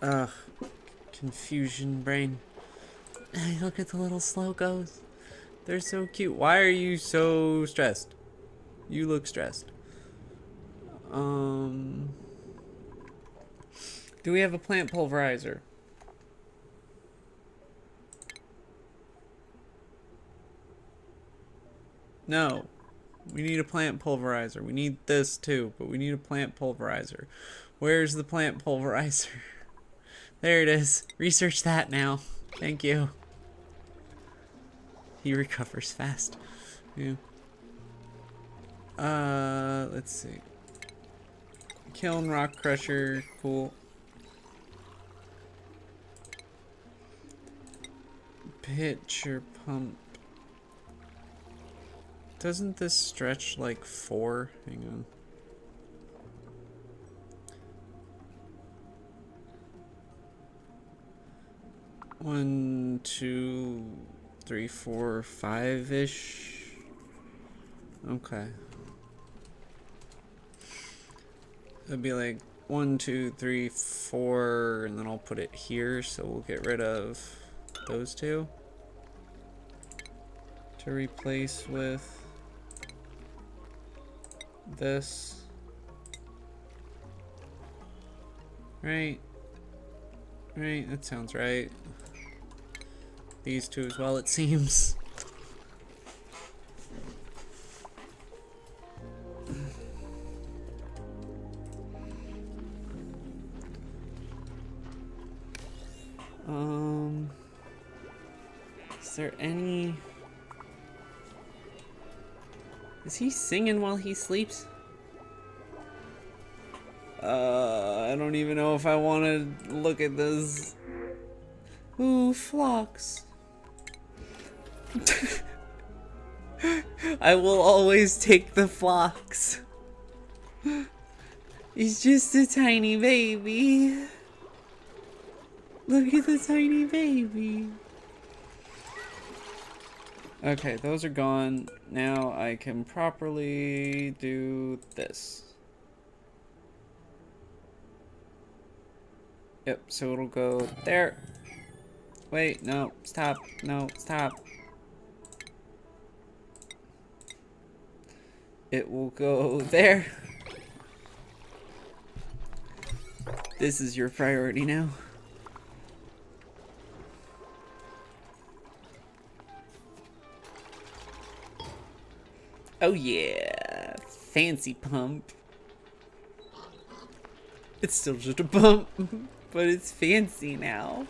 Ugh, confusion brain. Hey, look at the little slogos. They're so cute. Why are you so stressed? You look stressed. Do we have a plant pulverizer? No. We need a plant pulverizer. We need this too, but we need a plant pulverizer. Where's the plant pulverizer? There it is. Research that now. Thank you. He recovers fast. Yeah. Let's see. Kiln rock crusher, cool. Pitcher pump. Doesn't this stretch like 4? Hang on. One, 2, 3, 4, 5-ish. Okay. It'd be like 1, 2, 3, 4, and then I'll put it here, so we'll get rid of those two to replace with this. Right? Right, that sounds right. These two as well, it seems. Is there any... Is he singing while he sleeps? I don't even know if I want to look at this. Ooh, flocks. I will always take the flocks. He's just a tiny baby. Look at the tiny baby. Okay, those are gone. Now I can properly do this. Yep, so it'll go there. Wait, no, stop. No, stop. It will go there. This is your priority now. Oh yeah, fancy pump. It's still just a pump, but it's fancy now.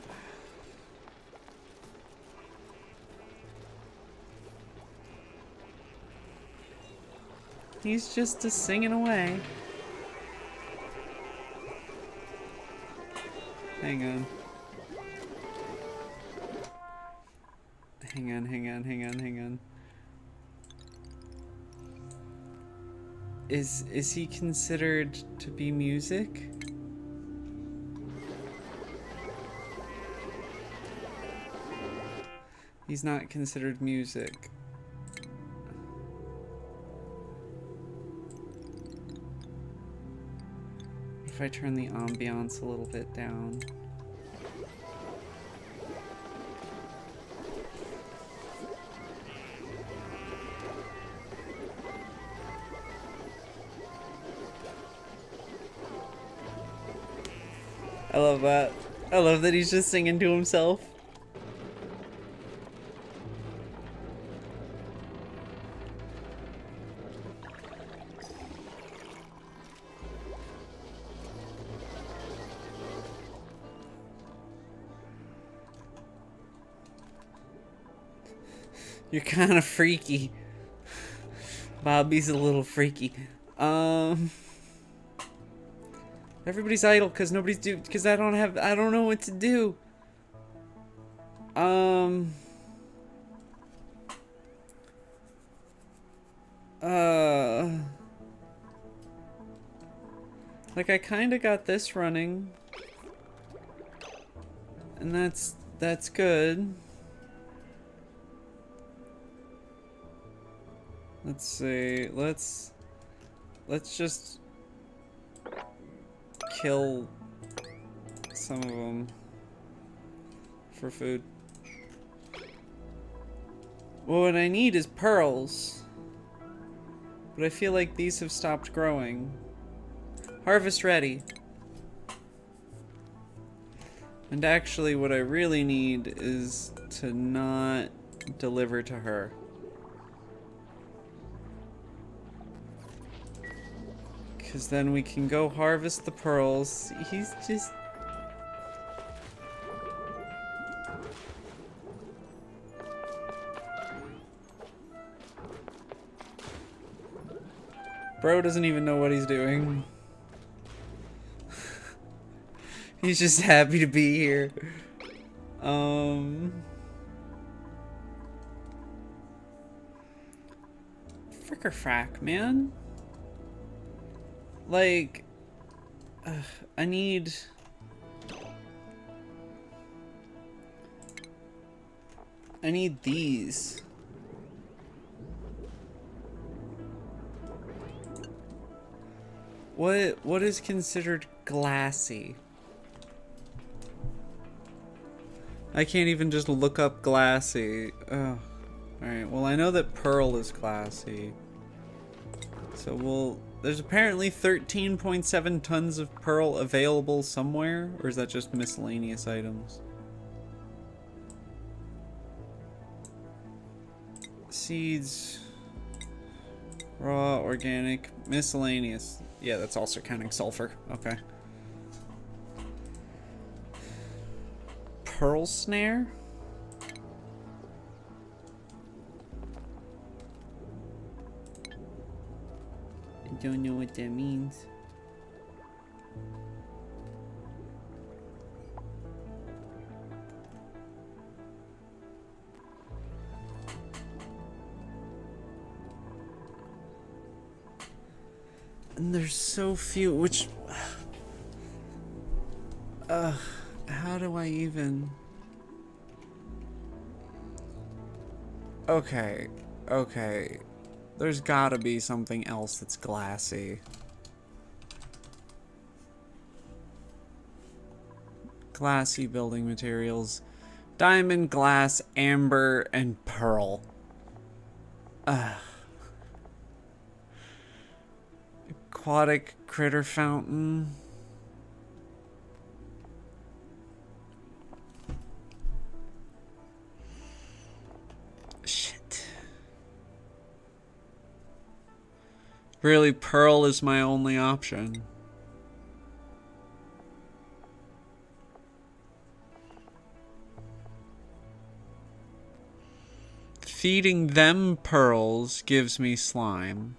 He's just a singing away. Hang on. Hang on. Is he considered to be music? He's not considered music. If I turn the ambiance a little bit down. I love that. I love that he's just singing to himself. You're kind of freaky. Bobby's a little freaky. Everybody's idle because nobody's because I don't know what to do. Like I kind of got this running. And that's good. Let's see. Let's just kill some of them for food. Well, what I need is pearls. But I feel like these have stopped growing. Harvest ready. And actually what I really need is to not deliver to her. Because then we can go harvest the pearls. He's just... Bro doesn't even know what he's doing. He's just happy to be here. Fricker frack, man. Like, I need these. What is considered glassy? I can't even just look up glassy. Oh, alright, well I know that pearl is glassy. So there's apparently 13.7 tons of pearl available somewhere, or is that just miscellaneous items? Seeds, raw, organic, miscellaneous. Yeah, that's also counting sulfur. Okay. Pearl snare? I don't know what that means. And there's so few, which... How do I even... Okay. Okay. There's gotta be something else that's glassy. Glassy building materials. Diamond, glass, amber, and pearl. Aquatic critter fountain. Shit. Really, pearl is my only option. Feeding them pearls gives me slime.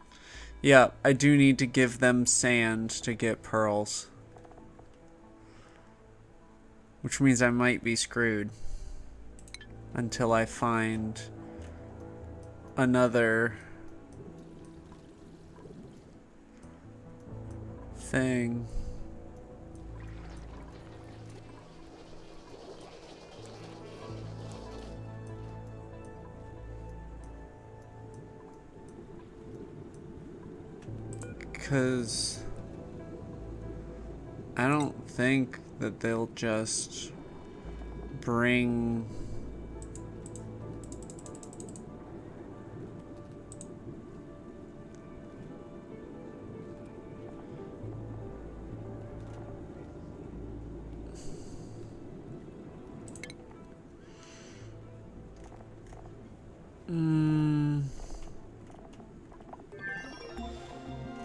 Yeah, I do need to give them sand to get pearls. Which means I might be screwed. Until I find another thing. Because I don't think that they'll just bring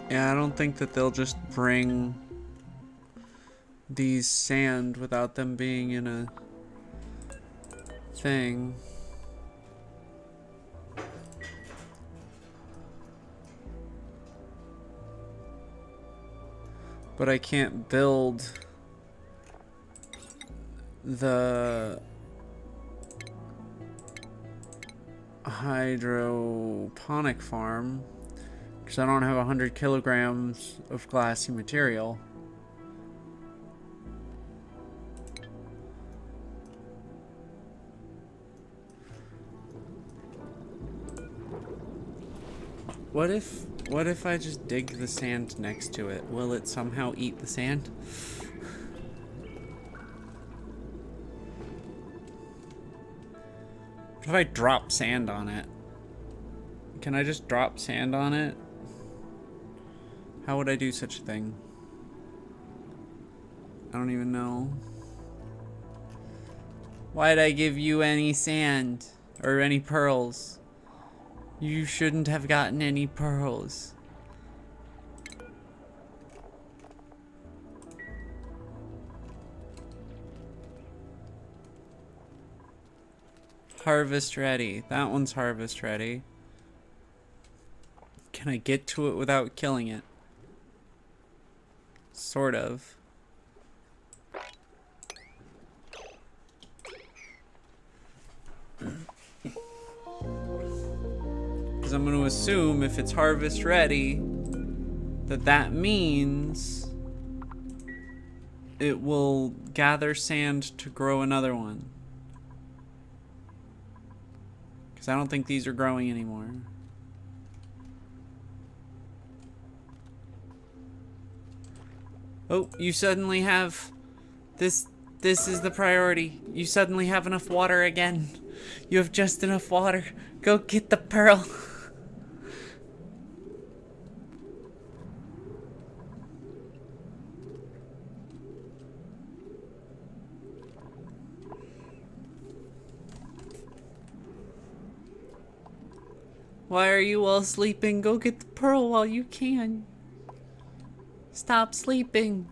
yeah, I don't think that they'll just bring these sand without them being in a thing. But I can't build the hydroponic farm because I don't have 100 kilograms of glassy material. What if I just dig the sand next to it? Will it somehow eat the sand? What if I drop sand on it? Can I just drop sand on it? How would I do such a thing? I don't even know. Why'd I give you any sand? Or any pearls? You shouldn't have gotten any pearls. Harvest ready. That one's harvest ready. Can I get to it without killing it? Sort of. Because I'm going to assume if it's harvest ready, that means it will gather sand to grow another one. Because I don't think these are growing anymore. Oh, you suddenly have... This is the priority. You suddenly have enough water again. You have just enough water. Go get the pearl. Why are you all sleeping? Go get the pearl while you can. Stop sleeping.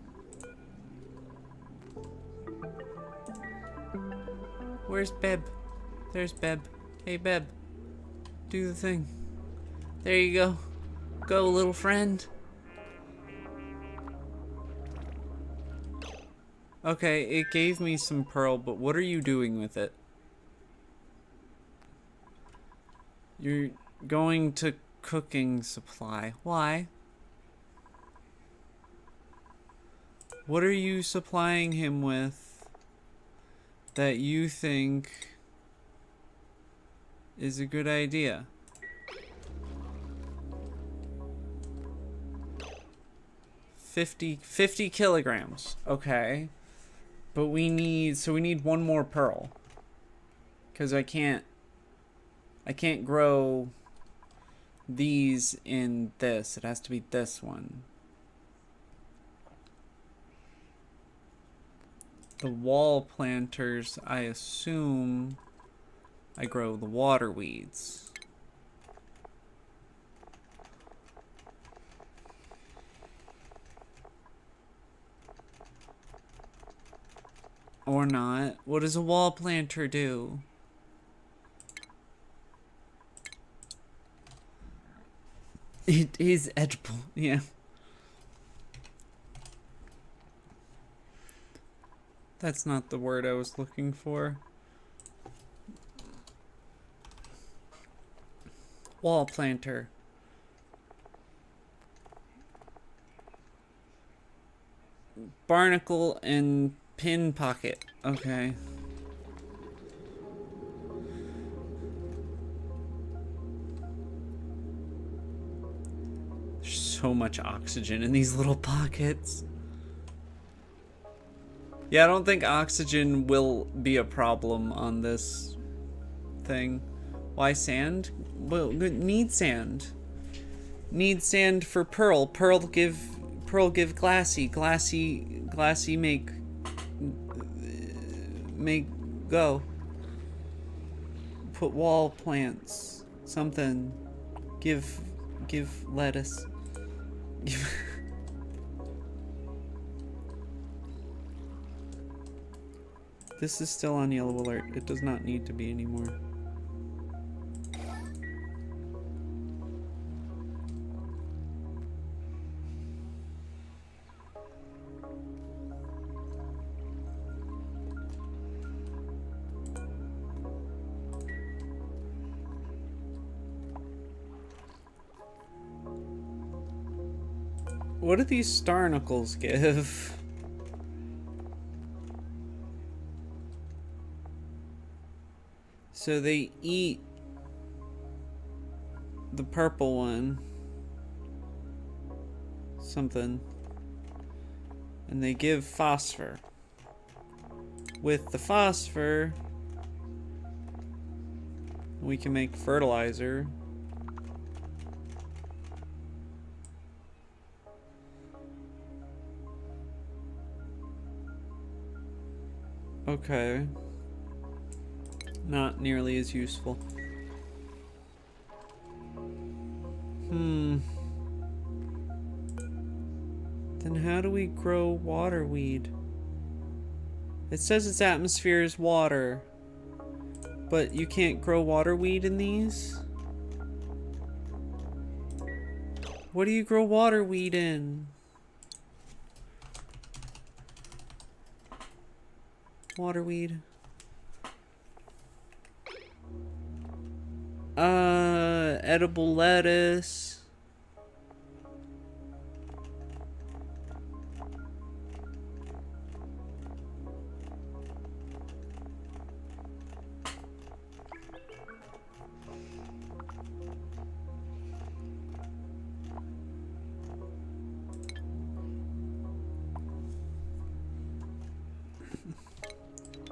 Where's Beb? There's Beb. Hey, Beb. Do the thing. There you go. Go, little friend. Okay, it gave me some pearl, but what are you doing with it? You're going to cooking supply. Why? What are you supplying him with? that you think is a good idea. Fifty kilograms. Okay. But we need one more pearl. Cause I can't grow these in this. It has to be this one. The wall planters, I assume I grow the water weeds. Or not. What does a wall planter do? It is edible, yeah. That's not the word I was looking for. Wall planter. Barnacle and pin pocket. Okay. There's so much oxygen in these little pockets. Yeah, I don't think oxygen will be a problem on this thing. Why sand? Well, need sand. Need sand for pearl. Pearl give glassy. Glassy make go. Put wall plants. Something. Give lettuce. This is still on yellow alert. It does not need to be anymore. What do these starnacles give? So they eat the purple one. Something. And they give phosphor. With the phosphor, we can make fertilizer. Okay. Not nearly as useful. Then how do we grow water weed? It says its atmosphere is water. But you can't grow water weed in these? What do you grow water weed in? Water weed. Edible lettuce.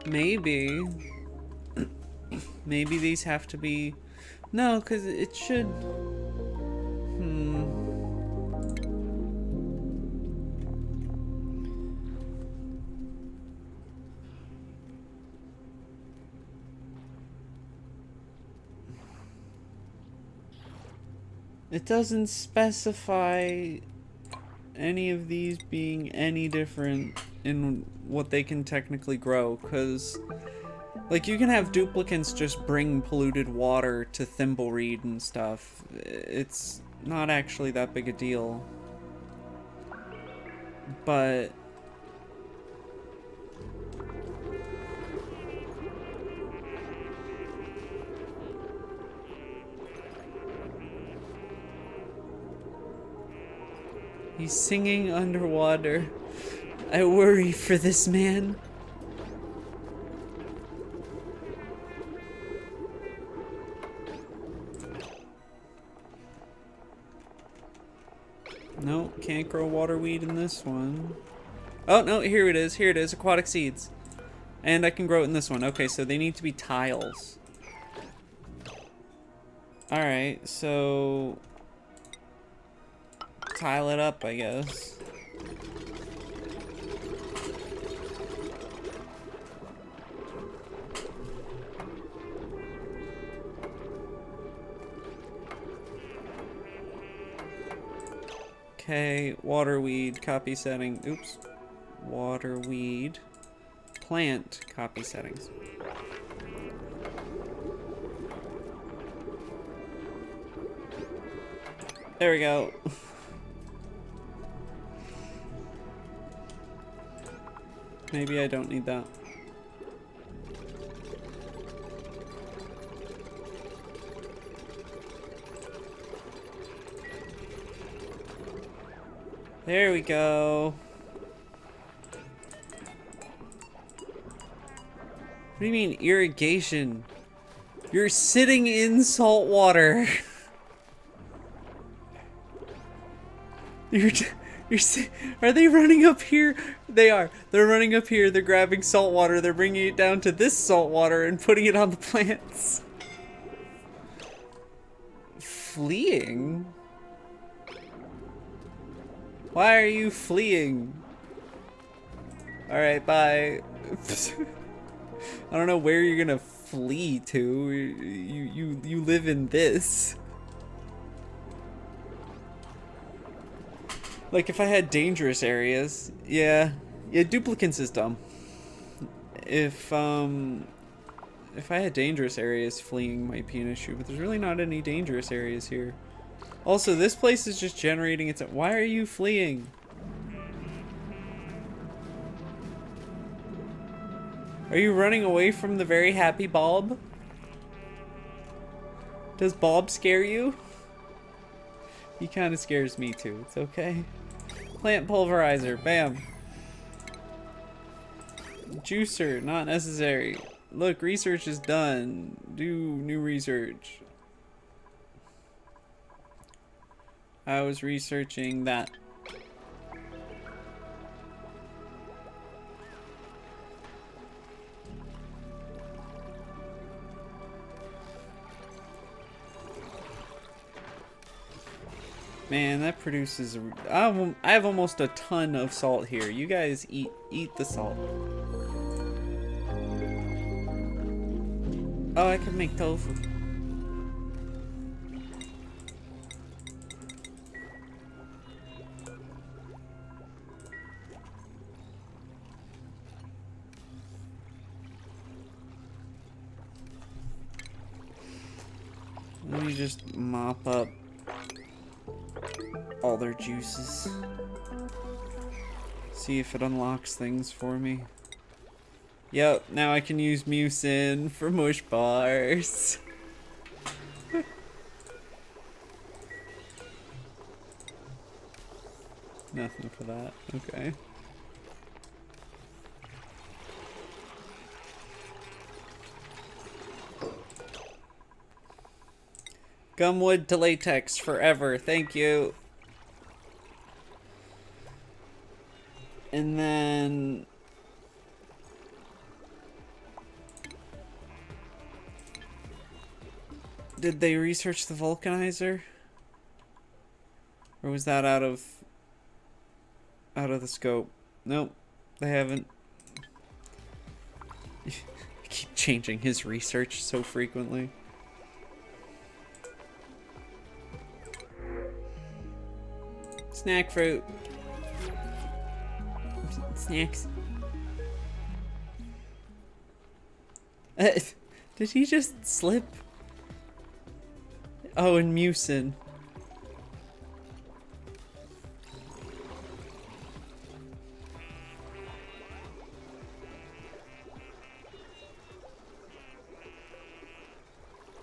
Maybe. Maybe these have to be... No, because it should... It doesn't specify any of these being any different in what they can technically grow, because like you can have duplicants just bring polluted water to Thimbleweed and stuff. It's not actually that big a deal, but he's singing underwater. I worry for this man. No, can't grow waterweed in this one. Oh, no, here it is. Here it is. Aquatic seeds. And I can grow it in this one. Okay, so they need to be tiles. Alright, so... tile it up, I guess. Okay, waterweed, copy setting. Oops. Waterweed. Plant, copy settings. There we go. Maybe I don't need that. There we go. What do you mean irrigation? You're sitting in salt water. Are they running up here? They are. They're running up here. They're grabbing salt water. They're bringing it down to this salt water and putting it on the plants. Fleeing? Why are you fleeing? Alright, bye. I don't know where you're gonna flee to. You live in this. Like if I had dangerous areas, yeah, duplicants is dumb. If I had dangerous areas, fleeing might be an issue, but there's really not any dangerous areas here. Also, this place is just generating its own. Why are you fleeing? Are you running away from the very happy Bob? Does Bob scare you? He kind of scares me too. It's okay. Plant pulverizer. Bam. Juicer. Not necessary. Look, research is done. Do new research. I was researching that. Man, that produces. I have almost a ton of salt here. You guys eat the salt. Oh, I can make tofu. Let me just mop up all their juices. See if it unlocks things for me. Yep, now I can use mucin for mush bars. Nothing for that. Okay. Gumwood to latex forever. Thank you. And then did they research the vulcanizer? Or was that out of the scope? Nope, they haven't. I keep changing his research so frequently. Snack fruit. Snacks. Did he just slip? Oh, and mucin.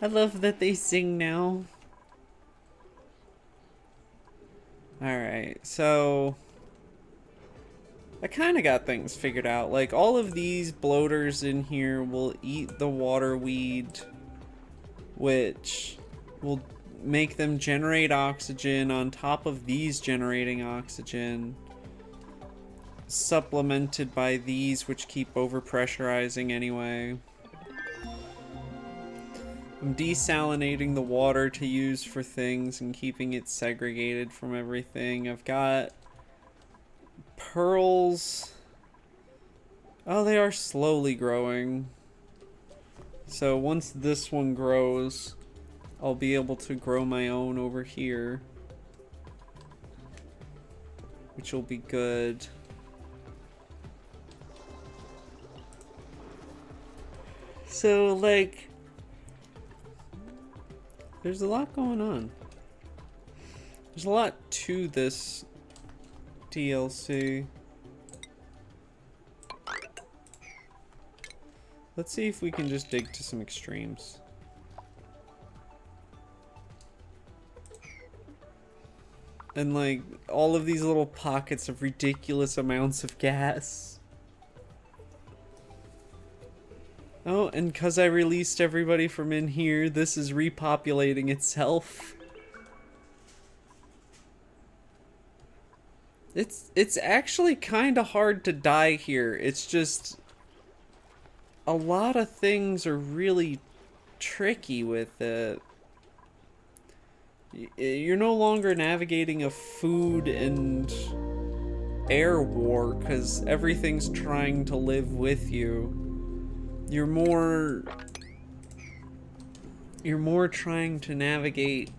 I love that they sing now. Alright, so I kind of got things figured out. Like, all of these bloaters in here will eat the water weed, which will make them generate oxygen on top of these generating oxygen, supplemented by these which keep overpressurizing anyway. I'm desalinating the water to use for things and keeping it segregated from everything. I've got pearls. Oh, they are slowly growing. So once this one grows, I'll be able to grow my own over here, which will be good. So, like, there's a lot going on. There's a lot to this DLC. Let's see if we can just dig to some extremes. And like, all of these little pockets of ridiculous amounts of gas. Oh, and because I released everybody from in here, this is repopulating itself. It's actually kind of hard to die here. It's just a lot of things are really tricky with it. You're no longer navigating a food and air war because everything's trying to live with you. You're more trying to navigate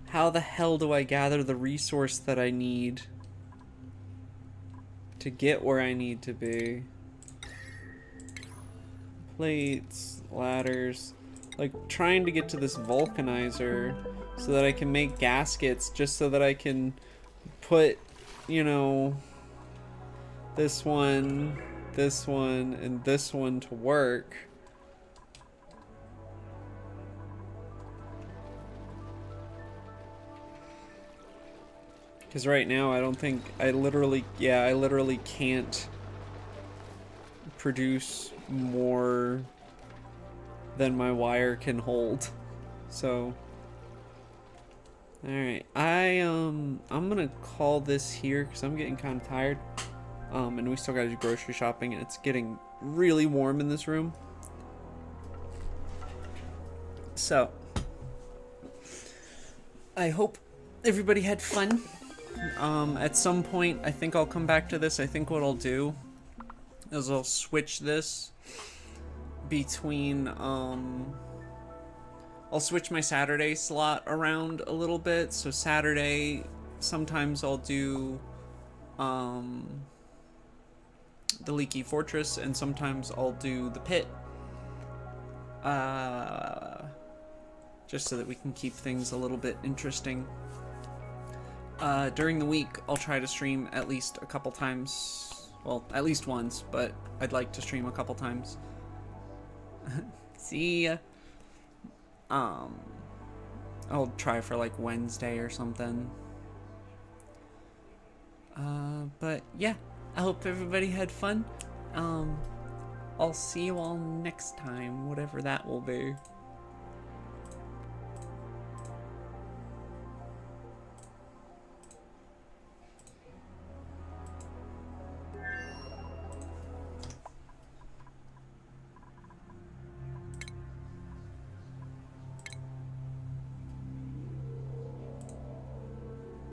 how the hell do I gather the resource that I need to get where I need to be. Plates, ladders, like trying to get to this vulcanizer so that I can make gaskets, just so that I can put, you know, this one, and this one to work. Because right now I literally can't produce more than my wire can hold. So alright, I'm gonna call this here because I'm getting kind of tired. And we still gotta do grocery shopping, and it's getting really warm in this room. So I hope everybody had fun. At some point, I think I'll come back to this. I think what I'll do is I'll switch this between, I'll switch my Saturday slot around a little bit. So Saturday, sometimes I'll do, the Leaky Fortress, and sometimes I'll do the Pit. Just so that we can keep things a little bit interesting. During the week, I'll try to stream at least a couple times. Well, at least once, but I'd like to stream a couple times. See ya. I'll try for like Wednesday or something. But yeah, I hope everybody had fun. I'll see you all next time, whatever that will be.